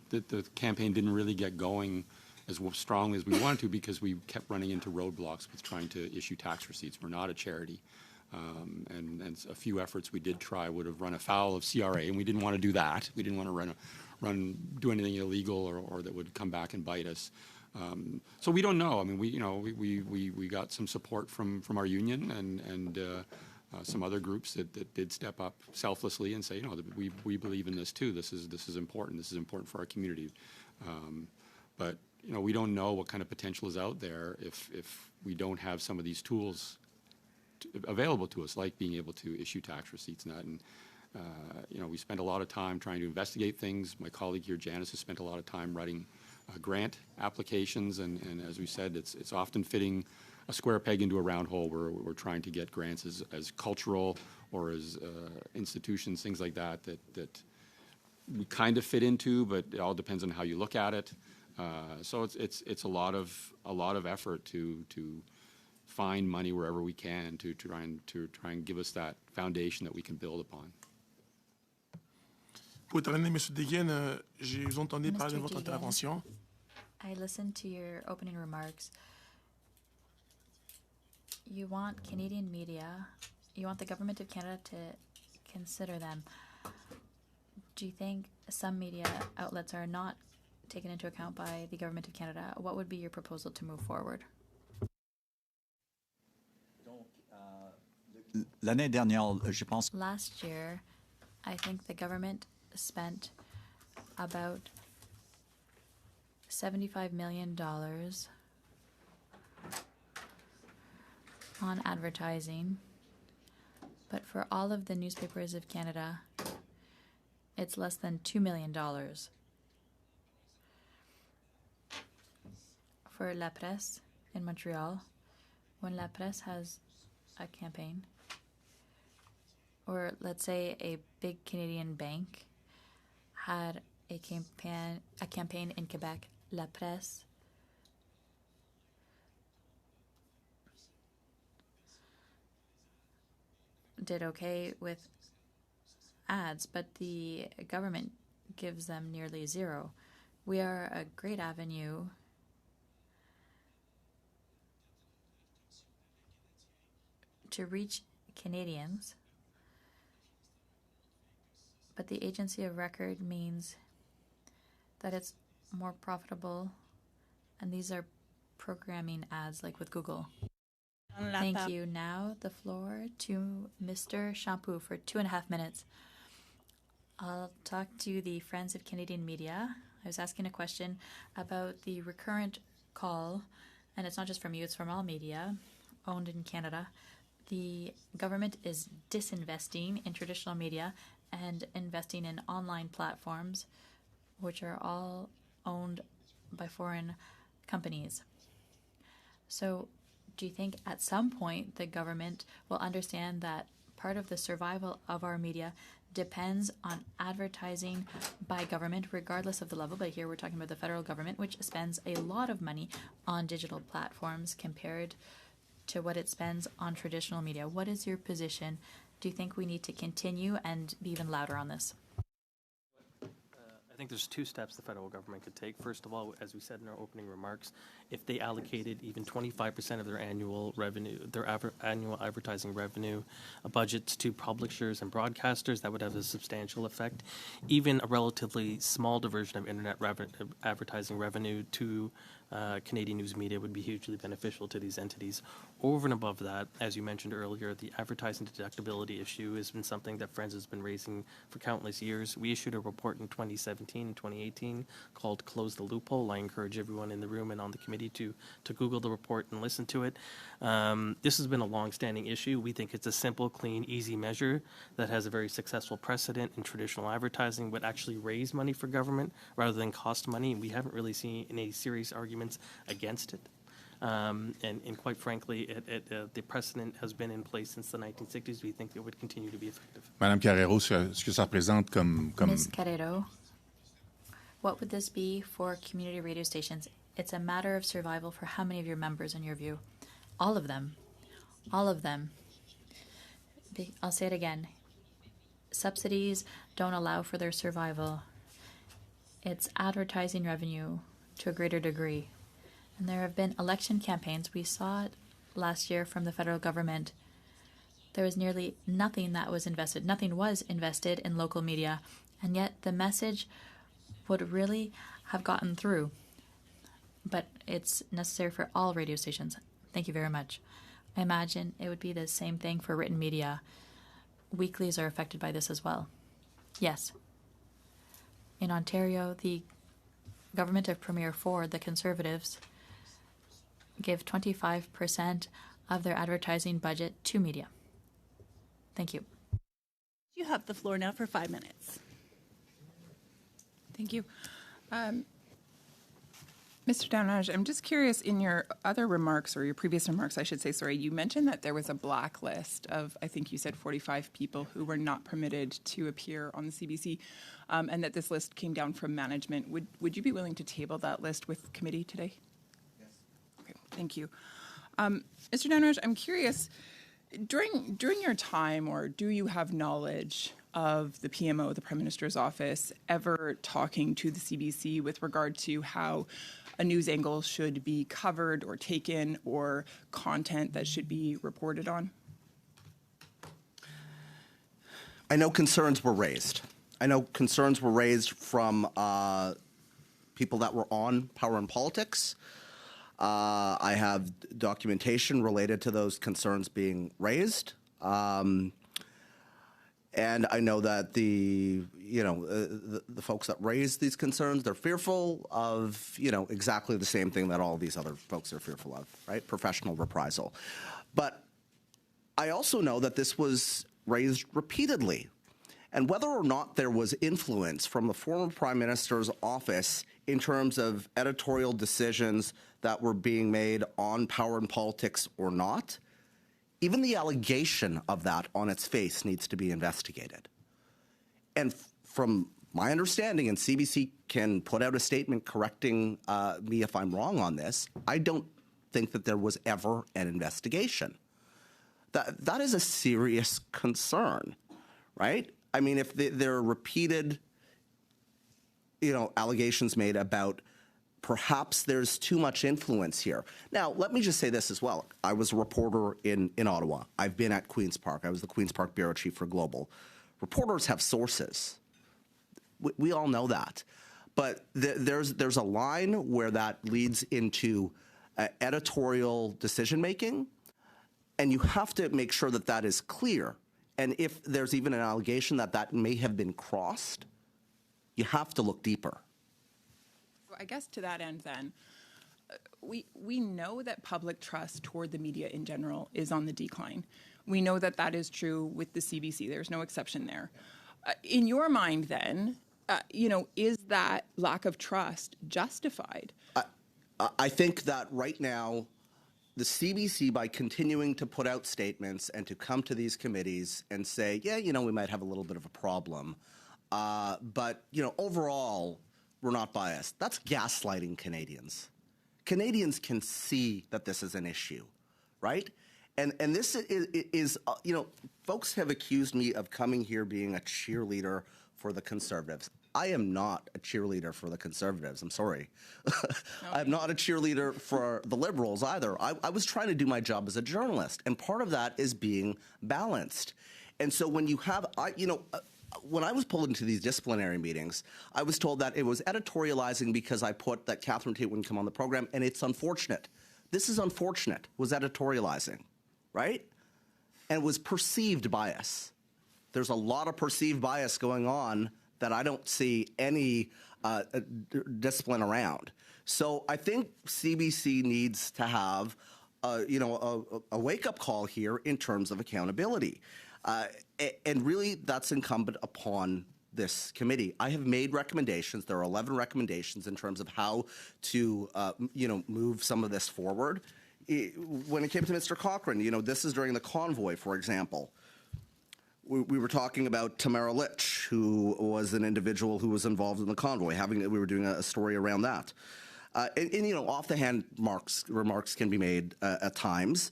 the campaign didn't really get going as strongly as we wanted to because we kept running into roadblocks with trying to issue tax receipts. We're not a charity. And a few efforts we did try would have run afoul of CRA, and we didn't want to do that. We didn't want to do anything illegal or that would come back and bite us. So we don't know. I mean, we got some support from our union and some other groups that did step up selflessly and say, that we believe in this too. This is important. This is important for our community. But we don't know what kind of potential is out there if we don't have some of these tools available to us, like being able to issue tax receipts and that. And we spent a lot of time trying to investigate things. My colleague here, Janice, has spent a lot of time writing grant applications, and as we said, it's often fitting a square peg into a round hole where we're trying to get grants as cultural or as institutions, things like that we kind of fit into, but it all depends on how you look at it. So it's a lot of effort to find money wherever we can to try and give us that foundation that we can build upon. Pour terminer, M. Deguin, je vous entendais parler de votre Deguin, intervention. I listened to your opening remarks. You want Canadian media, you want the Government of Canada to consider them. Do you think some media outlets are not taken into account by the Government of Canada? What would be your proposal to move forward? L'année dernière, je pense. Last year, I think the government spent about $75 million on advertising, but for all of the newspapers of Canada, it's less than $2 million. For La Presse in Montreal, when La Presse has a campaign, or let's say a big Canadian bank had a campaign in Quebec, La Presse did okay with ads, but the government gives them nearly zero. We are a great avenue to reach Canadians, but the agency of record means that it's more profitable, and these are programming ads like with Google. Thank you. Now the floor to Mr. Shampoo for 2.5 minutes. I'll talk to the Friends of Canadian Media. I was asking a question about the recurrent call, and it's not just from you, it's from all media owned in Canada, the government is disinvesting in traditional media and investing in online platforms, which are all owned by foreign companies. So do you think at some point the government will understand that part of the survival of our media depends on advertising by government, regardless of the level? But here we're talking about the federal government, which spends a lot of money on digital platforms compared to what it spends on traditional media. What is your position? Do you think we need to continue and be even louder on this? I think there's two steps the federal government could take. First of all, as we said in our opening remarks, if they allocated even 25% of their annual revenue, annual advertising revenue budgets to publishers and broadcasters, that would have a substantial effect. Even a relatively small diversion of internet advertising revenue to Canadian news media would be hugely beneficial to these entities. Over and above that, as you mentioned earlier, the advertising deductibility issue has been something that Friends has been raising for countless years. We issued a report in 2017 and 2018 called Close the Loophole. I encourage everyone in the room and on the committee to Google the report and listen to it. This has been a long-standing issue. We think it's a simple, clean, easy measure that has a very successful precedent in traditional advertising, would actually raise money for government rather than cost money. We haven't really seen any serious arguments against it. And quite frankly, the precedent has been in place since the 1960s. We think it would continue to be effective. Madame Carrero, ce que ça représente comme... Ms. Carrero, what would this be for community radio stations? It's a matter of survival for how many of your members, in your view? All of them. All of them. I'll say it again. Subsidies don't allow for their survival. It's advertising revenue to a greater degree. And there have been election campaigns. We saw it last year from the federal government. There was nearly nothing that was invested. Nothing was invested in local media. And yet the message would really have gotten through. But it's necessary for all radio stations. Thank you very much. I imagine it would be the same thing for written media. Weeklies are affected by this as well. Yes. In Ontario, the government of Premier Ford, the Conservatives, give 25% of their advertising budget to media. Thank you. You have the floor now for 5 minutes. Thank you. Mr. Dhanraj, I'm just curious, in your other remarks, or your previous remarks, I should say, sorry, you mentioned that there was a blacklist of, I think you said 45 people who were not permitted to appear on the CBC, and that this list came down from management. Would you be willing to table that list with committee today? Yes. Okay, thank you. Mr. Dhanraj, I'm curious, during your time, or do you have knowledge of the PMO, the Prime Minister's office, ever talking to the CBC with regard to how a news angle should be covered or taken, or content that should be reported on? I know concerns were raised. I know concerns were raised from people that were on Power and Politics. I have documentation related to those concerns being raised. And I know that the folks that raise these concerns, they're fearful of, exactly the same thing that all these other folks are fearful of, right? Professional reprisal. But I also know that this was raised repeatedly. And whether or not there was influence from the former Prime Minister's office in terms of editorial decisions that were being made on Power and Politics or not, even the allegation of that on its face needs to be investigated. And from my understanding, and CBC can put out a statement correcting me if I'm wrong on this, I don't think that there was ever an investigation. That is a serious concern, right? I mean, if there are repeated, allegations made about perhaps there's too much influence here. Now, let me just say this as well. I was a reporter in Ottawa. I've been at Queen's Park. I was the Queen's Park bureau chief for Global. Reporters have sources. We all know that. But there's a line where that leads into editorial decision-making, and you have to make sure that that is clear. And if there's even an allegation that may have been crossed, you have to look deeper. I guess to that end then, we know that public trust toward the media in general is on the decline. We know that that is true with the CBC. There's no exception there. In your mind, then, is that lack of trust justified? I think that right now, the CBC, by continuing to put out statements and to come to these committees and say, yeah, we might have a little bit of a problem, but, overall, we're not biased. That's gaslighting Canadians. Canadians can see that this is an issue, right? And this is folks have accused me of coming here being a cheerleader for the Conservatives. I am not a cheerleader for the Conservatives. I'm sorry. I'm not a cheerleader for the Liberals either. I was trying to do my job as a journalist, and part of that is being balanced. And so when you have, when I was pulled into these disciplinary meetings, I was told that it was editorializing because I put that Catherine Tate wouldn't come on the program, and it's unfortunate. This is unfortunate, was editorializing, right? And it was perceived bias. There's a lot of perceived bias going on that I don't see any discipline around. So I think CBC needs to have, a wake-up call here in terms of accountability. And really, that's incumbent upon this committee. I have made recommendations. There are 11 recommendations in terms of how to, move some of this forward. When it came to Mr. Cochrane, this is during the convoy, for example. We were talking about Tamara Litch, who was an individual who was involved in the convoy. We were doing a story around that. And off-the-hand remarks can be made at times.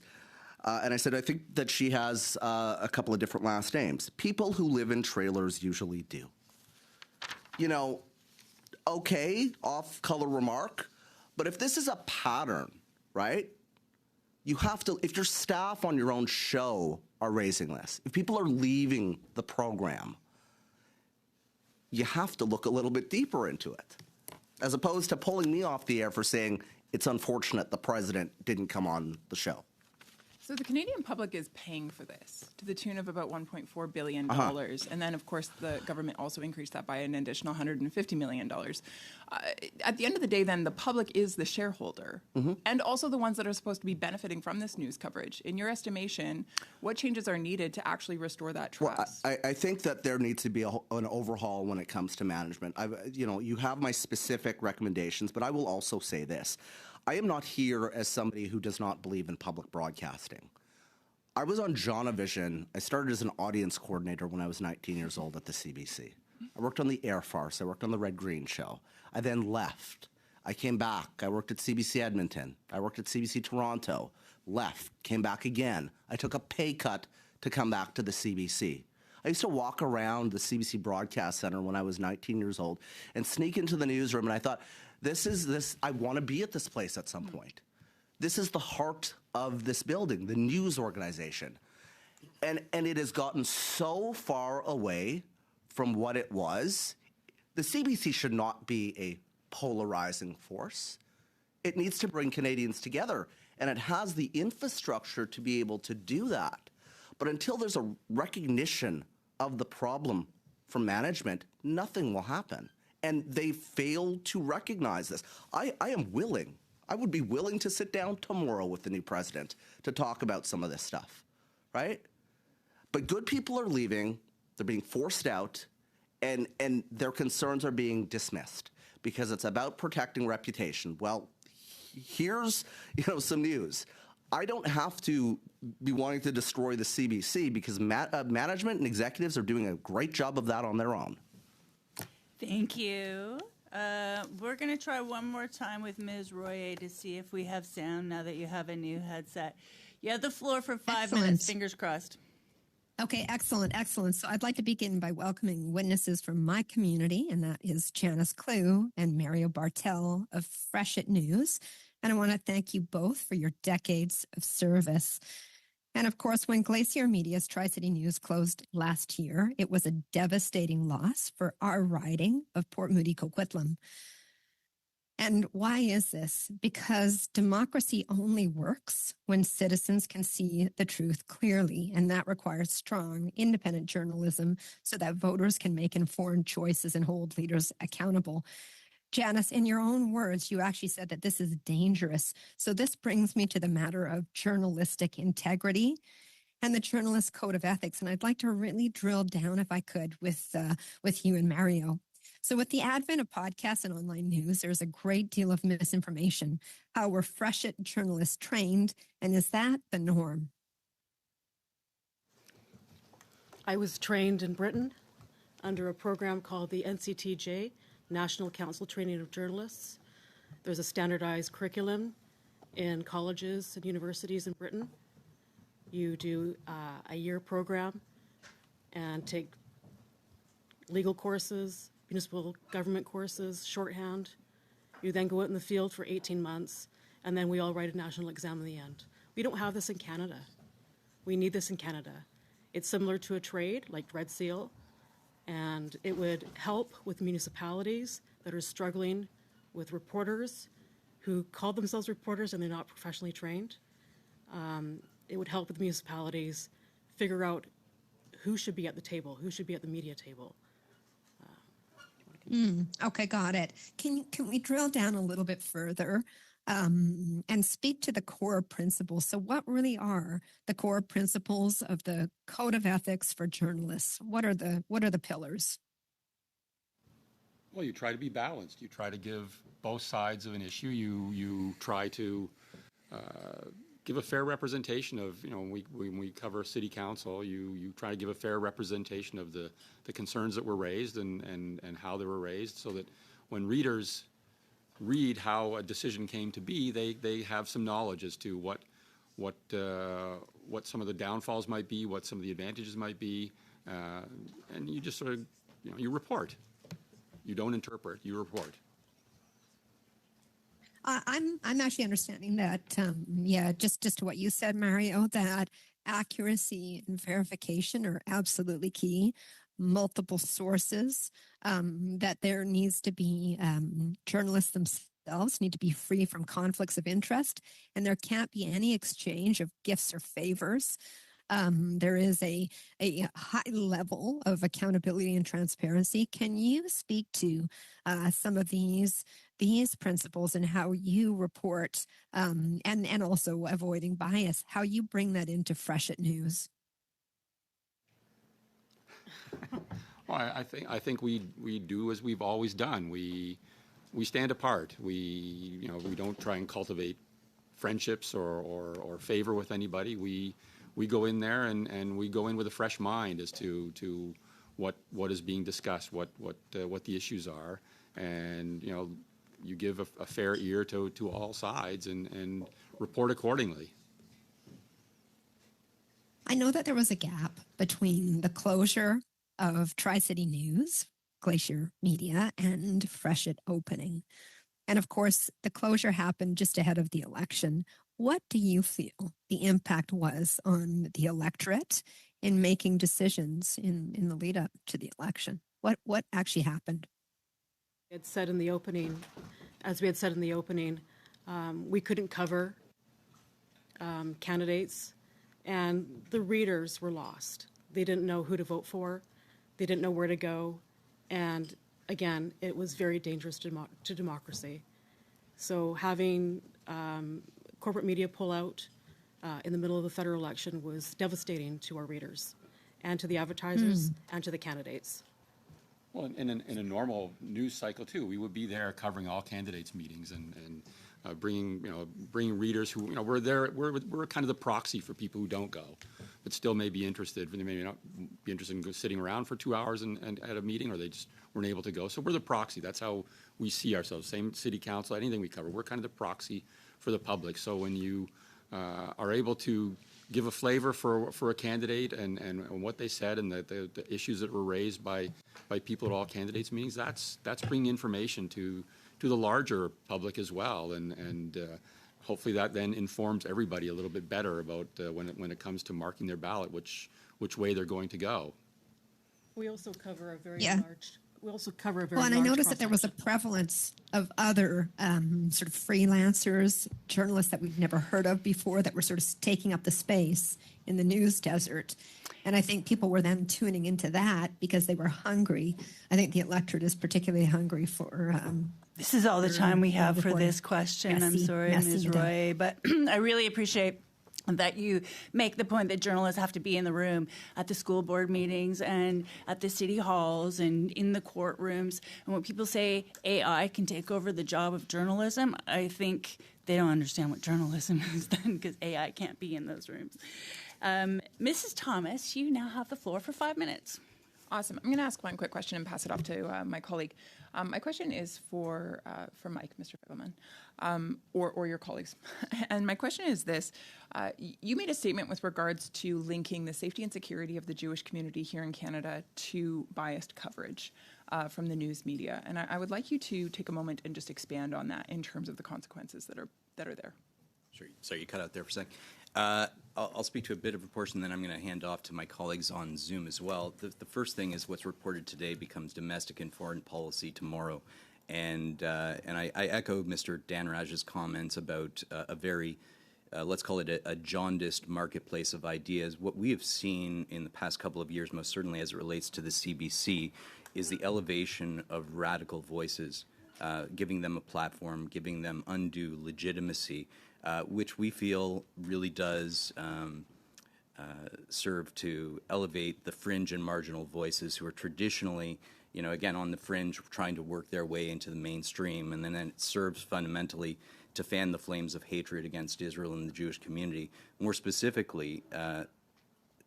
And I said, I think that she has a couple of different last names. People who live in trailers usually do. Okay, off-color remark. But if this is a pattern, right, you have to, if your staff on your own show are raising this, if people are leaving the program, you have to look a little bit deeper into it, as opposed to pulling me off the air for saying it's unfortunate the president didn't come on the show. So the Canadian public is paying for this to the tune of about $1.4 billion. And then, of course, the government also increased that by an additional $150 million. At the end of the day, then, the public is the shareholder and also the ones that are supposed to be benefiting from this news coverage. In your estimation, what changes are needed to actually restore that trust? Well, I think that there needs to be an overhaul when it comes to management. You have my specific recommendations, but I will also say this. I am not here as somebody who does not believe in public broadcasting. I was on Jonavision. I started as an audience coordinator when I was 19 years old at the CBC. I worked on the Air Farce. I worked on the Red Green Show. I then left. I came back. I worked at CBC Edmonton. I worked at CBC Toronto. Left. Came back again. I took a pay cut to come back to the CBC. I used to walk around the CBC Broadcast Center when I was 19 years old and sneak into the newsroom, and I thought, I want to be at this place at some point. This is the heart of this building, the news organization. And it has gotten so far away from what it was. The CBC should not be a polarizing force. It needs to bring Canadians together, and it has the infrastructure to be able to do that. But until there's a recognition of the problem from management, nothing will happen. And they fail to recognize this. I would be willing to sit down tomorrow with the new president to talk about some of this stuff, right? But good people are leaving, they're being forced out, and their concerns are being dismissed because it's about protecting reputation. Well, here's some news. I don't have to be wanting to destroy the CBC because management and executives are doing a great job of that on their own. Thank you. We're going to try one more time with Ms. Royer to see if we have sound now that you have a new headset. You have the floor for 5 minutes. Fingers crossed. Okay, excellent. So I'd like to begin by welcoming witnesses from my community, and that is Janice Clue and Mario Bartel of Freshet News. And I want to thank you both for your decades of service. And of course, when Glacier Media's Tri-City News closed last year, it was a devastating loss for our riding of Port Moody Coquitlam. And why is this? Because democracy only works when citizens can see the truth clearly, and that requires strong, independent journalism so that voters can make informed choices and hold leaders accountable. Janice, in your own words, you actually said that this is dangerous. So this brings me to the matter of journalistic integrity. and the Journalist Code of Ethics. And I'd like to really drill down, if I could, with you and Mario. So with the advent of podcasts and online news, there's a great deal of misinformation. How were Freshet journalists trained, and is that the norm? I was trained in Britain under a program called the NCTJ, National Council Training of Journalists. There's a standardized curriculum in colleges and universities in Britain. You do a year program and take legal courses, municipal government courses, shorthand. You then go out in the field for 18 months, and then we all write a national exam in the end. We don't have this in Canada. We need this in Canada. It's similar to a trade like Red Seal, and it would help with municipalities that are struggling with reporters who call themselves reporters and they're not professionally trained. It would help with municipalities figure out who should be at the table, who should be at the media table. Okay, got it. Can we drill down a little bit further and speak to the core principles? So what really are the core principles of the Code of Ethics for journalists? What are the pillars? Well, you try to be balanced. You try to give both sides of an issue. You try to give a fair representation of, when we cover city council, you try to give a fair representation of the concerns that were raised and how they were raised, so that when readers read how a decision came to be, they have some knowledge as to what some of the downfalls might be, what some of the advantages might be, and you just sort of, you report. You don't interpret, you report. I'm actually understanding that, just to what you said, Mario, that accuracy and verification are absolutely key. Multiple sources, that there needs to be journalists themselves need to be free from conflicts of interest, and there can't be any exchange of gifts or favors. There is a high level of accountability and transparency. Can you speak to some of these principles and how you report, and also avoiding bias, how you bring that into Freshet News? Well, I think we do as we've always done. We stand apart. We don't try and cultivate friendships or favor with anybody. We go in there and we go in with a fresh mind as to what is being discussed, what the issues are, and you give a fair ear to all sides and report accordingly. I know that there was a gap between the closure of Tri-City News, Glacier Media, and Freshet opening. And of course, the closure happened just ahead of the election. What do you feel the impact was on the electorate in making decisions in the lead up to the election? What actually happened? As we had said in the opening, we couldn't cover candidates, and the readers were lost. They didn't know who to vote for. They didn't know where to go. And again, it was very dangerous to democracy. So having corporate media pull out in the middle of the federal election was devastating to our readers and to the advertisers and to the candidates. Well, in a normal news cycle too, we would be there covering all candidates' meetings and bringing readers who we're there. We're kind of the proxy for people who don't go, but still may be interested. They may not be interested in sitting around for 2 hours and at a meeting, or they just weren't able to go. So we're the proxy. That's how we see ourselves. Same city council, anything we cover, we're kind of the proxy for the public. So when you are able to give a flavor for a candidate and what they said and the issues that were raised by people at all candidates meetings, that's bringing information to the larger public as well, and hopefully that then informs everybody a little bit better about when it comes to marking their ballot, which way they're going to go. We also cover a very large. We also cover a very well, and I large noticed that there was a prevalence of other sort of freelancers, journalists that we've never heard of before that were sort of taking up the space in the news desert. And I think people were then tuning into that because they were hungry. I think the electorate is particularly hungry for. This is all the time we have for this question. I'm sorry, Ms. Roy, but I really appreciate that you make the point that journalists have to be in the room at the school board meetings and at the city halls and in the courtrooms. And when people say AI can take over the job of journalism, I think they don't understand what journalism is then, because AI can't be in those rooms. Mrs. Thomas, you now have the floor for 5 minutes. Awesome. I'm going to ask one quick question and pass it off to my colleague. My question is for Mike, Mr. Figgleman, or your colleagues. And my question is this. You made a statement with regards to linking the safety and security of the Jewish community here in Canada to biased coverage from the news media. And I would like you to take a moment and just expand on that in terms of the consequences that are there. Sure. Sorry, you cut out there for a second. I'll speak to a bit of a portion, then I'm going to hand off to my colleagues on Zoom as well. The first thing is what's reported today becomes domestic and foreign policy tomorrow. And I echo Mr. Dhanraj's comments about a very, let's call it a jaundiced marketplace of ideas. What we have seen in the past couple of years, most certainly as it relates to the CBC, is the elevation of radical voices, giving them a platform, giving them undue legitimacy, which we feel really does serve to elevate the fringe and marginal voices who are traditionally, again, on the fringe, trying to work their way into the mainstream. And then it serves fundamentally to fan the flames of hatred against Israel and the Jewish community. More specifically,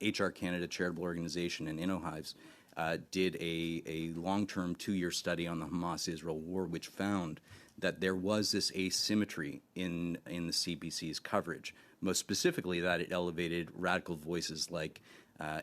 HR Canada Charitable Organization and InnoHives did a long-term 2-year study on the Hamas-Israel war, which found that there was this asymmetry in the CBC's coverage. Most specifically, that it elevated radical voices like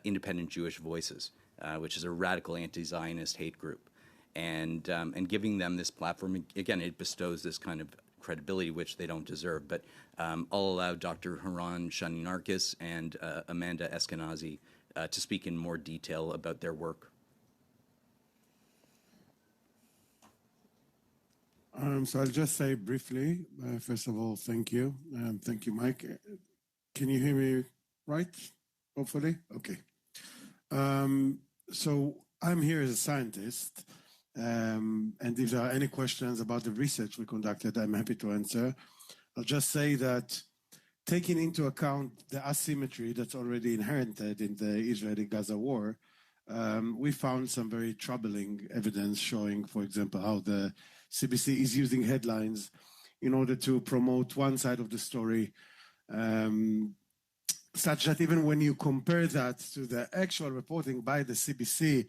Independent Jewish Voices, which is a radical anti-Zionist hate group, and giving them this platform. Again, it bestows this kind of credibility which they don't deserve. But I'll allow Dr. Haran Shaninarkis and Amanda Eskenazi to speak in more detail about their work. So I'll just say briefly, first of all, thank you. Thank you, Mike. Can you hear me right? Hopefully? Okay. So I'm here as a scientist, and if there are any questions about the research we conducted, I'm happy to answer. I'll just say that taking into account the asymmetry that's already inherited in the Israeli-Gaza war, we found some very troubling evidence showing, for example, how the CBC is using headlines in order to promote one side of the story, such that even when you compare that to the actual reporting by the CBC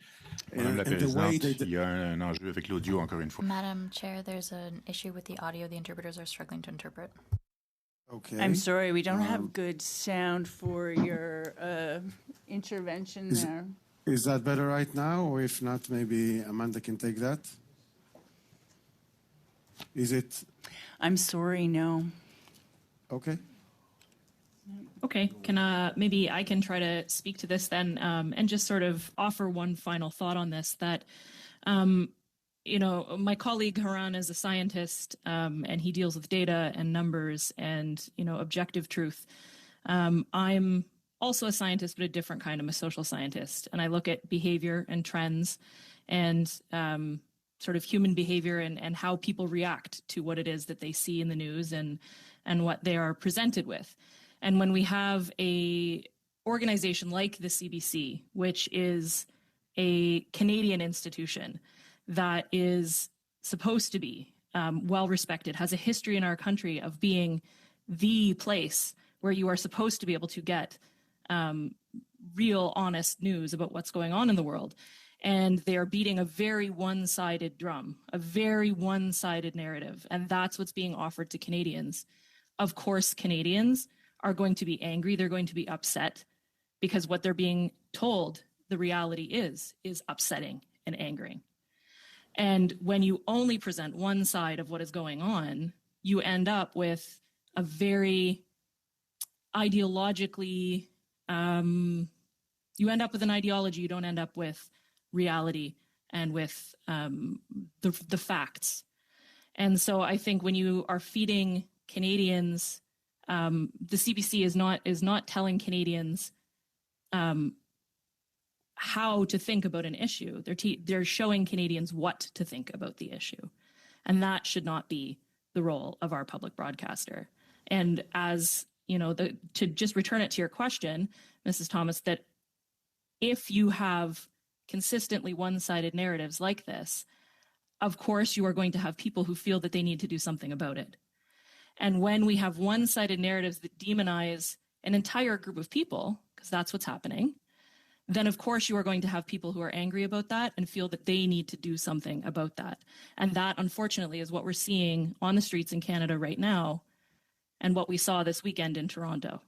Madame la and the way Présidente, they... il y a un enjeu avec l'audio encore une fois. Madam Chair, there's an issue with the audio. The interpreters are struggling to interpret. Okay. I'm sorry, we don't have good sound for your intervention there. Is that better right now? Or if not, maybe Amanda can take that? Is it? I'm sorry, no. Okay. Okay, maybe I can try to speak to this then, and just sort of offer one final thought on this, that, my colleague Haran is a scientist, and he deals with data and numbers and, objective truth. I'm also a scientist, but a different kind. I'm a social scientist, and I look at behavior and trends and sort of human behavior and how people react to what it is that they see in the news and what they are presented with. And when we have a organization like the CBC, which is a Canadian institution that is supposed to be well respected, has a history in our country of being the place where you are supposed to be able to get real, honest news about what's going on in the world. And they are beating a very one-sided drum, a very one-sided narrative. And that's what's being offered to Canadians. Of course, Canadians are going to be angry. They're going to be upset because what they're being told, the reality is upsetting and angering. And when you only present one side of what is going on, you end up with a very ideologically, you end up with an ideology. You don't end up with reality and with the facts. And so I think when you are feeding Canadians, the CBC is not telling Canadians how to think about an issue. They're showing Canadians what to think about the issue, and that should not be the role of our public broadcaster. And as to just return it to your question, Mrs. Thomas, that if you have consistently one-sided narratives like this, of course you are going to have people who feel that they need to do something about it. And when we have one-sided narratives that demonize an entire group of people, because that's what's happening, then of course you are going to have people who are angry about that and feel that they need to do something about that. And that, unfortunately, is what we're seeing on the streets in Canada right now and what we saw this weekend in Toronto.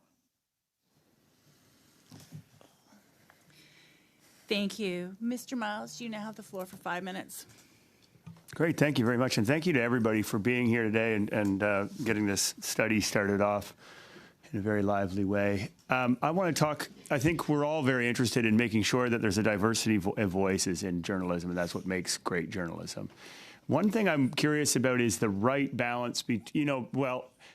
Thank you. Mr. Miles, you now have the floor for 5 minutes. Great. Thank you very much. And thank you to everybody for being here today and getting this study started off in a very lively way. I want to talk, I think we're all very interested in making sure that there's a diversity of voices in journalism, and that's what makes great journalism. One thing I'm curious about is the right balance between,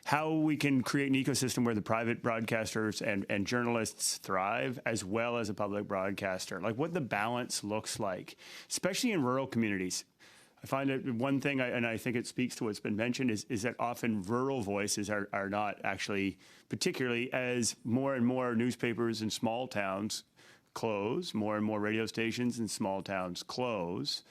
how we can create an ecosystem where the private broadcasters and journalists thrive as well as a public broadcaster, like what the balance looks like, especially in rural communities. I find that one thing, and I think it speaks to what's been mentioned, is that often rural voices are not actually, particularly as more and more newspapers in small towns close, more and more radio stations in small towns close.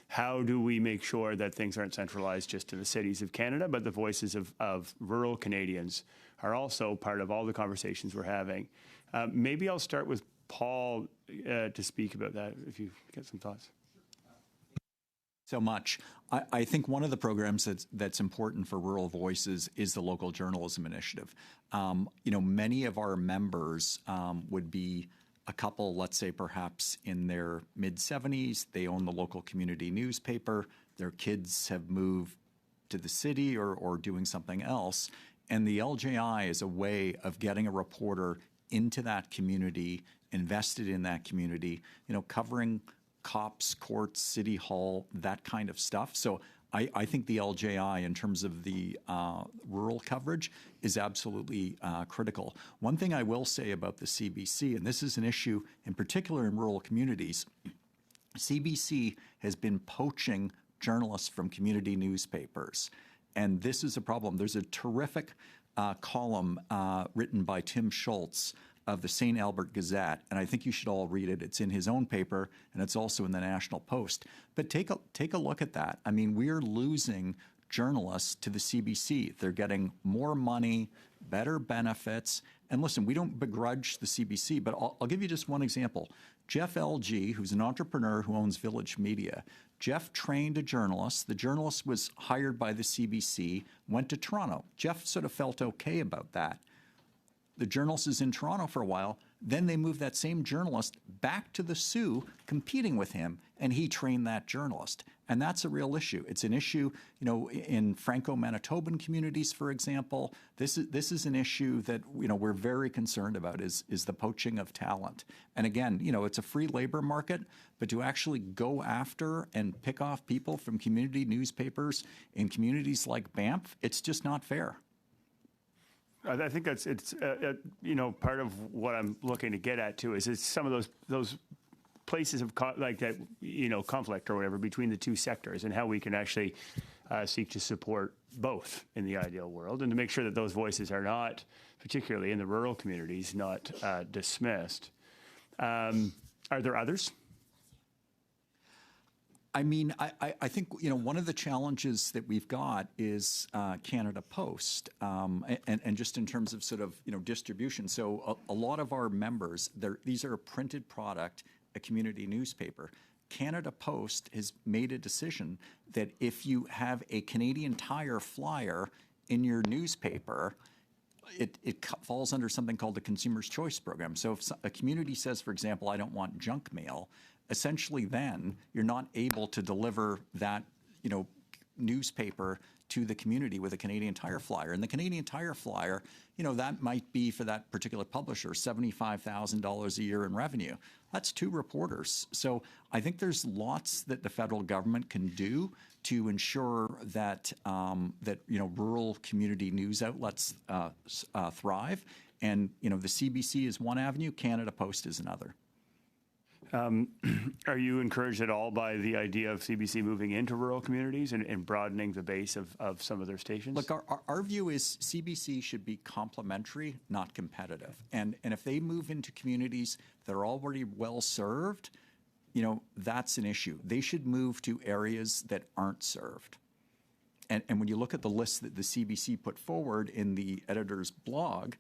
How do we make sure that things aren't centralized just to the cities of Canada, but the voices of rural Canadians are also part of all the conversations we're having? Maybe I'll start with Paul to speak about that, if you get some thoughts. So much. I think one of the programs that's important for rural voices is the Local Journalism Initiative. Many of our members would be a couple, let's say perhaps in their mid-70s. They own the local community newspaper. Their kids have moved to the city or doing something else. And the LJI is a way of getting a reporter into that community, invested in that community, covering cops, courts, city hall, that kind of stuff. So I think the LJI, in terms of the rural coverage, is absolutely critical. One thing I will say about the CBC, and this is an issue in particular in rural communities, CBC has been poaching journalists from community newspapers. And this is a problem. There's a terrific column written by Tim Schultz of the St. Albert Gazette, and I think you should all read it. It's in his own paper, and it's also in the National Post. But take a look at that. I mean, we're losing journalists to the CBC. They're getting more money, better benefits. And listen, we don't begrudge the CBC, but I'll give you just one example. Jeff LG, who's an entrepreneur who owns Village Media, Jeff trained a journalist. The journalist was hired by the CBC, went to Toronto. Jeff sort of felt okay about that. The journalist is in Toronto for a while. Then they moved that same journalist back to the Sioux, competing with him, and he trained that journalist. And that's a real issue. It's an issue, in Franco-Manitoban communities, for example. This is an issue that we're very concerned about is the poaching of talent. And again, it's a free labor market, but to actually go after and pick off people from community newspapers in communities like Banff, it's just not fair. I think it's part of what I'm looking to get at too is some of those places of conflict or whatever between the two sectors and how we can actually seek to support both in the ideal world and to make sure that those voices are not, particularly in the rural communities, not dismissed. Are there others? I mean, I think, one of the challenges that we've got is Canada Post, and just in terms of sort of, distribution. So a lot of our members, these are a printed product, a community newspaper. Canada Post has made a decision that if you have a Canadian Tire flyer in your newspaper, it falls under something called the Consumer's Choice Program. So if a community says, for example, I don't want junk mail, essentially then you're not able to deliver that, newspaper to the community with a Canadian Tire flyer. And the Canadian Tire flyer, that might be for that particular publisher, $75,000 a year in revenue. That's 2 reporters. So I think there's lots that the federal government can do to ensure that rural community news outlets thrive. And the CBC is one avenue, Canada Post is another. Are you encouraged at all by the idea of CBC moving into rural communities and broadening the base of some of their stations? Look, our view is CBC should be complementary, not competitive. And if they move into communities that are already well served, that's an issue. They should move to areas that aren't served. And when you look at the list that the CBC put forward in the editor's blog,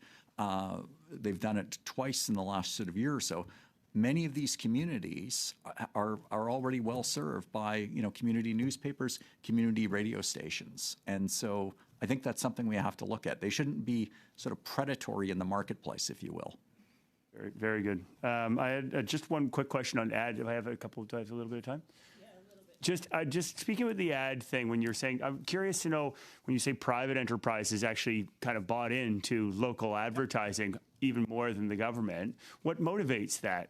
they've done it twice in the last sort of year or so. Many of these communities are already well served by community newspapers, community radio stations, and so I think that's something we have to look at. They shouldn't be sort of predatory in the marketplace, if you will. Very, very good. I had just one quick question on ad. If I have a little bit of time. Just speaking with the ad thing, when you're saying, I'm curious to know when you say private enterprise is actually kind of bought into local advertising even more than the government, what motivates that?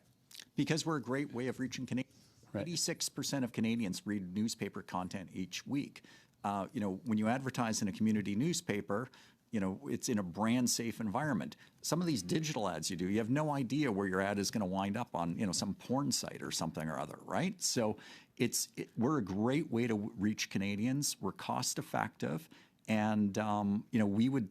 Because we're a great way of reaching Canadians. Right. 86% of Canadians read newspaper content each week. When you advertise in a community newspaper, it's in a brand safe environment. Some of these digital ads you do, you have no idea where your ad is going to wind up on, some porn site or something or other, right? So we're a great way to reach Canadians. We're cost effective. And, we would,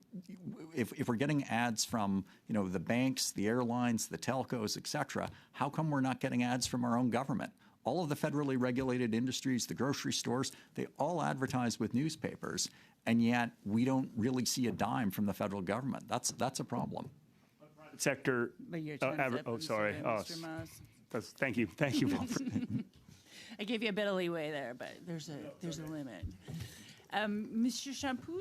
if we're getting ads from, the banks, the airlines, the telcos, et cetera, how come we're not getting ads from our own government? All of the federally regulated industries, the grocery stores, they all advertise with newspapers, and yet we don't really see a dime from the federal government. That's a problem. Sector. Sorry. Thank you. Thank you, Paul. I gave you a bit of leeway there, but there's a limit. Mr. Champoux,